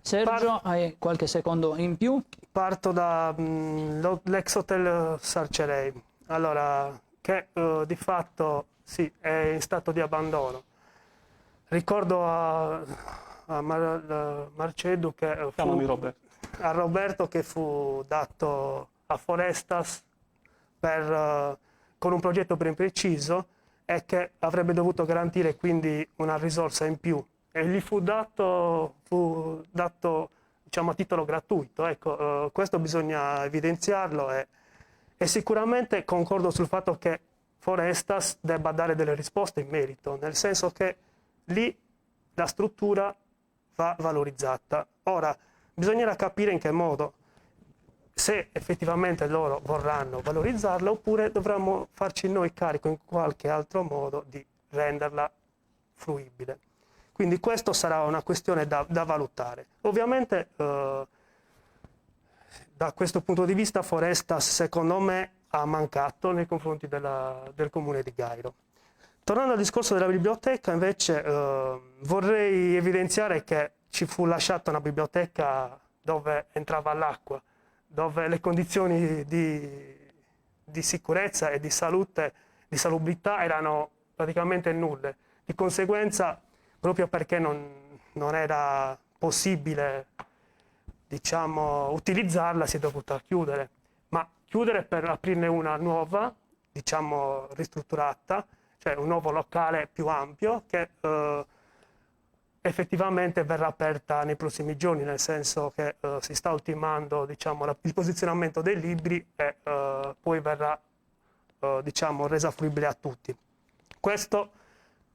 Sergio, hai qualche secondo in più? Parto dall'ex hotel Sarcerei, allora, che di fatto sì, è in stato di abbandono. Ricordo a Marcedu che a Roberto che fu dato a Forestas con un progetto ben preciso e che avrebbe dovuto garantire quindi una risorsa in più. E gli fu dato diciamo, a titolo gratuito. Ecco, questo bisogna evidenziarlo e sicuramente concordo sul fatto che Forestas debba dare delle risposte in merito, nel senso che lì la struttura va valorizzata. Ora, bisognerà capire in che modo, se effettivamente loro vorranno valorizzarla, oppure dovremmo farci noi carico in qualche altro modo di renderla fruibile. Quindi questo sarà una questione da valutare. Ovviamente da questo punto di vista Forestas secondo me ha mancato nei confronti del comune di Gairo. Tornando al discorso della biblioteca invece vorrei evidenziare che ci fu lasciata una biblioteca dove entrava l'acqua, dove le condizioni di sicurezza e di salute, di salubrità erano praticamente nulle. Di conseguenza, proprio perché non era possibile, diciamo, utilizzarla, si è dovuta chiudere. Ma chiudere per aprirne una nuova, diciamo, ristrutturata, cioè un nuovo locale più ampio che effettivamente verrà aperta nei prossimi giorni, nel senso che si sta ultimando, diciamo, il posizionamento dei libri e poi verrà diciamo, resa fruibile a tutti. Questo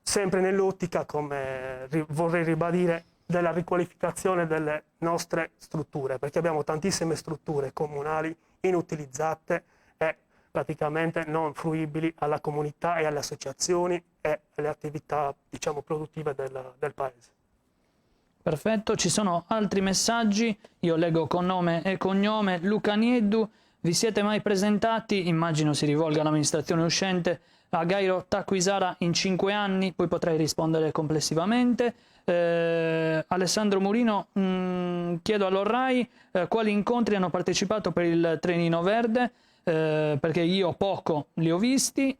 sempre nell'ottica, come vorrei ribadire, della riqualificazione delle nostre strutture, perché abbiamo tantissime strutture comunali inutilizzate e praticamente non fruibili alla comunità e alle associazioni e alle attività, diciamo, produttive del paese. Perfetto, ci sono altri messaggi, io leggo con nome e cognome. Luca Nieddu, vi siete mai presentati, immagino si rivolga all'amministrazione uscente, a Gairo Tacquisara in 5 anni? Poi potrei rispondere complessivamente. Alessandro Murino, chiedo all'Orrai quali incontri hanno partecipato per il trenino verde, perché io poco li ho visti,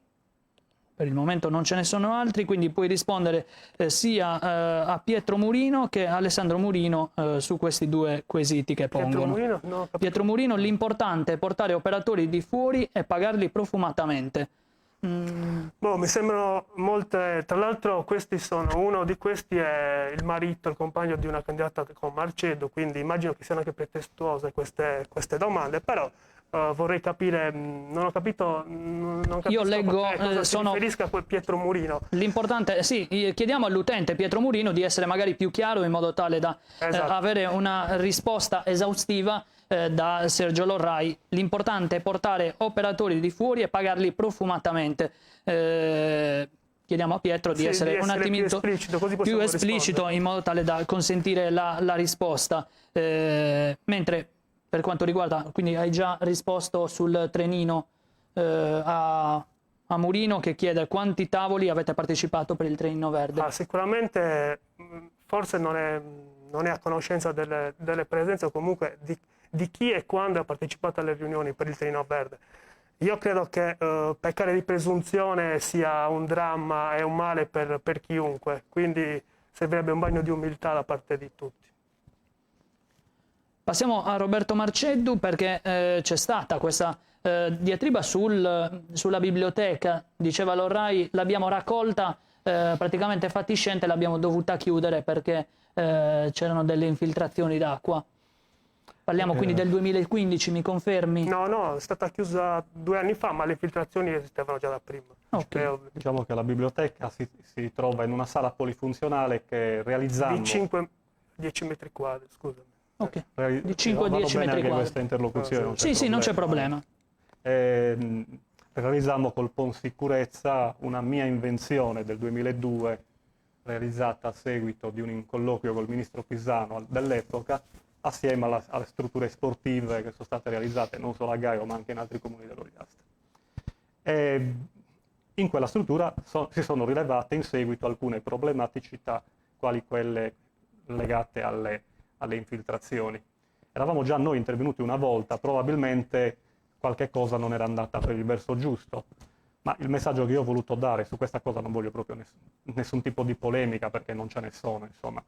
per il momento non ce ne sono altri, quindi puoi rispondere sia a Pietro Murino che a Alessandro Murino su questi due quesiti che pongono. Pietro Murino, l'importante è portare operatori di fuori e pagarli profumatamente. Boh, mi sembrano molte, tra l'altro uno di questi è il marito, il compagno di una candidata con Marcedo, quindi immagino che siano anche pretestuose queste domande, però vorrei capire, non ho capito io leggo, cosa si riferisca a Pietro Murino. L'importante, sì, chiediamo all'utente Pietro Murino di essere magari più chiaro in modo tale da avere una risposta esaustiva da Sergio Lorrai. L'importante è portare operatori di fuori e pagarli profumatamente. Chiediamo a Pietro di essere un attimino più esplicito in modo tale da consentire la risposta. Mentre per quanto riguarda, quindi hai già risposto sul trenino a Murino, che chiede quanti tavoli avete partecipato per il trenino verde. Sicuramente forse non è a conoscenza delle presenze o comunque di chi e quando ha partecipato alle riunioni per il Treno Verde. Io credo che peccare di presunzione sia un dramma e un male per chiunque, quindi servirebbe un bagno di umiltà da parte di tutti. Passiamo a Roberto Marceddu, perché c'è stata questa diatriba sulla biblioteca. Diceva Lorrai, l'abbiamo raccolta praticamente fatiscente, l'abbiamo dovuta chiudere perché c'erano delle infiltrazioni d'acqua. Parliamo quindi del 2015, mi confermi? No, è stata chiusa 2 anni fa, ma le infiltrazioni esistevano già da prima. Okay. Diciamo che la biblioteca si trova in una sala polifunzionale che realizzando... Di 5-10 metri quadri, scusami. Ok, di 5-10 metri quadri. Questa interlocuzione. Sì, non c'è problema. Realizzammo col PON Sicurezza una mia invenzione del 2002, realizzata a seguito di un colloquio col ministro Pisano dell'epoca, assieme alle strutture sportive che sono state realizzate non solo a Gaio ma anche in altri comuni dell'Oriastra. In quella struttura si sono rilevate in seguito alcune problematicità, quali quelle legate alle infiltrazioni. Eravamo già noi intervenuti una volta, probabilmente qualche cosa non era andata per il verso giusto, ma il messaggio che io ho voluto dare su questa cosa, non voglio proprio nessun tipo di polemica perché non ce ne sono, insomma.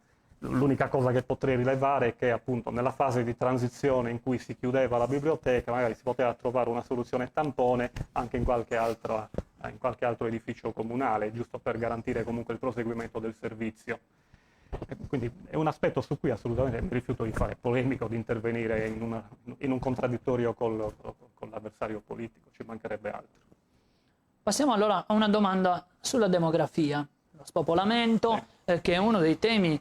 L'unica cosa che potrei rilevare è che appunto nella fase di transizione in cui si chiudeva la biblioteca magari si poteva trovare una soluzione tampone anche in qualche altro edificio comunale, giusto per garantire comunque il proseguimento del servizio. Quindi è un aspetto su cui assolutamente mi rifiuto di fare polemico, di intervenire in un contraddittorio con l'avversario politico, ci mancherebbe altro. Passiamo allora a una domanda sulla demografia, lo spopolamento, che è uno dei temi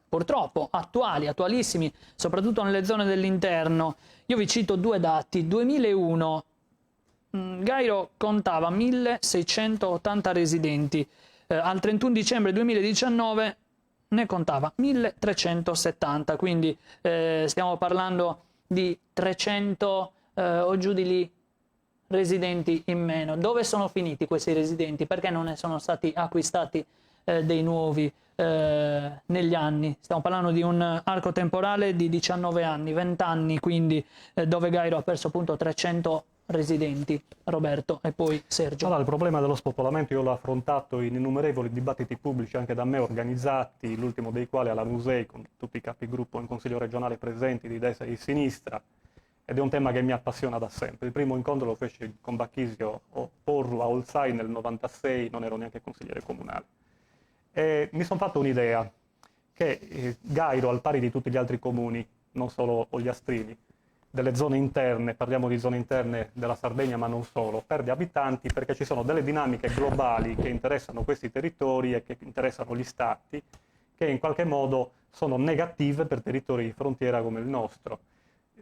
purtroppo attualissimi, soprattutto nelle zone dell'interno. Io vi cito 2 dati. 2001 Gairo contava 1680 residenti, al 31 dicembre 2019 ne contava 1370, quindi stiamo parlando di 300 o giù di lì residenti in meno. Dove sono finiti questi residenti? Perché non ne sono stati acquistati dei nuovi negli anni? Stiamo parlando di un arco temporale di 19 anni, 20 anni, quindi dove Gairo ha perso appunto 300 residenti. Roberto e poi Sergio. Allora, il problema dello spopolamento io l'ho affrontato in innumerevoli dibattiti pubblici anche da me organizzati, l'ultimo dei quali alla Musei con tutti i capigruppo in Consiglio regionale presenti di destra e di sinistra, ed è un tema che mi appassiona da sempre. Il primo incontro lo feci con Bacchisio Porru a Olzai nel 96, non ero neanche consigliere comunale. E mi sono fatto un'idea che Gairo, al pari di tutti gli altri comuni, non solo ogliastrini, delle zone interne, parliamo di zone interne della Sardegna ma non solo, perde abitanti perché ci sono delle dinamiche globali che interessano questi territori e che interessano gli stati, che in qualche modo sono negative per territori di frontiera come il nostro.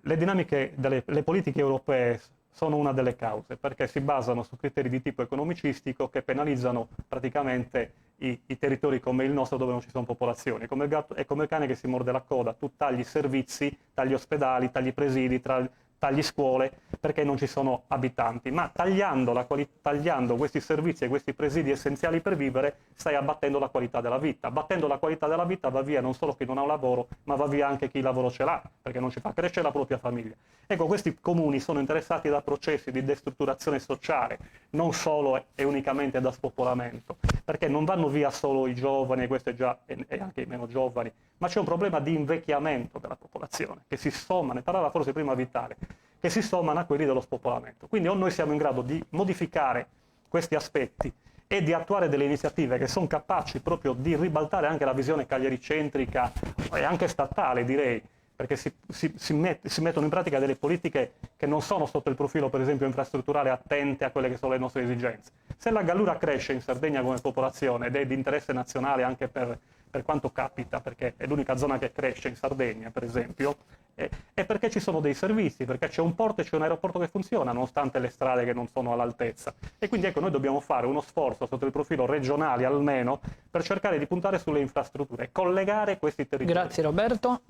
Le dinamiche le politiche europee sono una delle cause, perché si basano su criteri di tipo economicistico che penalizzano praticamente i territori come il nostro dove non ci sono popolazioni. È come il cane che si morde la coda, tu tagli servizi, tagli ospedali, tagli presidi, tagli scuole, perché non ci sono abitanti, ma tagliando questi servizi e questi presidi essenziali per vivere stai abbattendo la qualità della vita. Abbattendo la qualità della vita va via non solo chi non ha un lavoro, ma va via anche chi il lavoro ce l'ha, perché non ci fa crescere la propria famiglia. Ecco, questi comuni sono interessati da processi di destrutturazione sociale, non solo e unicamente da spopolamento, perché non vanno via solo i giovani, e anche i meno giovani, ma c'è un problema di invecchiamento della popolazione, che si somma, ne parlava forse prima Vitale, che si sommano a quelli dello spopolamento. Quindi o noi siamo in grado di modificare questi aspetti e di attuare delle iniziative che sono capaci proprio di ribaltare anche la visione cagliaricentrica e anche statale, direi, perché si mettono in pratica delle politiche che non sono sotto il profilo, per esempio, infrastrutturale attente a quelle che sono le nostre esigenze. Se la Gallura cresce in Sardegna come popolazione ed è di interesse nazionale anche per quanto capita, perché è l'unica zona che cresce in Sardegna, per esempio, è perché ci sono dei servizi, perché c'è un porto e c'è un aeroporto che funziona, nonostante le strade che non sono all'altezza. E quindi ecco, noi dobbiamo fare uno sforzo sotto il profilo regionale almeno per cercare di puntare sulle infrastrutture e collegare questi territori. Grazie Roberto.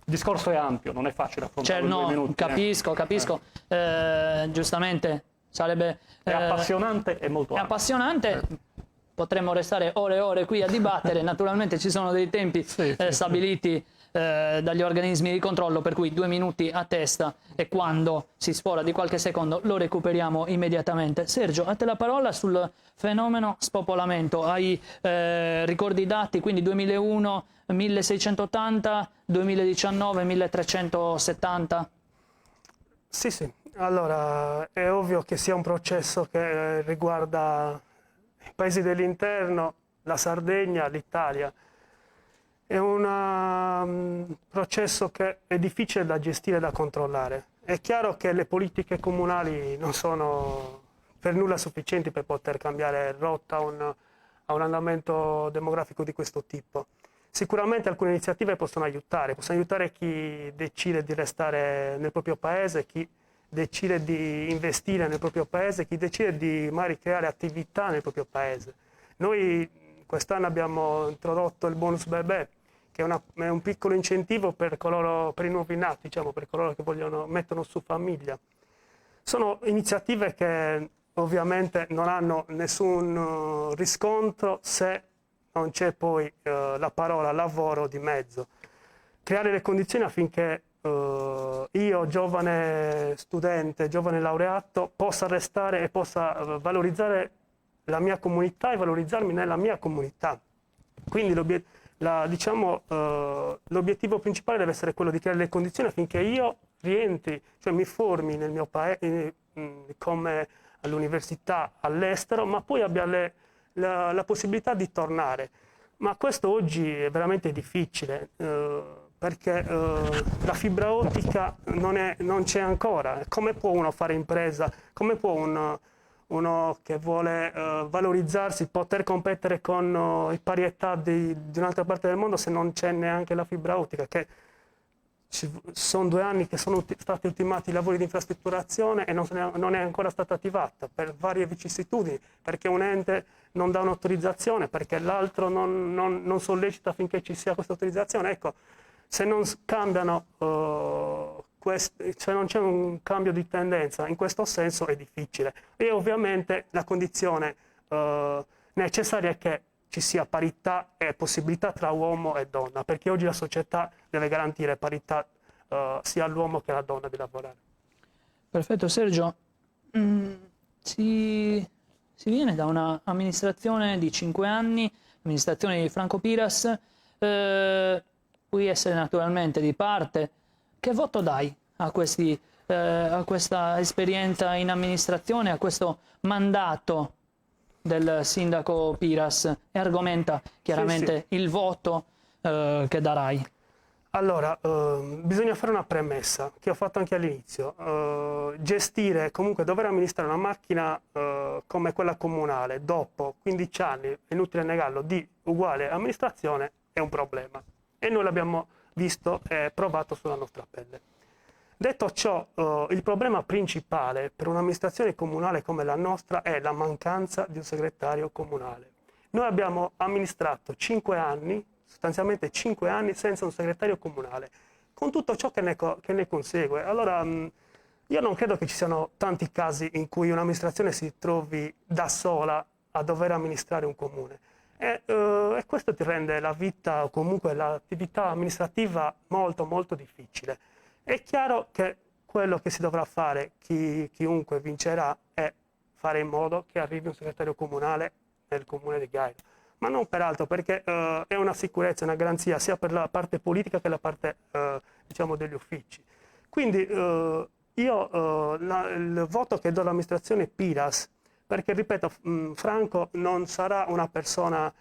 Il discorso è ampio, non è facile affrontarlo in 2 minuti. Capisco. Giustamente sarebbe... È appassionante e molto appassionante. potremmo restare ore e ore qui a dibattere. Naturalmente ci sono dei tempi stabiliti dagli organismi di controllo, per cui 2 minuti a testa, e quando si sfora di qualche secondo lo recuperiamo immediatamente. Sergio, a te la parola sul fenomeno spopolamento. Hai ricordi i dati, quindi 2001 1680, 2019 1370? Sì. Allora, è ovvio che sia un processo che riguarda i paesi dell'interno, la Sardegna, l'Italia. È un processo che è difficile da gestire e da controllare. È chiaro che le politiche comunali non sono per nulla sufficienti per poter cambiare rotta a un andamento demografico di questo tipo. Sicuramente alcune iniziative possono aiutare chi decide di restare nel proprio paese, chi decide di investire nel proprio paese, chi decide di magari creare attività nel proprio paese. Noi quest'anno abbiamo introdotto il bonus bebè, che è un piccolo incentivo per i nuovi nati, diciamo, per coloro che mettono su famiglia. Sono iniziative che ovviamente non hanno nessun riscontro se non c'è poi la parola lavoro di mezzo. Creare le condizioni affinché io, giovane studente, giovane laureato, possa restare e possa valorizzare la mia comunità e valorizzarmi nella mia comunità. Quindi l'obiettivo principale deve essere quello di creare le condizioni affinché io rientri, cioè mi formi nel mio paese, come all'università all'estero, ma poi abbia la possibilità di tornare. Ma questo oggi è veramente difficile, perché la fibra ottica non c'è ancora. Come può uno fare impresa? Come può uno che vuole valorizzarsi poter competere con i pari età di un'altra parte del mondo se non c'è neanche la fibra ottica? Che sono 2 anni che sono stati ultimati i lavori di infrastrutturazione e non è ancora stata attivata per varie vicissitudini, perché un ente non dà un'autorizzazione, perché l'altro non sollecita affinché ci sia questa autorizzazione. Ecco, se non cambiano, se non c'è un cambio di tendenza in questo senso è difficile. E ovviamente la condizione necessaria è che ci sia parità e possibilità tra uomo e donna, perché oggi la società deve garantire parità sia all'uomo che alla donna di lavorare. Perfetto, Sergio. Si viene da un'amministrazione di 5 anni, l'amministrazione di Franco Piras, puoi essere naturalmente di parte. Che voto dai a questa esperienza in amministrazione, a questo mandato del sindaco Piras, e argomenta chiaramente il voto che darai? Allora, bisogna fare una premessa, che ho fatto anche all'inizio. Gestire, comunque dover amministrare una macchina come quella comunale, dopo 15 anni, è inutile negarlo, di uguale amministrazione, è un problema. E noi l'abbiamo visto e provato sulla nostra pelle. Detto ciò, il problema principale per un'amministrazione comunale come la nostra è la mancanza di un segretario comunale. Noi abbiamo amministrato 5 anni, sostanzialmente 5 anni, senza un segretario comunale, con tutto ciò che ne consegue. Allora, io non credo che ci siano tanti casi in cui un'amministrazione si trovi da sola a dover amministrare un comune. E questo ti rende la vita o comunque l'attività amministrativa molto molto difficile. È chiaro che quello che si dovrà fare, chiunque vincerà, è fare in modo che arrivi un segretario comunale nel comune di Gairo. Ma non per altro, perché è una sicurezza, una garanzia sia per la parte politica che la parte diciamo degli uffici. Quindi io il voto che do all'amministrazione Piras, perché ripeto, Franco non sarà una persona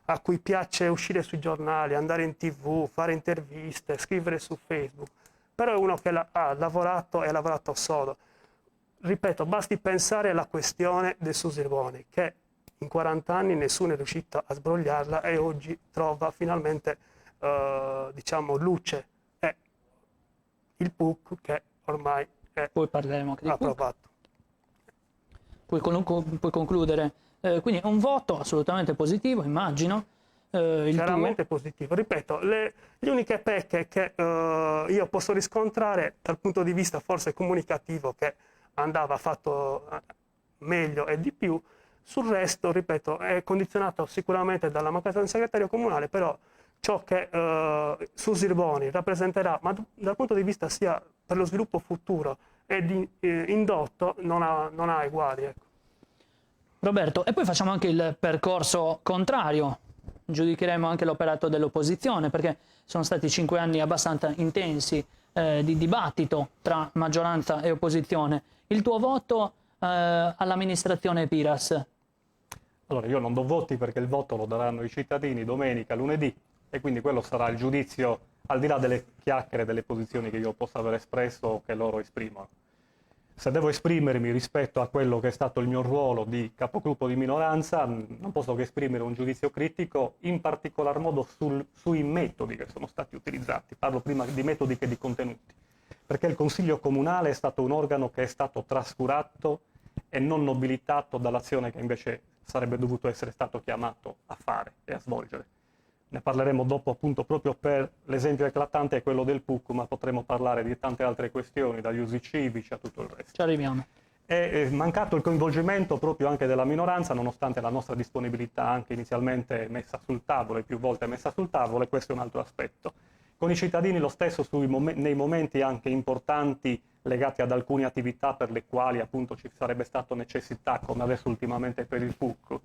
a cui piace uscire sui giornali, andare in TV, fare interviste, scrivere su Facebook, però è uno che ha lavorato e ha lavorato sodo. Ripeto, basti pensare alla questione del Susilvone, che in 40 anni nessuno è riuscito a sbrogliarla e oggi trova finalmente diciamo, luce. È il PUC che ormai è poi parleremo anche di approvato. Puoi concludere. Quindi un voto assolutamente positivo, immagino. Chiaramente positivo. Ripeto, le uniche pecche che io posso riscontrare dal punto di vista forse comunicativo, che andava fatto meglio e di più, Sul resto, ripeto, è condizionato sicuramente dalla mancanza del segretario comunale, però ciò che Susi Boni rappresenterà, ma dal punto di vista sia per lo sviluppo futuro e di indotto, non ha eguali. Ecco. Roberto, e poi facciamo anche il percorso contrario, giudicheremo anche l'operato dell'opposizione, perché sono stati 5 anni abbastanza intensi di dibattito tra maggioranza e opposizione. Il tuo voto all'amministrazione Piras? Allora, io non do voti perché il voto lo daranno i cittadini domenica, lunedì, e quindi quello sarà il giudizio, al di là delle chiacchiere, delle posizioni che io possa aver espresso o che loro esprimono. Se devo esprimermi rispetto a quello che è stato il mio ruolo di capogruppo di minoranza, non posso che esprimere un giudizio critico, in particolar modo sui metodi che sono stati utilizzati. Parlo prima di metodi che di contenuti, perché il Consiglio Comunale è stato un organo che è stato trascurato e non nobilitato dall'azione che invece sarebbe dovuto essere stato chiamato a fare e a svolgere. Ne parleremo dopo, appunto, proprio per l'esempio eclatante è quello del PUC, ma potremo parlare di tante altre questioni, dagli usi civici a tutto il resto. Ci arriviamo. È mancato il coinvolgimento proprio anche della minoranza, nonostante la nostra disponibilità anche inizialmente messa sul tavolo e più volte messa sul tavolo, e questo è un altro aspetto. Con i cittadini lo stesso nei momenti anche importanti legati ad alcune attività per le quali appunto ci sarebbe stata necessità, come adesso ultimamente per il PUC.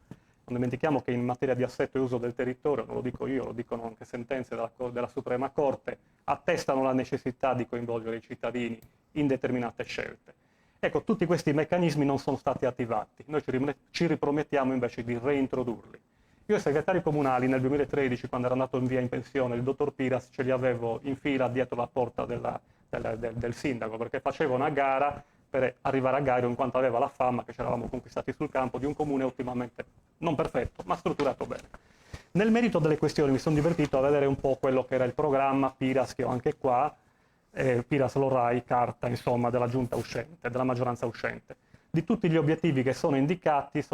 Non dimentichiamo che in materia di assetto e uso del territorio, non lo dico io, lo dicono anche sentenze della Suprema Corte, attestano la necessità di coinvolgere i cittadini in determinate scelte. Ecco, tutti questi meccanismi non sono stati attivati, noi ci ripromettiamo invece di reintrodurli. Io ai segretari comunali nel 2013, quando era andato in via in pensione, il dottor Piras, ce li avevo in fila dietro la porta del sindaco, perché faceva una gara per arrivare a Gairo, in quanto aveva la fama che ci eravamo conquistati sul campo di un comune ottimamente, non perfetto, ma strutturato bene. Nel merito delle questioni mi sono divertito a vedere un po' quello che era il programma Piras, che ho anche qua, Piras Lorai, carta insomma della giunta uscente, della maggioranza uscente. Di tutti gli obiettivi che sono indicati,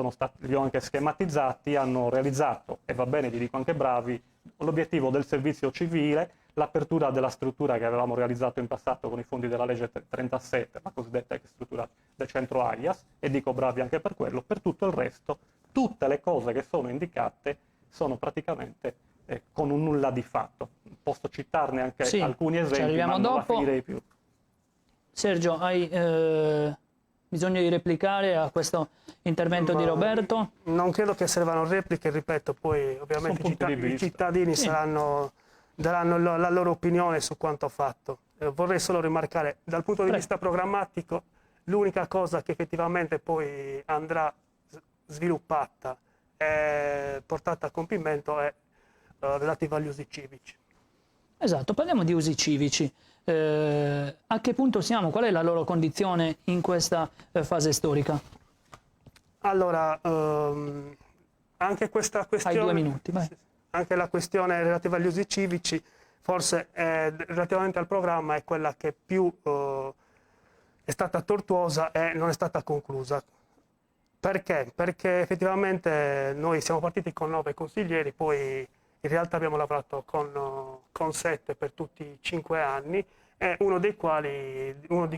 li ho anche schematizzati, hanno realizzato, e va bene, gli dico anche bravi, l'obiettivo del servizio civile, l'apertura della struttura che avevamo realizzato in passato con i fondi della legge 37, la cosiddetta struttura del centro AIAS, e dico bravi anche per quello. Per tutto il resto, tutte le cose che sono indicate sono praticamente con un nulla di fatto. Posso citarne anche alcuni esempi, ma non la finirei più. Sergio, hai bisogno di replicare a questo intervento di Roberto? Non credo che servano repliche, ripeto, poi ovviamente i cittadini daranno la loro opinione su quanto fatto. Vorrei solo rimarcare, dal punto di vista programmatico, l'unica cosa che effettivamente poi andrà sviluppata e portata a compimento è relativa agli usi civici. Esatto, parliamo di usi civici. A che punto siamo? Qual è la loro condizione in questa fase storica? Allora, anche questa questione... Hai 2 minuti, vai. Anche la questione relativa agli usi civici, forse relativamente al programma, è quella che più è stata tortuosa e non è stata conclusa. Perché? Perché effettivamente noi siamo partiti con 9 consiglieri, poi in realtà abbiamo lavorato con 7 per tutti i 5 anni, e uno di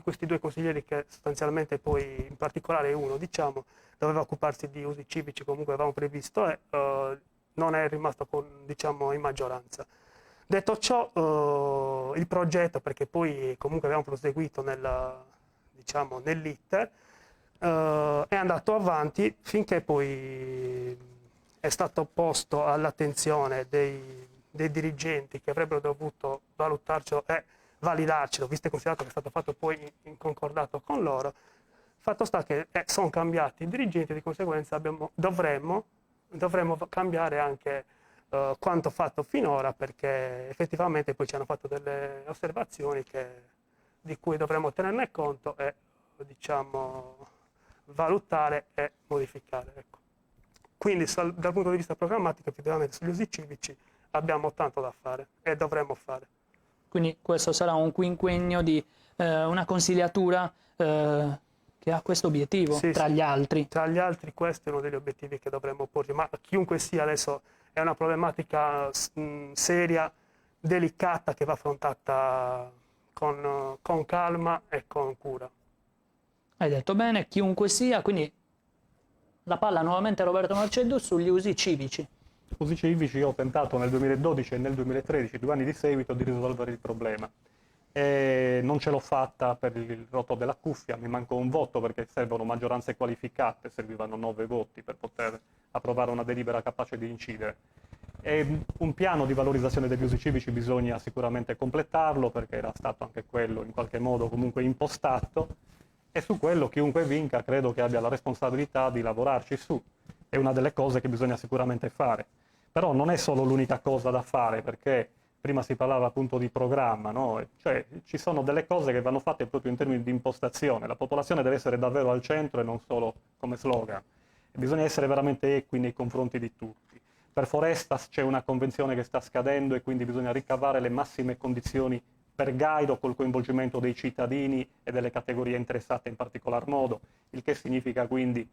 questi 2 consiglieri, che sostanzialmente poi in particolare uno, diciamo, doveva occuparsi di usi civici, comunque avevamo previsto, e non è rimasto diciamo, in maggioranza. Detto ciò, il progetto, perché poi comunque abbiamo proseguito nell'iter, è andato avanti finché poi è stato posto all'attenzione dei dirigenti che avrebbero dovuto valutarcelo e validarcelo, visto e considerato che è stato fatto poi in concordato con loro. Fatto sta che sono cambiati i dirigenti, di conseguenza dovremmo cambiare anche quanto fatto finora, perché effettivamente poi ci hanno fatto delle osservazioni di cui dovremmo tenerne conto e diciamo valutare e modificare. Ecco. Quindi dal punto di vista programmatico, effettivamente sugli usi civici abbiamo tanto da fare e dovremmo fare. Quindi questo sarà un quinquennio di una consigliatura che ha questo obiettivo, tra gli altri. Tra gli altri questo è uno degli obiettivi che dovremmo porre, ma chiunque sia adesso è una problematica seria, delicata, che va affrontata con calma e con cura. Hai detto bene, chiunque sia, quindi la palla nuovamente a Roberto Marceddu sugli usi civici. Usi civici, io ho tentato nel 2012 e nel 2013, 2 anni di seguito, di risolvere il problema. E non ce l'ho fatta per il rotto della cuffia, mi mancò un voto perché servono maggioranze qualificate, servivano 9 voti per poter approvare una delibera capace di incidere. E un piano di valorizzazione degli usi civici bisogna sicuramente completarlo, perché era stato anche quello in qualche modo comunque impostato, e su quello chiunque vinca credo che abbia la responsabilità di lavorarci su. È una delle cose che bisogna sicuramente fare. Però non è solo l'unica cosa da fare, perché prima si parlava appunto di programma, no? Cioè ci sono delle cose che vanno fatte proprio in termini di impostazione. La popolazione deve essere davvero al centro e non solo come slogan. E bisogna essere veramente equi nei confronti di tutti. Per Forestas c'è una convenzione che sta scadendo e quindi bisogna ricavare le massime condizioni per Gairo col coinvolgimento dei cittadini e delle categorie interessate in particolar modo, il che significa quindi,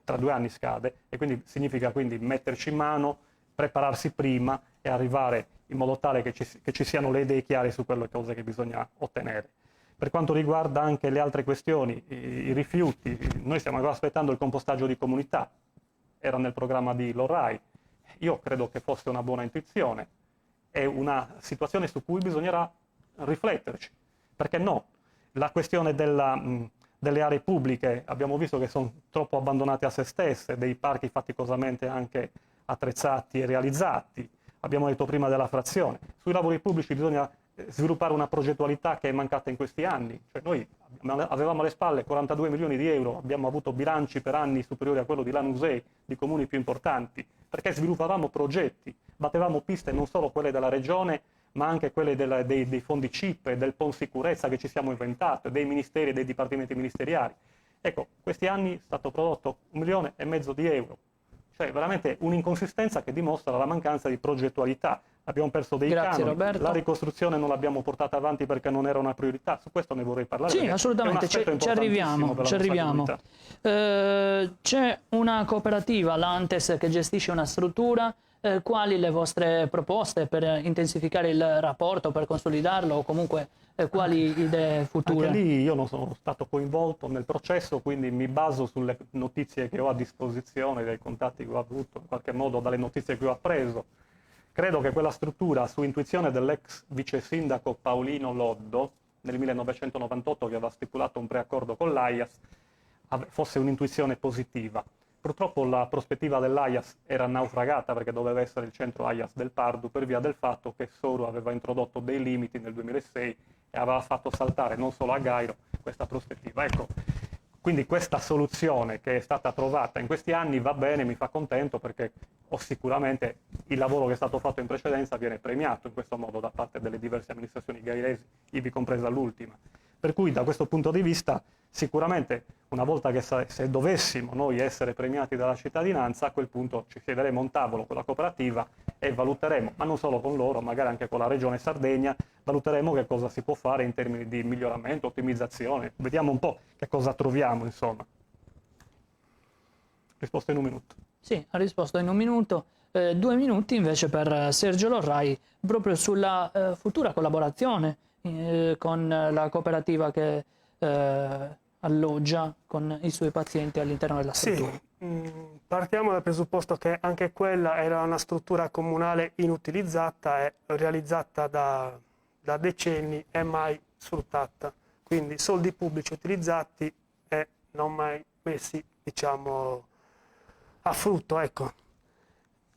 tra 2 anni scade, e quindi significa quindi metterci in mano, prepararsi prima e arrivare in modo tale che ci siano le idee chiare su quelle cose che bisogna ottenere. Per quanto riguarda anche le altre questioni, i rifiuti, noi stiamo ancora aspettando il compostaggio di comunità, era nel programma di Lorrai. Io credo che fosse una buona intuizione, è una situazione su cui bisognerà rifletterci, perché no? La questione delle aree pubbliche, abbiamo visto che sono troppo abbandonate a se stesse, dei parchi faticosamente anche attrezzati e realizzati, abbiamo detto prima della frazione. Sui lavori pubblici bisogna sviluppare una progettualità che è mancata in questi anni, cioè noi avevamo alle spalle 42 milioni di euro, abbiamo avuto bilanci per anni superiori a quello di Lanusei, di comuni più importanti, perché sviluppavamo progetti, battevamo piste non solo quelle della regione, ma anche quelle dei fondi CIP e del PON sicurezza che ci siamo inventati, dei ministeri e dei dipartimenti ministeriali. Ecco, questi anni è stato prodotto 1,5 milioni di euro, cioè veramente un'inconsistenza che dimostra la mancanza di progettualità. Abbiamo perso dei canoni, Roberto. La ricostruzione non l'abbiamo portata avanti perché non era una priorità, su questo ne vorrei parlare. Sì, assolutamente, ci arriviamo. C'è una cooperativa, l'Antes, che gestisce una struttura. Quali le vostre proposte per intensificare il rapporto, per consolidarlo, o comunque quali idee future? Anche lì io non sono stato coinvolto nel processo, quindi mi baso sulle notizie che ho a disposizione, dai contatti che ho avuto, in qualche modo dalle notizie che ho appreso. Credo che quella struttura, su intuizione dell'ex vice sindaco Paolino Loddo, nel 1998, che aveva stipulato un preaccordo con l'AIAS, fosse un'intuizione positiva. Purtroppo la prospettiva dell'AIAS era naufragata perché doveva essere il centro AIAS del Pardu per via del fatto che Soru aveva introdotto dei limiti nel 2006 e aveva fatto saltare non solo a Gairo questa prospettiva. Ecco, quindi questa soluzione che è stata trovata in questi anni va bene, mi fa contento perché sicuramente il lavoro che è stato fatto in precedenza viene premiato in questo modo da parte delle diverse amministrazioni gairesi, ivi compresa l'ultima. Per cui da questo punto di vista sicuramente una volta che se dovessimo noi essere premiati dalla cittadinanza, a quel punto ci siederemo a un tavolo con la cooperativa e valuteremo, ma non solo con loro, magari anche con la Regione Sardegna, valuteremo che cosa si può fare in termini di miglioramento, ottimizzazione, vediamo un po' che cosa troviamo, insomma. Risposta in 1 minuto. Sì, ha risposto in 1 minuto. 2 minuti invece per Sergio Lorrai, proprio sulla futura collaborazione con la cooperativa che alloggia con i suoi pazienti all'interno della struttura. Sì, partiamo dal presupposto che anche quella era una struttura comunale inutilizzata e realizzata da decenni e mai sfruttata. Quindi soldi pubblici utilizzati e non mai messi, diciamo, a frutto, ecco.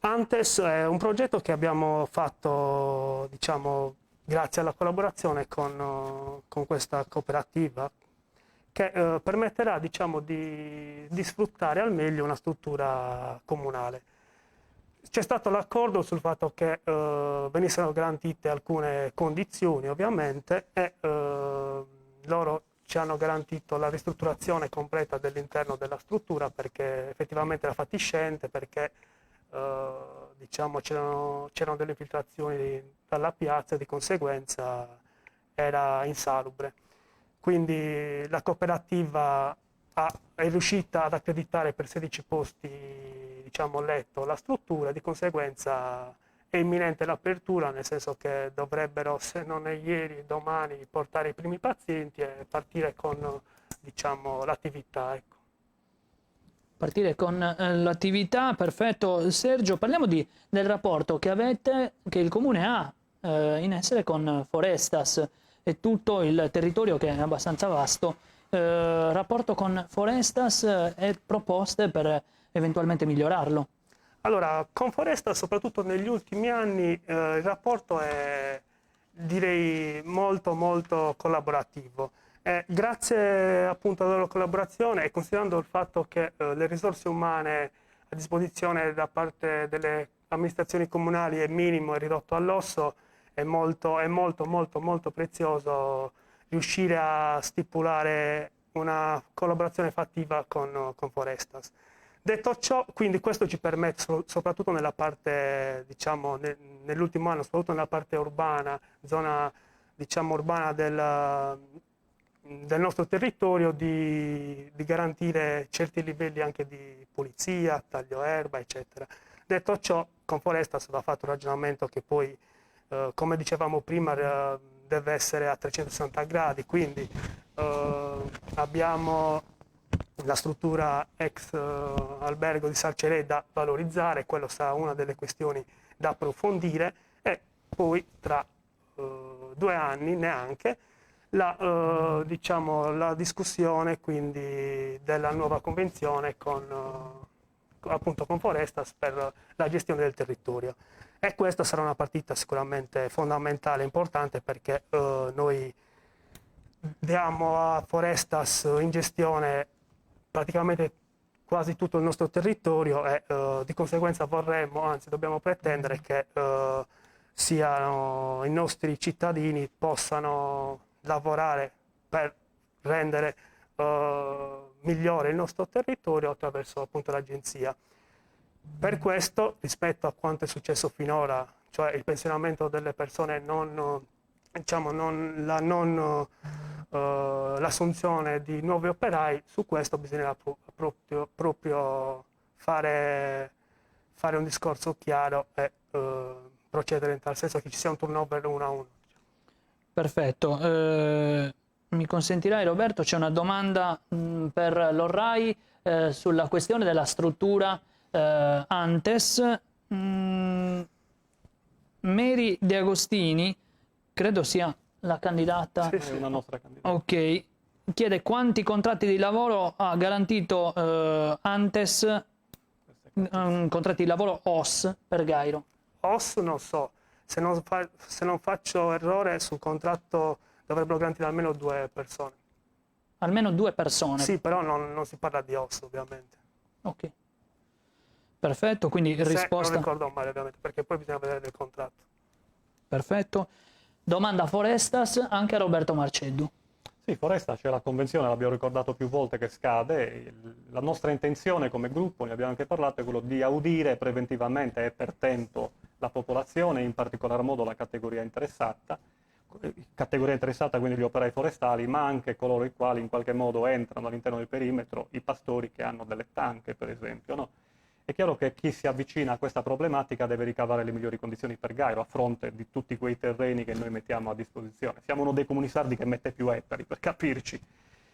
Antes è un progetto che abbiamo fatto, diciamo, grazie alla collaborazione con questa cooperativa, che permetterà, diciamo, di sfruttare al meglio una struttura comunale. C'è stato l'accordo sul fatto che venissero garantite alcune condizioni, ovviamente, e loro ci hanno garantito la ristrutturazione completa dell'interno della struttura, perché effettivamente era fatiscente, perché diciamo, c'erano delle infiltrazioni dalla piazza e di conseguenza era insalubre. Quindi la cooperativa è riuscita ad accreditare per 16 posti, diciamo, letto la struttura, di conseguenza è imminente l'apertura, nel senso che dovrebbero, se non è ieri, domani, portare i primi pazienti e partire con, diciamo, l'attività. Ecco. partire con l'attività. Perfetto. Sergio, parliamo del rapporto che il Comune ha in essere con Forestas e tutto il territorio che è abbastanza vasto. Rapporto con Forestas e proposte per eventualmente migliorarlo. Allora, con Forestas, soprattutto negli ultimi anni, il rapporto è, direi, molto molto collaborativo. Grazie appunto alla loro collaborazione e considerando il fatto che le risorse umane a disposizione da parte delle amministrazioni comunali è minimo e ridotto all'osso, è molto prezioso riuscire a stipulare una collaborazione fattiva con Forestas. Detto ciò, quindi questo ci permette, soprattutto nella parte, diciamo, nell'ultimo anno, soprattutto nella parte urbana, zona, diciamo, urbana del nostro territorio, di garantire certi livelli anche di pulizia, taglio erba, eccetera. Detto ciò, con Forestas va fatto un ragionamento che poi, come dicevamo prima, deve essere a 360 gradi, quindi abbiamo la struttura ex albergo di Sarceré da valorizzare, quello sarà una delle questioni da approfondire, e poi tra 2 anni neanche diciamo, la discussione quindi della nuova convenzione appunto con Forestas per la gestione del territorio. E questa sarà una partita sicuramente fondamentale, importante, perché noi diamo a Forestas in gestione praticamente quasi tutto il nostro territorio e di conseguenza vorremmo, anzi dobbiamo pretendere che siano i nostri cittadini possano lavorare per rendere migliore il nostro territorio attraverso appunto l'agenzia. Per questo, rispetto a quanto è successo finora, cioè il pensionamento delle persone l'assunzione di nuovi operai, su questo bisognerà proprio fare un discorso chiaro e procedere in tal senso che ci sia un turnover 1 a 1. Perfetto. Mi consentirai, Roberto, c'è una domanda per l'Orrai sulla questione della struttura Antes. Mary De Agostini, credo sia la candidata. Sì, è una nostra candidata. Ok. Chiede quanti contratti di lavoro ha garantito Antes, contratti di lavoro OS per Gairo. OS non so, se non faccio errore sul contratto dovrebbero garantire almeno 2 persone. Almeno 2 persone? Sì, però non si parla di OS ovviamente. Ok. Perfetto, quindi risposta... Non ricordo male ovviamente, perché poi bisogna vedere del contratto. Perfetto. Domanda Forestas anche a Roberto Marceddu. Sì, Forestas c'è la convenzione, l'abbiamo ricordato più volte, che scade. La nostra intenzione come gruppo, ne abbiamo anche parlato, è quello di audire preventivamente e per tempo la popolazione, in particolar modo la categoria interessata, quindi gli operai forestali, ma anche coloro i quali in qualche modo entrano all'interno del perimetro, i pastori che hanno delle tanche per esempio, no? È chiaro che chi si avvicina a questa problematica deve ricavare le migliori condizioni per Gairo a fronte di tutti quei terreni che noi mettiamo a disposizione. Siamo uno dei comuni sardi che mette più ettari, per capirci.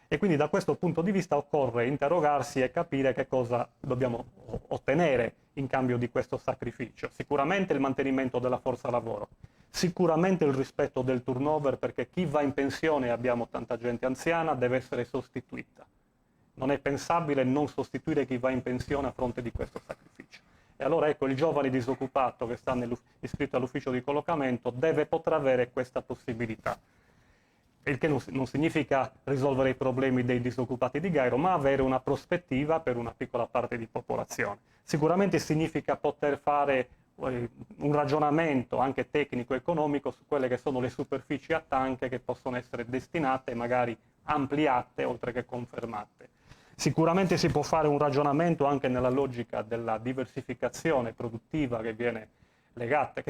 E quindi da questo punto di vista occorre interrogarsi e capire che cosa dobbiamo ottenere in cambio di questo sacrificio. Sicuramente il mantenimento della forza lavoro, sicuramente il rispetto del turnover, perché chi va in pensione, e abbiamo tanta gente anziana, deve essere sostituita. Non è pensabile non sostituire chi va in pensione a fronte di questo sacrificio. E allora ecco, il giovane disoccupato che sta iscritto all'ufficio di collocamento potrà avere questa possibilità. Il che non significa risolvere i problemi dei disoccupati di Gairo, ma avere una prospettiva per una piccola parte di popolazione. Sicuramente significa poter fare un ragionamento anche tecnico-economico su quelle che sono le superfici a tanche che possono essere destinate e magari ampliate oltre che confermate. Sicuramente si può fare un ragionamento anche nella logica della diversificazione produttiva che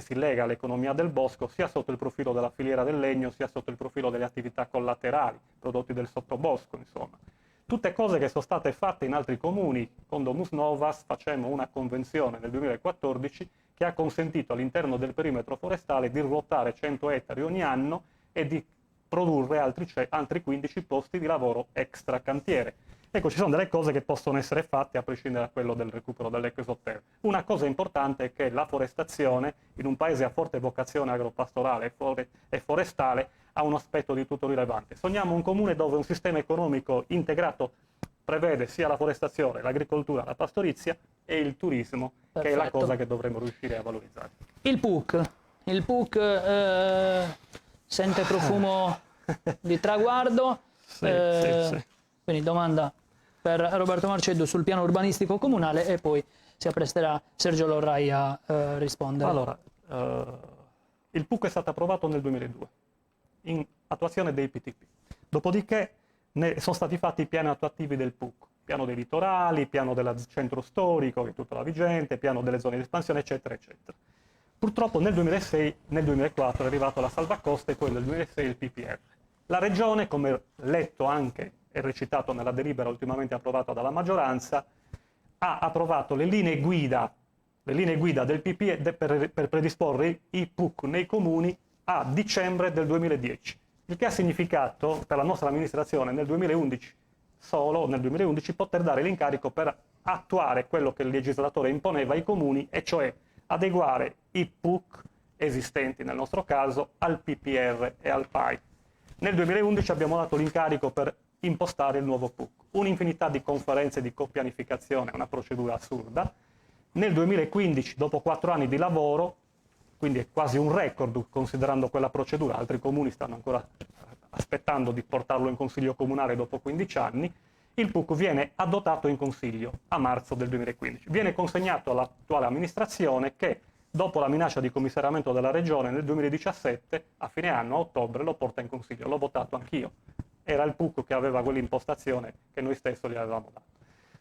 si lega all'economia del bosco, sia sotto il profilo della filiera del legno, sia sotto il profilo delle attività collaterali, prodotti del sottobosco, insomma. Tutte cose che sono state fatte in altri comuni. Con Domus Novas facemmo una convenzione nel 2014 che ha consentito all'interno del perimetro forestale di ruotare 100 ettari ogni anno e di produrre altri 15 posti di lavoro extra cantiere. Ecco, ci sono delle cose che possono essere fatte a prescindere da quello del recupero dell'acque sotterranee. Una cosa importante è che la forestazione, in un paese a forte vocazione agropastorale e forestale, ha un aspetto di tutto rilevante. Sogniamo un comune dove un sistema economico integrato prevede sia la forestazione, l'agricoltura, la pastorizia e il turismo, che è la cosa che dovremmo riuscire a valorizzare. Il PUC sente profumo di traguardo. Sì. Quindi domanda per Roberto Marceddu sul piano urbanistico comunale e poi si appresterà Sergio Lorrai a rispondere. Allora, il PUC è stato approvato nel 2002 in attuazione dei PTP. Dopodiché sono stati fatti i piani attuativi del PUC, piano dei litorali, piano del centro storico, che è tuttora vigente, piano delle zone di espansione, eccetera, eccetera. Purtroppo nel 2004 è arrivato la salvacoste e poi nel 2006 il PPR. La Regione, come letto anche e recitato nella delibera ultimamente approvata dalla maggioranza, ha approvato le linee guida del PPR per predisporre i PUC nei comuni a dicembre del 2010, il che ha significato per la nostra amministrazione nel 2011, solo nel 2011, poter dare l'incarico per attuare quello che il legislatore imponeva ai comuni, e cioè adeguare i PUC esistenti, nel nostro caso, al PPR e al PAI. Nel 2011 abbiamo dato l'incarico per impostare il nuovo PUC. Un'infinità di conferenze di copianificazione, una procedura assurda. Nel 2015, dopo 4 anni di lavoro, quindi è quasi un record considerando quella procedura, altri comuni stanno ancora aspettando di portarlo in consiglio comunale dopo 15 anni, il PUC viene adottato in consiglio a marzo del 2015. Viene consegnato all'attuale amministrazione che, dopo la minaccia di commissariamento della Regione nel 2017, a fine anno, a ottobre, lo porta in consiglio. L'ho votato anch'io. Era il PUC che aveva quell'impostazione che noi stessi gli avevamo dato.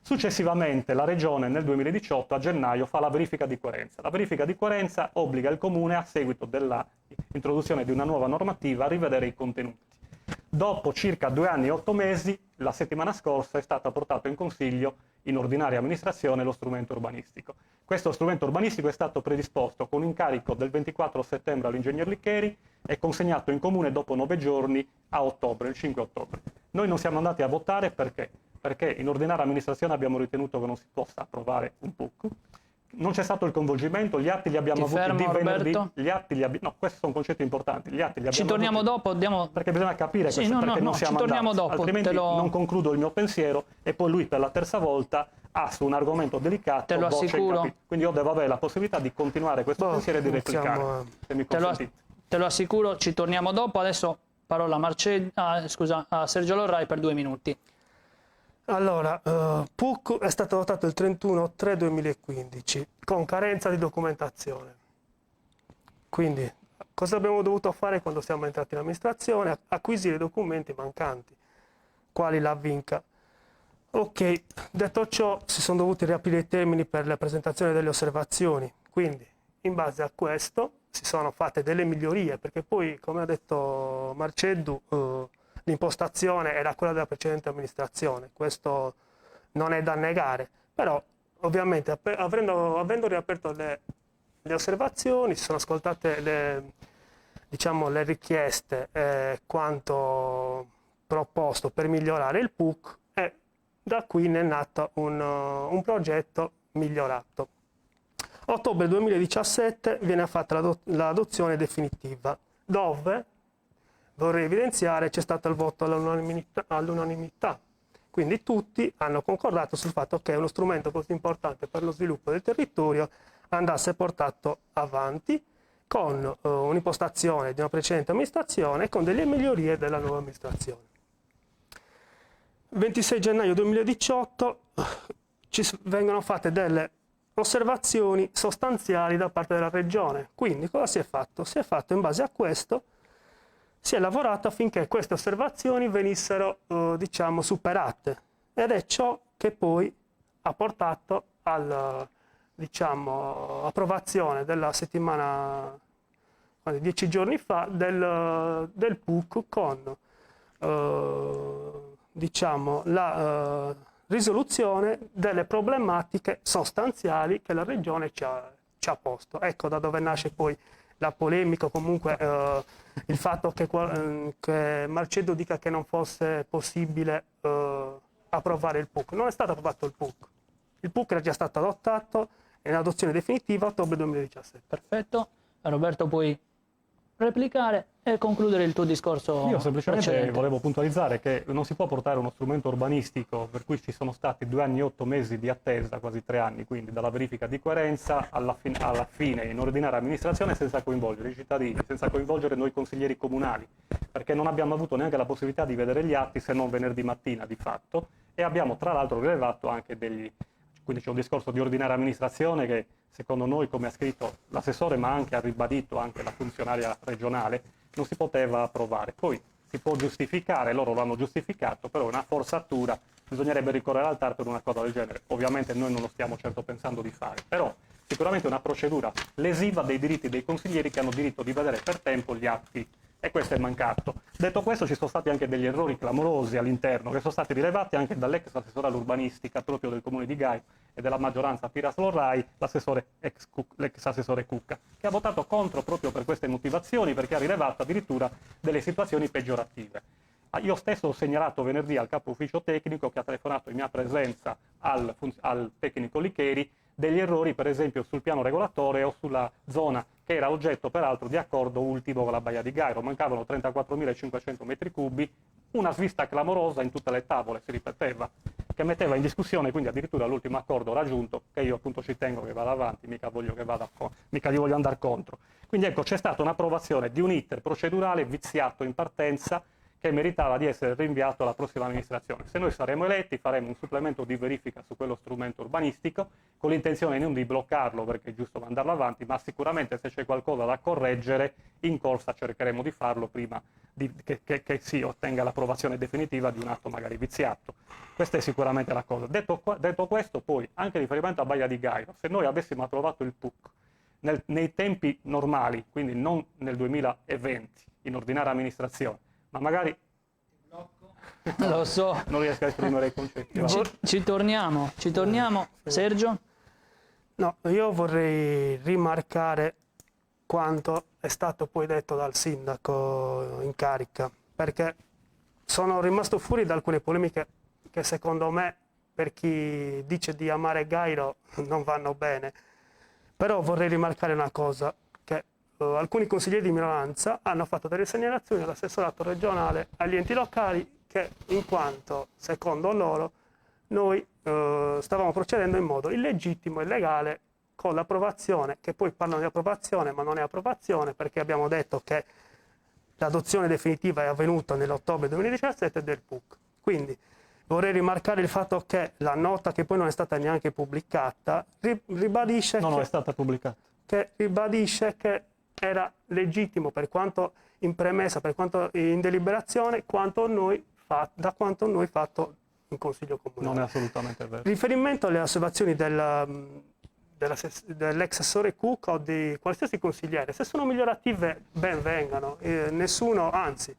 Successivamente la Regione nel 2018, a gennaio, fa la verifica di coerenza. La verifica di coerenza obbliga il Comune, a seguito dell'introduzione di una nuova normativa, a rivedere i contenuti. Dopo circa 2 anni e 8 mesi, la settimana scorsa è stato portato in consiglio, in ordinaria amministrazione, lo strumento urbanistico. Questo strumento urbanistico è stato predisposto con incarico del 24 settembre all'ingegner Licheri e consegnato in Comune dopo 9 giorni a ottobre, il 5 ottobre. Noi non siamo andati a votare perché in ordinaria amministrazione abbiamo ritenuto che non si possa approvare un PUC. Non c'è stato il coinvolgimento, gli atti li abbiamo avuti di venerdì. No, questi sono concetti importanti. Gli atti li abbiamo ci torniamo dopo, perché bisogna capire questo, perché non siamo andati, dopo, altrimenti non concludo il mio pensiero e poi lui per la terza volta ha su un argomento delicato te lo assicuro. Quindi io devo avere la possibilità di continuare questo pensiero e di replicare, se mi consentite. Te lo assicuro, ci torniamo dopo. Adesso parola a Sergio Lorrai per 2 minuti. Allora, PUC è stato adottato il 31/3/2015 con carenza di documentazione. Quindi, cosa abbiamo dovuto fare quando siamo entrati in amministrazione? Acquisire documenti mancanti, quali la Vinca. Ok, detto ciò, si sono dovuti riaprire i termini per la presentazione delle osservazioni. Quindi, in base a questo, si sono fatte delle migliorie, perché poi, come ha detto Marceddu, l'impostazione era quella della precedente amministrazione, questo non è da negare, però ovviamente avendo riaperto le osservazioni, si sono ascoltate le richieste, quanto proposto per migliorare il PUC, e da qui ne è nato un progetto migliorato. A ottobre 2017 viene fatta l'adozione definitiva, dove vorrei evidenziare c'è stato il voto all'unanimità, quindi tutti hanno concordato sul fatto che uno strumento così importante per lo sviluppo del territorio andasse portato avanti con un'impostazione di una precedente amministrazione e con delle migliorie della nuova amministrazione. 26 gennaio 2018 ci vengono fatte delle osservazioni sostanziali da parte della Regione. Quindi cosa si è fatto? Si è fatto in base a questo, si è lavorato affinché queste osservazioni venissero superate, ed è ciò che poi ha portato all'approvazione della settimana, 10 giorni fa, del PUC con la risoluzione delle problematiche sostanziali che la Regione ci ha posto. Ecco da dove nasce poi la polemica, comunque il fatto che Marceddu dica che non fosse possibile approvare il PUC. Non è stato approvato il PUC. Il PUC era già stato adottato e l'adozione definitiva a ottobre 2017. Perfetto. Roberto, puoi replicare e concludere il tuo discorso. Io semplicemente precedente. volevo puntualizzare che non si può portare uno strumento urbanistico per cui ci sono stati 2 anni e 8 mesi di attesa, quasi 3 anni, quindi dalla verifica di coerenza alla fine in ordinaria amministrazione, senza coinvolgere i cittadini, senza coinvolgere noi consiglieri comunali, perché non abbiamo avuto neanche la possibilità di vedere gli atti se non venerdì mattina di fatto, e abbiamo tra l'altro rilevato anche quindi c'è un discorso di ordinaria amministrazione che secondo noi, come ha scritto l'assessore ma anche ha ribadito anche la funzionaria regionale, non si poteva approvare. Poi si può giustificare, loro l'hanno giustificato, però è una forzatura, bisognerebbe ricorrere al TAR per una cosa del genere. Ovviamente noi non lo stiamo certo pensando di fare, però sicuramente è una procedura lesiva dei diritti dei consiglieri che hanno diritto di vedere per tempo gli atti, e questo è mancato. Detto questo, ci sono stati anche degli errori clamorosi all'interno, che sono stati rilevati anche dall'ex assessore all'urbanistica proprio del comune di Gaio e della maggioranza Piras Lorrai, l'ex assessore Cucca, che ha votato contro proprio per queste motivazioni, perché ha rilevato addirittura delle situazioni peggiorative. Io stesso ho segnalato venerdì al capo ufficio tecnico, che ha telefonato in mia presenza al tecnico Licheri, degli errori per esempio sul piano regolatore o sulla zona che era oggetto peraltro di accordo ultimo con la Baia di Gairo. Mancavano 34.500 metri cubi, una svista clamorosa in tutte le tavole, si ripeteva, che metteva in discussione quindi addirittura l'ultimo accordo raggiunto, che io appunto ci tengo che vada avanti, mica gli voglio andare contro. Quindi ecco, c'è stata un'approvazione di un iter procedurale viziato in partenza, che meritava di essere rinviato alla prossima amministrazione. Se noi saremo eletti faremo un supplemento di verifica su quello strumento urbanistico, con l'intenzione non di bloccarlo perché è giusto mandarlo avanti, ma sicuramente se c'è qualcosa da correggere in corsa cercheremo di farlo prima che si ottenga l'approvazione definitiva di un atto magari viziato. Questa è sicuramente la cosa. Detto questo, poi anche riferimento a Baia di Gairo, se noi avessimo approvato il PUC nei tempi normali, quindi non nel 2020 in ordinaria amministrazione, ma magari lo so, non riesco a esprimere i concetti. Ci torniamo. Sergio? No, io vorrei rimarcare quanto è stato poi detto dal sindaco in carica, perché sono rimasto fuori da alcune polemiche che secondo me, per chi dice di amare Gairo, non vanno bene. Però vorrei rimarcare una cosa, che alcuni consiglieri di minoranza hanno fatto delle segnalazioni all'assessorato regionale, agli enti locali, che in quanto, secondo loro, noi stavamo procedendo in modo illegittimo e illegale con l'approvazione, che poi parlano di approvazione ma non è approvazione, perché abbiamo detto che l'adozione definitiva è avvenuta nell'ottobre 2017 del PUC. Quindi vorrei rimarcare il fatto che la nota, che poi non è stata neanche pubblicata, ribadisce è stata pubblicata. Che ribadisce che era legittimo, per quanto in premessa, per quanto in deliberazione, da quanto noi fatto in Consiglio Comunale. Non è assolutamente vero. Riferimento alle osservazioni dell'ex assessore Cucca o di qualsiasi consigliere, se sono migliorative ben vengano, nessuno, anzi,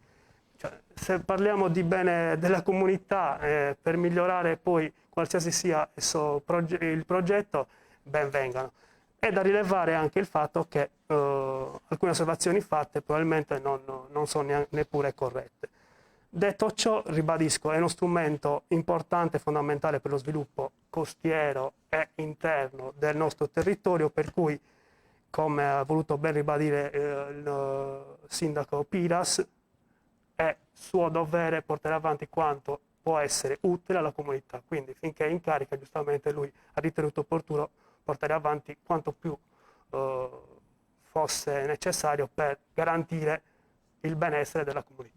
se parliamo di bene della comunità per migliorare poi qualsiasi sia il progetto, ben vengano. È da rilevare anche il fatto che alcune osservazioni fatte probabilmente non sono neppure corrette. Detto ciò, ribadisco, è uno strumento importante e fondamentale per lo sviluppo costiero e interno del nostro territorio, per cui, come ha voluto ben ribadire il sindaco Piras, è suo dovere portare avanti quanto può essere utile alla comunità. Quindi, finché è in carica, giustamente lui ha ritenuto opportuno portare avanti quanto più fosse necessario per garantire il benessere della comunità.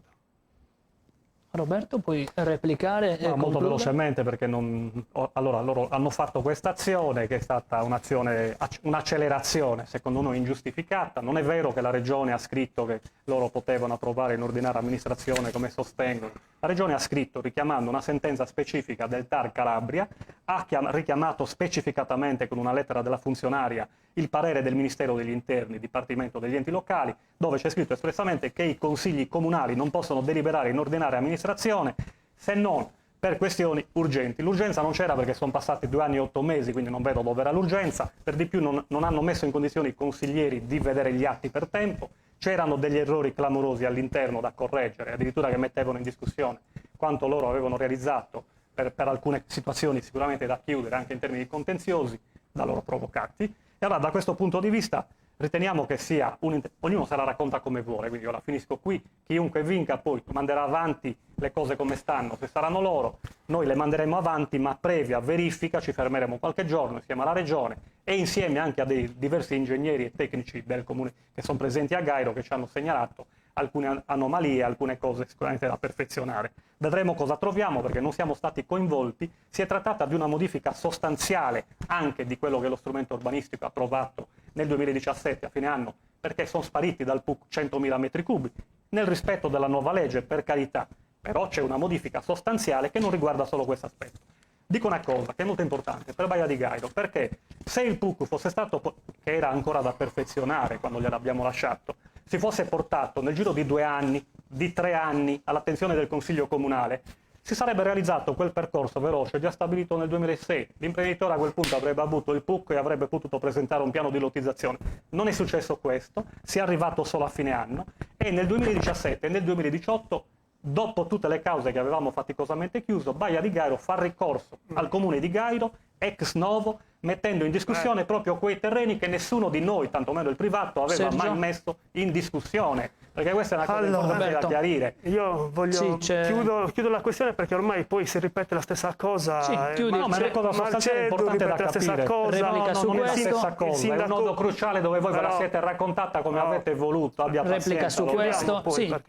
Roberto, puoi replicare? Molto velocemente, perché allora loro hanno fatto questa azione che è stata un'accelerazione secondo noi ingiustificata. Non è vero che la Regione ha scritto che loro potevano approvare in ordinaria amministrazione come sostengono. La Regione ha scritto, richiamando una sentenza specifica del TAR Calabria, ha richiamato specificatamente con una lettera della funzionaria il parere del Ministero degli Interni, Dipartimento degli Enti Locali, dove c'è scritto espressamente che i consigli comunali non possono deliberare in ordinaria amministrazione se non per questioni urgenti. L'urgenza non c'era perché sono passati 2 anni e 8 mesi, quindi non vedo dove era l'urgenza. Per di più non hanno messo in condizioni i consiglieri di vedere gli atti per tempo. C'erano degli errori clamorosi all'interno da correggere, addirittura che mettevano in discussione quanto loro avevano realizzato per alcune situazioni sicuramente da chiudere anche in termini contenziosi da loro provocati. E allora da questo punto di vista riteniamo che sia ognuno se la racconta come vuole, quindi io la finisco qui, chiunque vinca poi manderà avanti le cose come stanno, se saranno loro, noi le manderemo avanti, ma previa verifica ci fermeremo qualche giorno insieme alla Regione e insieme anche a dei diversi ingegneri e tecnici del Comune che sono presenti a Gairo, che ci hanno segnalato alcune anomalie, alcune cose sicuramente da perfezionare. Vedremo cosa troviamo, perché non siamo stati coinvolti. Si è trattata di una modifica sostanziale anche di quello che lo strumento urbanistico ha approvato nel 2017 a fine anno, perché sono spariti dal PUC 100.000 metri cubi, nel rispetto della nuova legge, per carità, però c'è una modifica sostanziale che non riguarda solo questo aspetto. Dico una cosa che è molto importante per Baia di Gairo, perché se il PUC fosse stato, che era ancora da perfezionare quando gliel'abbiamo lasciato, si fosse portato nel giro di 2 anni, di 3 anni all'attenzione del Consiglio Comunale, si sarebbe realizzato quel percorso veloce già stabilito nel 2006. L'imprenditore a quel punto avrebbe avuto il PUC e avrebbe potuto presentare un piano di lottizzazione. Non è successo questo, si è arrivato solo a fine anno e nel 2017 e nel 2018, dopo tutte le cause che avevamo faticosamente chiuso, Baia di Gairo fa ricorso al Comune di Gairo ex novo, mettendo in discussione proprio quei terreni che nessuno di noi, tantomeno il privato, aveva mai messo in discussione. Perché questa è una cosa importante da chiarire. Io voglio chiudo la questione, perché ormai poi si ripete la stessa cosa. No, ma è una cosa sostanziale importante da capire. Replica su non è la questo. stessa cosa, è un nodo cruciale dove voi ve la siete raccontata come avete voluto. Abbia replica pazienza, su questo,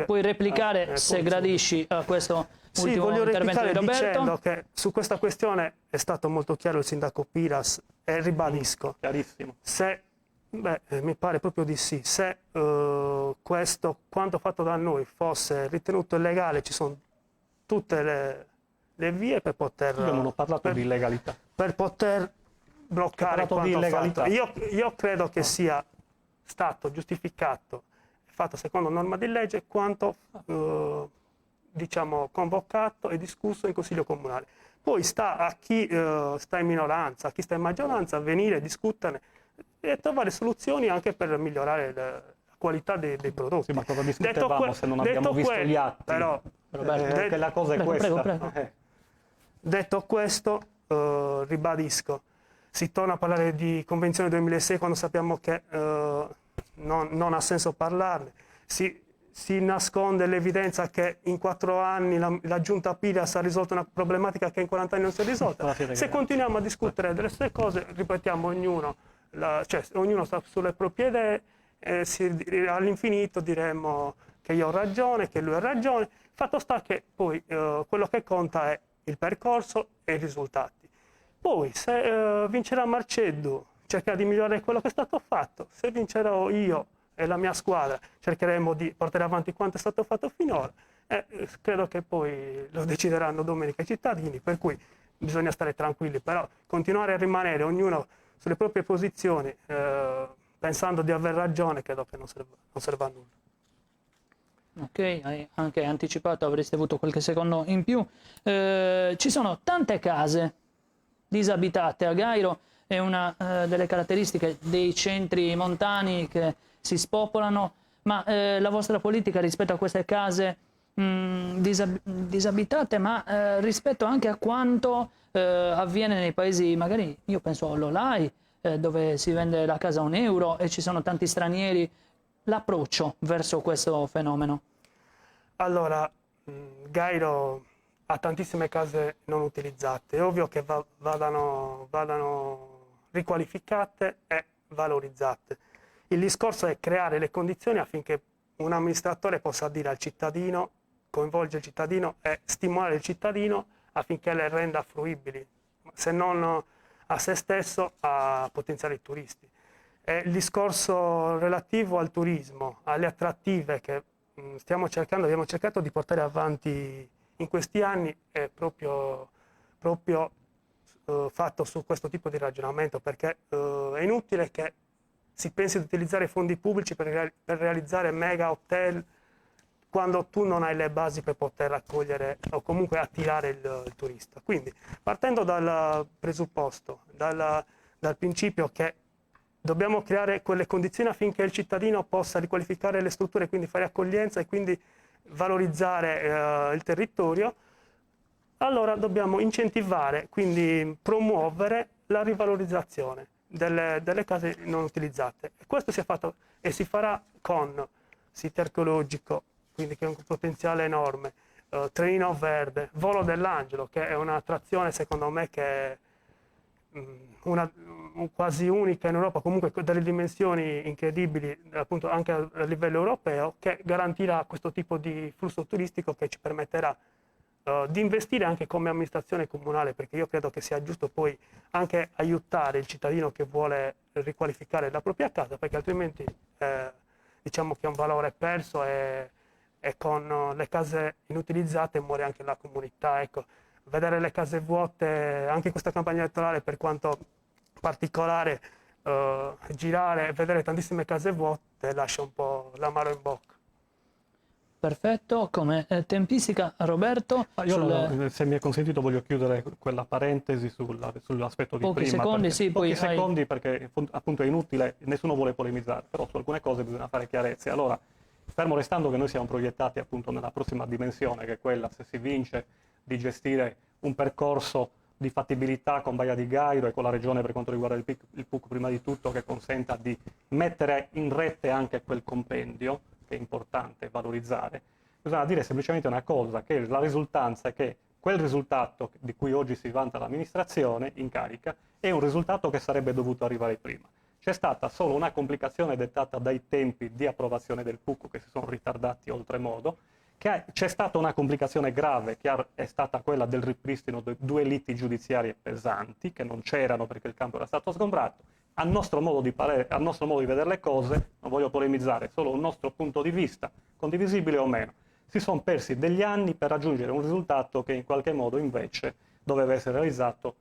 puoi replicare se gradisci a questo ultimo voglio intervento di replicare Roberto. dicendo che su questa questione è stato molto chiaro il sindaco Piras e ribadisco. Chiarissimo. Mi pare proprio di sì. Se questo, quanto fatto da noi, fosse ritenuto illegale, ci sono tutte le vie per poter... Io non ho parlato di illegalità. Per poter bloccare quanto fatto. Io credo che sia stato giustificato, fatto secondo norma di legge, quanto diciamo convocato e discusso in Consiglio Comunale. Poi sta a chi sta in minoranza, a chi sta in maggioranza, venire, discuterne e trovare soluzioni anche per migliorare la qualità dei prodotti. Sì, ma cosa discutevamo se non abbiamo visto gli atti? Però, che la cosa è questa. Prego. Detto questo, ribadisco, si torna a parlare di Convenzione 2006 quando sappiamo che non ha senso parlarne. Si nasconde l'evidenza che in 4 anni la giunta Piras ha risolto una problematica che in 40 anni non si è risolta. Se continuiamo a discutere delle stesse cose, ripetiamo, ognuno sta sulle proprie idee, all'infinito diremo che io ho ragione, che lui ha ragione. Fatto sta che poi quello che conta è il percorso e i risultati. Poi se vincerà Marceddu, cercherà di migliorare quello che è stato fatto. Se vincerò io e la mia squadra, cercheremo di portare avanti quanto è stato fatto finora. Credo che poi lo decideranno domenica i cittadini, per cui bisogna stare tranquilli, però continuare a rimanere ognuno sulle proprie posizioni, pensando di aver ragione, credo che non serva a nulla. Ok, hai anche anticipato, avreste avuto qualche secondo in più. Ci sono tante case disabitate a Gairo, è una delle caratteristiche dei centri montani che si spopolano, ma la vostra politica rispetto a queste case disabitate, ma rispetto anche a quanto avviene nei paesi, magari io penso all'Olai, dove si vende la casa a €1 e ci sono tanti stranieri, l'approccio verso questo fenomeno? Allora, Gairo ha tantissime case non utilizzate, è ovvio che vadano riqualificate e valorizzate. Il discorso è creare le condizioni affinché un amministratore possa dire al cittadino, coinvolgere il cittadino e stimolare il cittadino affinché le renda fruibili, se non a se stesso, a potenziali turisti. E il discorso relativo al turismo, alle attrattive che abbiamo cercato di portare avanti in questi anni, è proprio fatto su questo tipo di ragionamento, perché è inutile che si pensi di utilizzare fondi pubblici per realizzare mega hotel quando tu non hai le basi per poter accogliere o comunque attirare il turista. Quindi, partendo dal presupposto, dal principio che dobbiamo creare quelle condizioni affinché il cittadino possa riqualificare le strutture, quindi fare accoglienza e quindi valorizzare il territorio, allora dobbiamo incentivare, quindi promuovere la rivalorizzazione delle case non utilizzate. E questo si è fatto e si farà con sito archeologico, quindi che è un potenziale enorme, Trenino Verde, Volo dell'Angelo, che è un'attrazione secondo me che è quasi unica in Europa, comunque delle dimensioni incredibili appunto anche a livello europeo, che garantirà questo tipo di flusso turistico che ci permetterà di investire anche come amministrazione comunale, perché io credo che sia giusto poi anche aiutare il cittadino che vuole riqualificare la propria casa, perché altrimenti diciamo che è un valore perso e con le case inutilizzate muore anche la comunità. Ecco, vedere le case vuote, anche in questa campagna elettorale, per quanto particolare, girare e vedere tantissime case vuote lascia un po' l'amaro in bocca. Perfetto, come tempistica Roberto? Se mi è consentito voglio chiudere quella parentesi sull'aspetto di pochi prima. Secondi, sì, pochi poi secondi perché appunto è inutile, nessuno vuole polemizzare, però su alcune cose bisogna fare chiarezza. Allora, fermo restando che noi siamo proiettati appunto nella prossima dimensione, che è quella, se si vince, di gestire un percorso di fattibilità con Baia di Gairo e con la regione per quanto riguarda il PUC prima di tutto, che consenta di mettere in rete anche quel compendio, che è importante valorizzare. Bisogna dire semplicemente una cosa, che la risultanza è che quel risultato di cui oggi si vanta l'amministrazione in carica è un risultato che sarebbe dovuto arrivare prima. C'è stata solo una complicazione dettata dai tempi di approvazione del PUC che si sono ritardati oltremodo, c'è stata una complicazione grave che è stata quella del ripristino di 2 liti giudiziarie pesanti che non c'erano perché il campo era stato sgombrato. Al nostro modo di vedere le cose, non voglio polemizzare, solo un nostro punto di vista, condivisibile o meno, si sono persi degli anni per raggiungere un risultato che in qualche modo invece doveva essere realizzato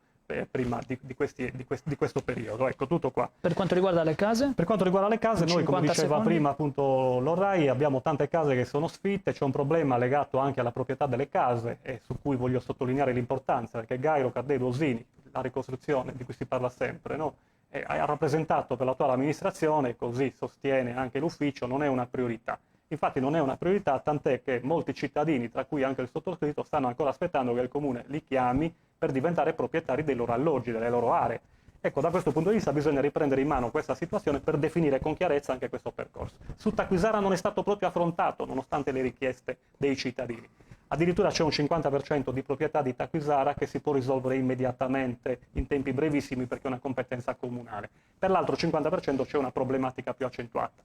prima di questo periodo. Ecco, tutto qua. Per quanto riguarda le case? Per quanto riguarda le case, noi, come diceva prima appunto Lorrai, abbiamo tante case che sono sfitte, c'è un problema legato anche alla proprietà delle case e su cui voglio sottolineare l'importanza, perché Gairo, Caddedo, Osini, la ricostruzione di cui si parla sempre, no? Ha rappresentato per l'attuale amministrazione, così sostiene anche l'ufficio, non è una priorità. Infatti non è una priorità, tant'è che molti cittadini, tra cui anche il sottoscritto, stanno ancora aspettando che il Comune li chiami per diventare proprietari dei loro alloggi, delle loro aree. Ecco, da questo punto di vista bisogna riprendere in mano questa situazione per definire con chiarezza anche questo percorso. Su Tacquisara non è stato proprio affrontato, nonostante le richieste dei cittadini. Addirittura c'è un 50% di proprietà di Tacquisara che si può risolvere immediatamente in tempi brevissimi perché è una competenza comunale. Per l'altro 50% c'è una problematica più accentuata.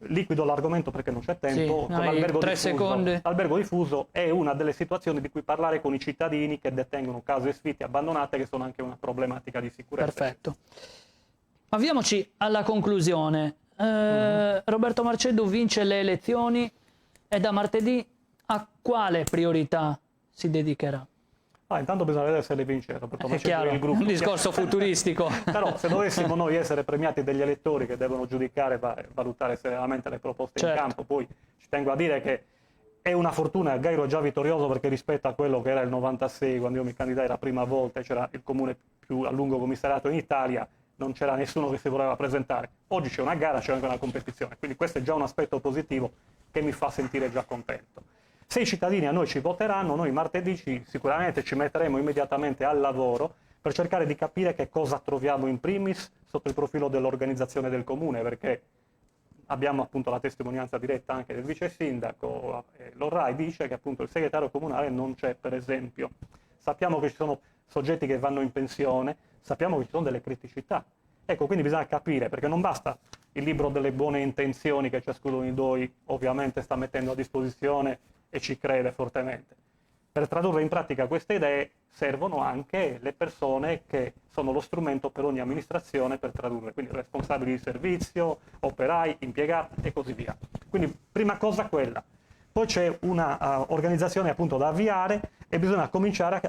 Liquido l'argomento perché non c'è tempo. Sì, l'albergo diffuso è una delle situazioni di cui parlare con i cittadini che detengono case sfitte abbandonate, che sono anche una problematica di sicurezza. Perfetto. Avviamoci alla conclusione. Roberto Marceddu vince le elezioni e da martedì a quale priorità si dedicherà? Intanto bisogna vedere se le vince Roberto È chiaro, il gruppo. un discorso futuristico. Però se dovessimo noi essere premiati degli elettori che devono giudicare e valutare serenamente le proposte in campo, poi ci tengo a dire che è una fortuna, Gairo è già vittorioso perché rispetto a quello che era il 96, quando io mi candidai la prima volta e c'era il comune più a lungo commissariato in Italia, non c'era nessuno che si voleva presentare. Oggi c'è una gara, c'è anche una competizione, quindi questo è già un aspetto positivo che mi fa sentire già contento. Se i cittadini a noi ci voteranno, noi martedì sicuramente ci metteremo immediatamente al lavoro per cercare di capire che cosa troviamo in primis sotto il profilo dell'organizzazione del comune, perché abbiamo appunto la testimonianza diretta anche del vice sindaco. Lorrai dice che appunto il segretario comunale non c'è, per esempio. Sappiamo che ci sono soggetti che vanno in pensione, sappiamo che ci sono delle criticità. Ecco, quindi bisogna capire, perché non basta il libro delle buone intenzioni che ciascuno di noi ovviamente sta mettendo a disposizione e ci crede fortemente. Per tradurre in pratica queste idee servono anche le persone che sono lo strumento per ogni amministrazione per tradurre, quindi responsabili di servizio, operai, impiegati e così via. Quindi prima cosa quella. Poi c'è una organizzazione appunto da avviare e bisogna cominciare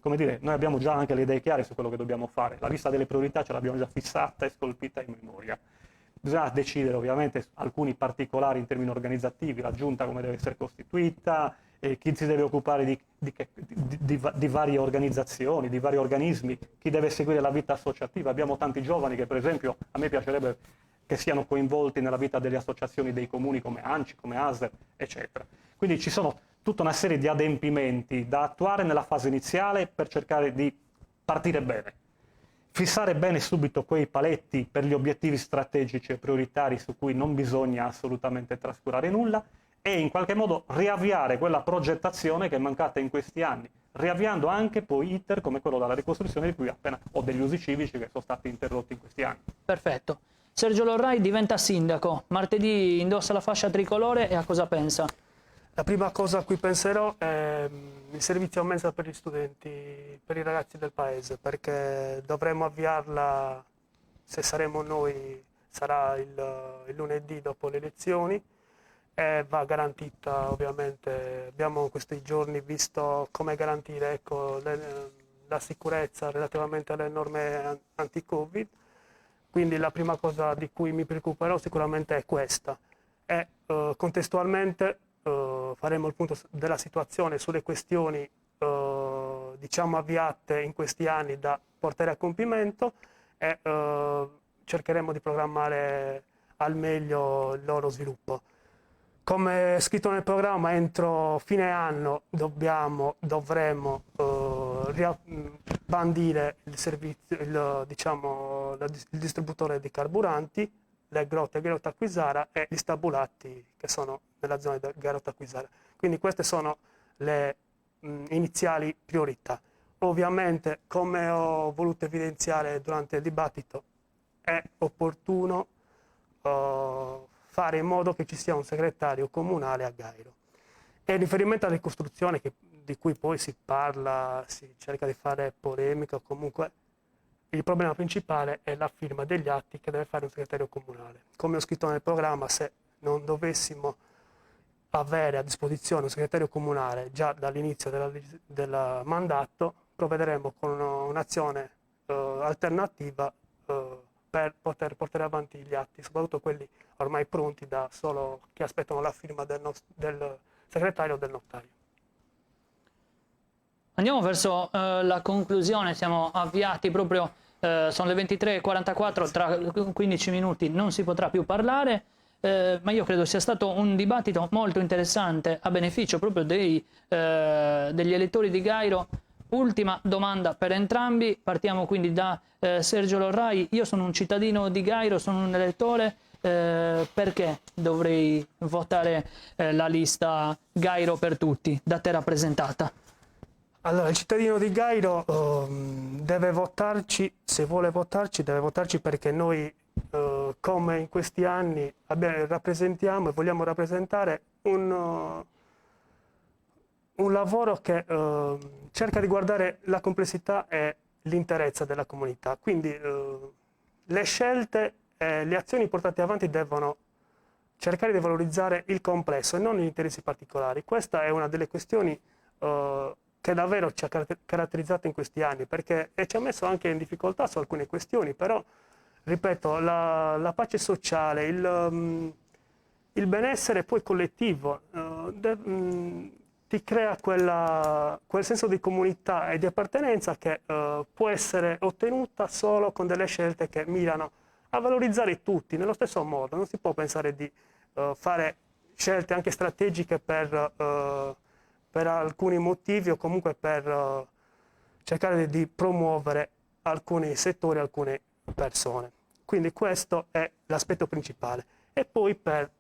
come dire, noi abbiamo già anche le idee chiare su quello che dobbiamo fare, la lista delle priorità ce l'abbiamo già fissata e scolpita in memoria. Bisogna decidere ovviamente alcuni particolari in termini organizzativi, la giunta come deve essere costituita, chi si deve occupare di varie organizzazioni, di vari organismi, chi deve seguire la vita associativa. Abbiamo tanti giovani che per esempio a me piacerebbe che siano coinvolti nella vita delle associazioni dei comuni come ANCI, come ASER, eccetera. Quindi ci sono tutta una serie di adempimenti da attuare nella fase iniziale per cercare di partire bene. Fissare bene subito quei paletti per gli obiettivi strategici e prioritari su cui non bisogna assolutamente trascurare nulla e in qualche modo riavviare quella progettazione che è mancata in questi anni, riavviando anche poi iter come quello della ricostruzione di cui appena ho degli usi civici che sono stati interrotti in questi anni. Perfetto. Sergio Lorrai diventa sindaco, martedì indossa la fascia tricolore e a cosa pensa? La prima cosa a cui penserò è il servizio a mensa per gli studenti, per i ragazzi del paese, perché dovremo avviarla, se saremo noi, sarà il lunedì dopo le elezioni e va garantita ovviamente. Abbiamo in questi giorni visto come garantire, ecco, la sicurezza relativamente alle norme anti-Covid, quindi la prima cosa di cui mi preoccuperò sicuramente è questa e contestualmente faremo il punto della situazione sulle questioni diciamo avviate in questi anni da portare a compimento e cercheremo di programmare al meglio il loro sviluppo. Come scritto nel programma, entro fine anno dovremo bandire il servizio, il distributore di carburanti, le grotte Garota Acquisara e gli stabulati che sono nella zona di Garota Acquisara. Quindi queste sono le iniziali priorità. Ovviamente, come ho voluto evidenziare durante il dibattito, è opportuno fare in modo che ci sia un segretario comunale a Gairo. E in riferimento alla ricostruzione, di cui poi si parla, si cerca di fare polemica o comunque, il problema principale è la firma degli atti che deve fare un segretario comunale. Come ho scritto nel programma, se non dovessimo avere a disposizione un segretario comunale già dall'inizio del mandato, provvederemo con un'azione alternativa per poter portare avanti gli atti, soprattutto quelli ormai pronti da solo che aspettano la firma del segretario o del notaio. Andiamo verso la conclusione, siamo avviati proprio, sono le 23:44, tra 15 minuti non si potrà più parlare, ma io credo sia stato un dibattito molto interessante a beneficio proprio degli elettori di Gairo. Ultima domanda per entrambi, partiamo quindi da Sergio Lorrai. Io sono un cittadino di Gairo, sono un elettore, perché dovrei votare la lista Gairo per tutti, da te rappresentata? Allora, il cittadino di Gairo deve votarci, se vuole votarci, deve votarci perché noi, come in questi anni, rappresentiamo e vogliamo rappresentare un lavoro che cerca di guardare la complessità e l'interezza della comunità. Quindi le scelte e le azioni portate avanti devono cercare di valorizzare il complesso e non gli interessi particolari. Questa è una delle questioni che davvero ci ha caratterizzato in questi anni, perché ci ha messo anche in difficoltà su alcune questioni, però, ripeto, la pace sociale, il benessere poi collettivo ti crea quel senso di comunità e di appartenenza che può essere ottenuta solo con delle scelte che mirano a valorizzare tutti nello stesso modo. Non si può pensare di fare scelte anche strategiche per alcuni motivi o comunque per cercare di promuovere alcuni settori, alcune persone. Quindi questo è l'aspetto principale. E poi per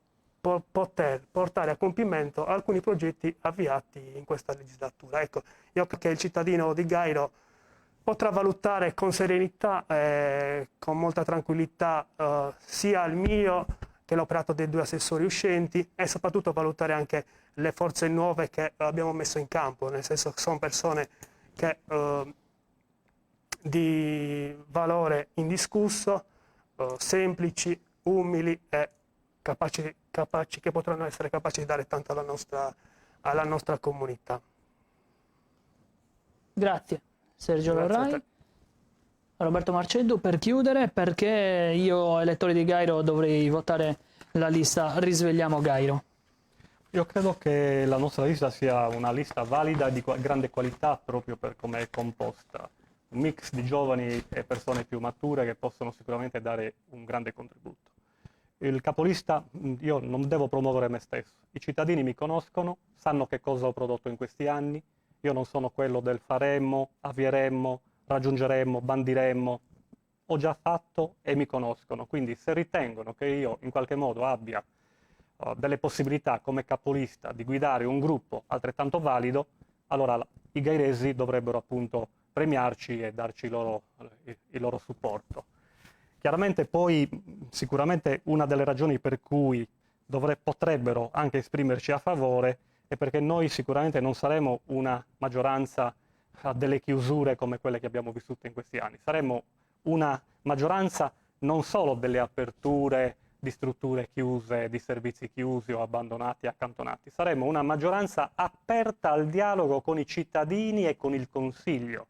poter portare a compimento alcuni progetti avviati in questa legislatura. Ecco, io credo che il cittadino di Gairo potrà valutare con serenità e con molta tranquillità sia il mio che l'operato dei due assessori uscenti e soprattutto valutare anche le forze nuove che abbiamo messo in campo, nel senso che sono persone che di valore indiscusso, semplici, umili e capaci, che potranno essere capaci di dare tanto alla nostra comunità. Grazie Sergio Lorrai. Roberto Marceddu, per chiudere, perché io, elettore di Gairo, dovrei votare la lista Risvegliamo Gairo? Io credo che la nostra lista sia una lista valida e di grande qualità proprio per come è composta. Un mix di giovani e persone più mature che possono sicuramente dare un grande contributo. il capolista, io non devo promuovere me stesso. I cittadini mi conoscono, sanno che cosa ho prodotto in questi anni. Io non sono quello del faremmo, avvieremmo, raggiungeremmo, bandiremmo. Ho già fatto e mi conoscono. Quindi se ritengono che io in qualche modo abbia delle possibilità come capolista di guidare un gruppo altrettanto valido, allora i gairesi dovrebbero appunto premiarci e darci il loro supporto. Chiaramente poi sicuramente una delle ragioni per cui potrebbero anche esprimerci a favore è perché noi sicuramente non saremo una maggioranza a delle chiusure come quelle che abbiamo vissuto in questi anni, saremo una maggioranza non solo delle aperture di strutture chiuse, di servizi chiusi o abbandonati e accantonati, saremo una maggioranza aperta al dialogo con i cittadini e con il Consiglio.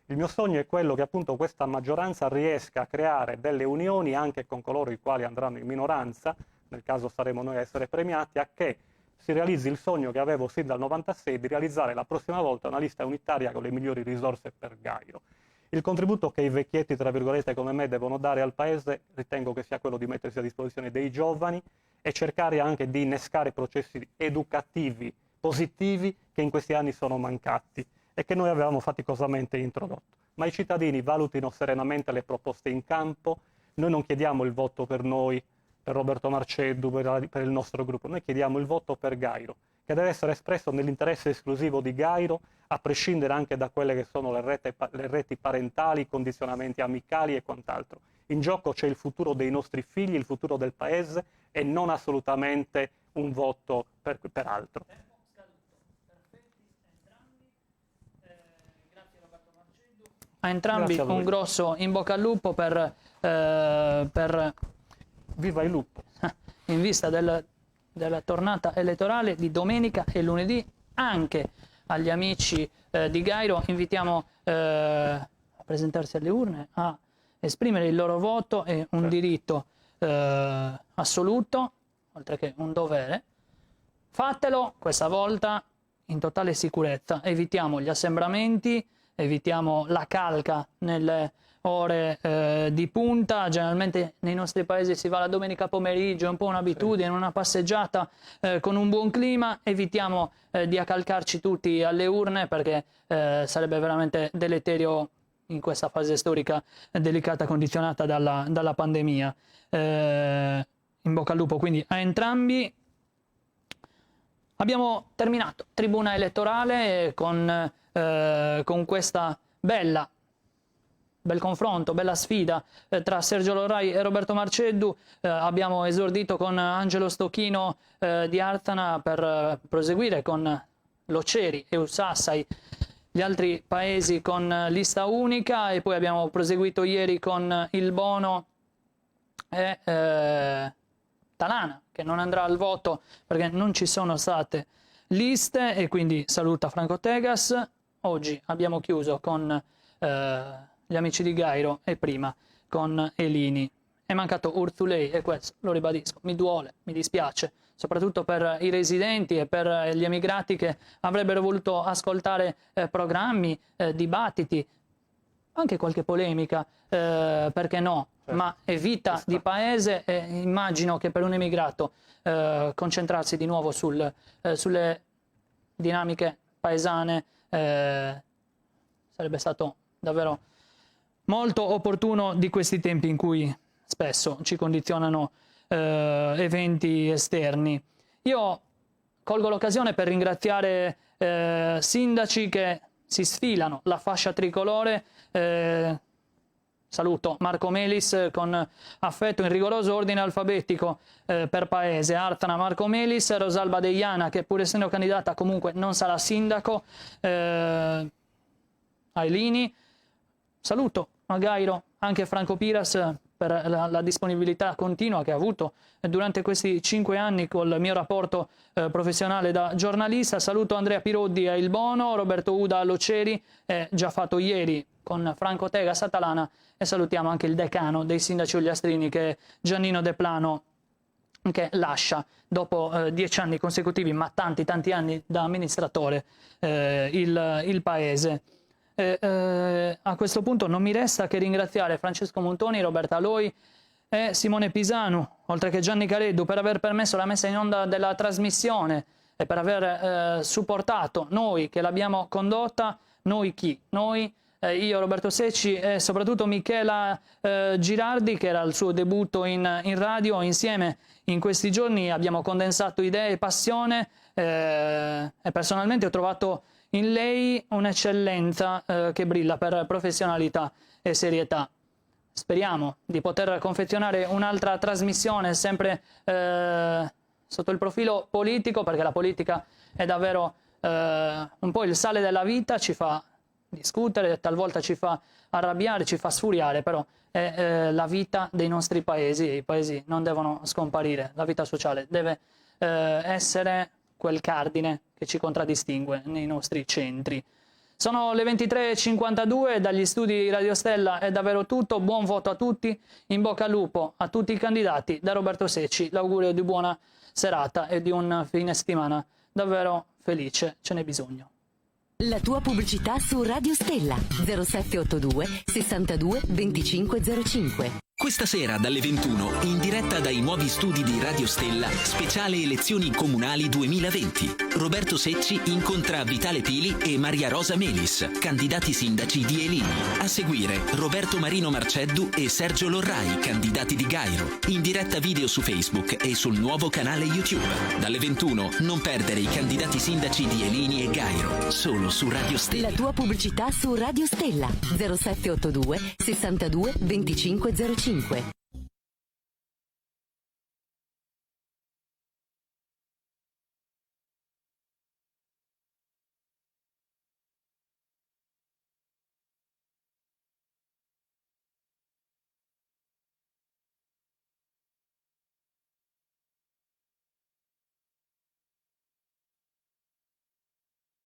Il mio sogno è quello che appunto questa maggioranza riesca a creare delle unioni anche con coloro i quali andranno in minoranza, nel caso saremo noi a essere premiati, a che si realizzi il sogno che avevo sin dal 96 di realizzare la prossima volta una lista unitaria con le migliori risorse per Gairo. Il contributo che i vecchietti, tra virgolette, come me devono dare al Paese ritengo che sia quello di mettersi a disposizione dei giovani e cercare anche di innescare processi educativi positivi che in questi anni sono mancati e che noi avevamo faticosamente introdotto. Ma i cittadini valutino serenamente le proposte in campo. Noi non chiediamo il voto per noi, per Roberto Marceddu, per il nostro gruppo, noi chiediamo il voto per Gairo, che deve essere espresso nell'interesse esclusivo di Gairo, a prescindere anche da quelle che sono le reti parentali, i condizionamenti amicali e quant'altro. In gioco c'è il futuro dei nostri figli, il futuro del Paese e non assolutamente un voto per altro. A entrambi un grosso in bocca al lupo per Viva il lupo! In vista della tornata elettorale di domenica e lunedì. Anche agli amici di Gairo invitiamo a presentarsi alle urne, a esprimere il loro voto, è un diritto assoluto, oltre che un dovere. Fatelo questa volta in totale sicurezza, evitiamo gli assembramenti, evitiamo la calca nelle ore di punta. Generalmente nei nostri paesi si va la domenica pomeriggio, è un po' un'abitudine, una passeggiata con un buon clima. Evitiamo di accalcarci tutti alle urne perché sarebbe veramente deleterio in questa fase storica delicata condizionata dalla pandemia. In bocca al lupo quindi a entrambi. Abbiamo terminato tribuna elettorale con questa bel confronto, bella sfida tra Sergio Lorai e Roberto Marceddu. Abbiamo esordito con Angelo Stocchino di Artana per proseguire con Loceri e Sassai, gli altri paesi con lista unica, e poi abbiamo proseguito ieri con Il Bono e Talana, che non andrà al voto perché non ci sono state liste, e quindi saluta Franco Tegas. Oggi abbiamo chiuso con gli amici di Gairo e prima con Elini. È mancato Urzulei e questo, lo ribadisco, mi duole, mi dispiace, soprattutto per i residenti e per gli emigrati che avrebbero voluto ascoltare programmi, dibattiti, anche qualche polemica, perché no, ma è vita di paese, e immagino che per un emigrato concentrarsi di nuovo sulle dinamiche paesane sarebbe stato davvero molto opportuno di questi tempi in cui spesso ci condizionano eventi esterni. Io colgo l'occasione per ringraziare sindaci che si sfilano la fascia tricolore. Saluto Marco Melis con affetto in rigoroso ordine alfabetico per paese. Artana Marco Melis, Rosalba Deiana, che pur essendo candidata comunque non sarà sindaco, Ailini. Saluto a Gairo anche Franco Piras per la disponibilità continua che ha avuto durante questi 5 anni col mio rapporto professionale da giornalista. Saluto Andrea Piroddi a Il Bono, Roberto Uda a Loceri, già fatto ieri con Franco Tegas a Talana, e salutiamo anche il decano dei sindaci ogliastrini, che è Giannino De Plano, che lascia dopo 10 anni consecutivi, ma tanti anni da amministratore, il paese. A questo punto non mi resta che ringraziare Francesco Montoni, Roberta Loi, e Simone Pisanu, oltre che Gianni Careddu, per aver permesso la messa in onda della trasmissione e per aver supportato noi che l'abbiamo condotta. Noi chi? Noi, io, Roberto Secci e soprattutto Michela Girardi, che era il suo debutto in radio. Insieme in questi giorni abbiamo condensato idee e passione e personalmente ho trovato in lei un'eccellenza che brilla per professionalità e serietà. Speriamo di poter confezionare un'altra trasmissione sempre sotto il profilo politico, perché la politica è davvero un po' il sale della vita, ci fa discutere, talvolta ci fa arrabbiare, ci fa sfuriare, però è la vita dei nostri paesi e i paesi non devono scomparire. La vita sociale deve essere quel cardine che ci contraddistingue nei nostri centri. Sono le 23:52, dagli studi di Radio Stella è davvero tutto, buon voto a tutti, in bocca al lupo a tutti i candidati. Da Roberto Secci l'augurio di buona serata e di un fine settimana davvero felice, ce n'è bisogno. La tua pubblicità su Radio Stella 0782 62 2505. Questa sera dalle 21, in diretta dai nuovi studi di Radio Stella, speciale elezioni comunali 2020. Roberto Secci incontra Vitale Pili e Maria Rosa Melis, candidati sindaci di Elini. A seguire Roberto Marino Marceddu e Sergio Lorrai, candidati di Gairo. In diretta video su Facebook e sul nuovo canale YouTube. Dalle 21 non perdere i candidati sindaci di Elini e Gairo, solo su Radio Stella. La tua pubblicità su Radio Stella 0782 62 2505.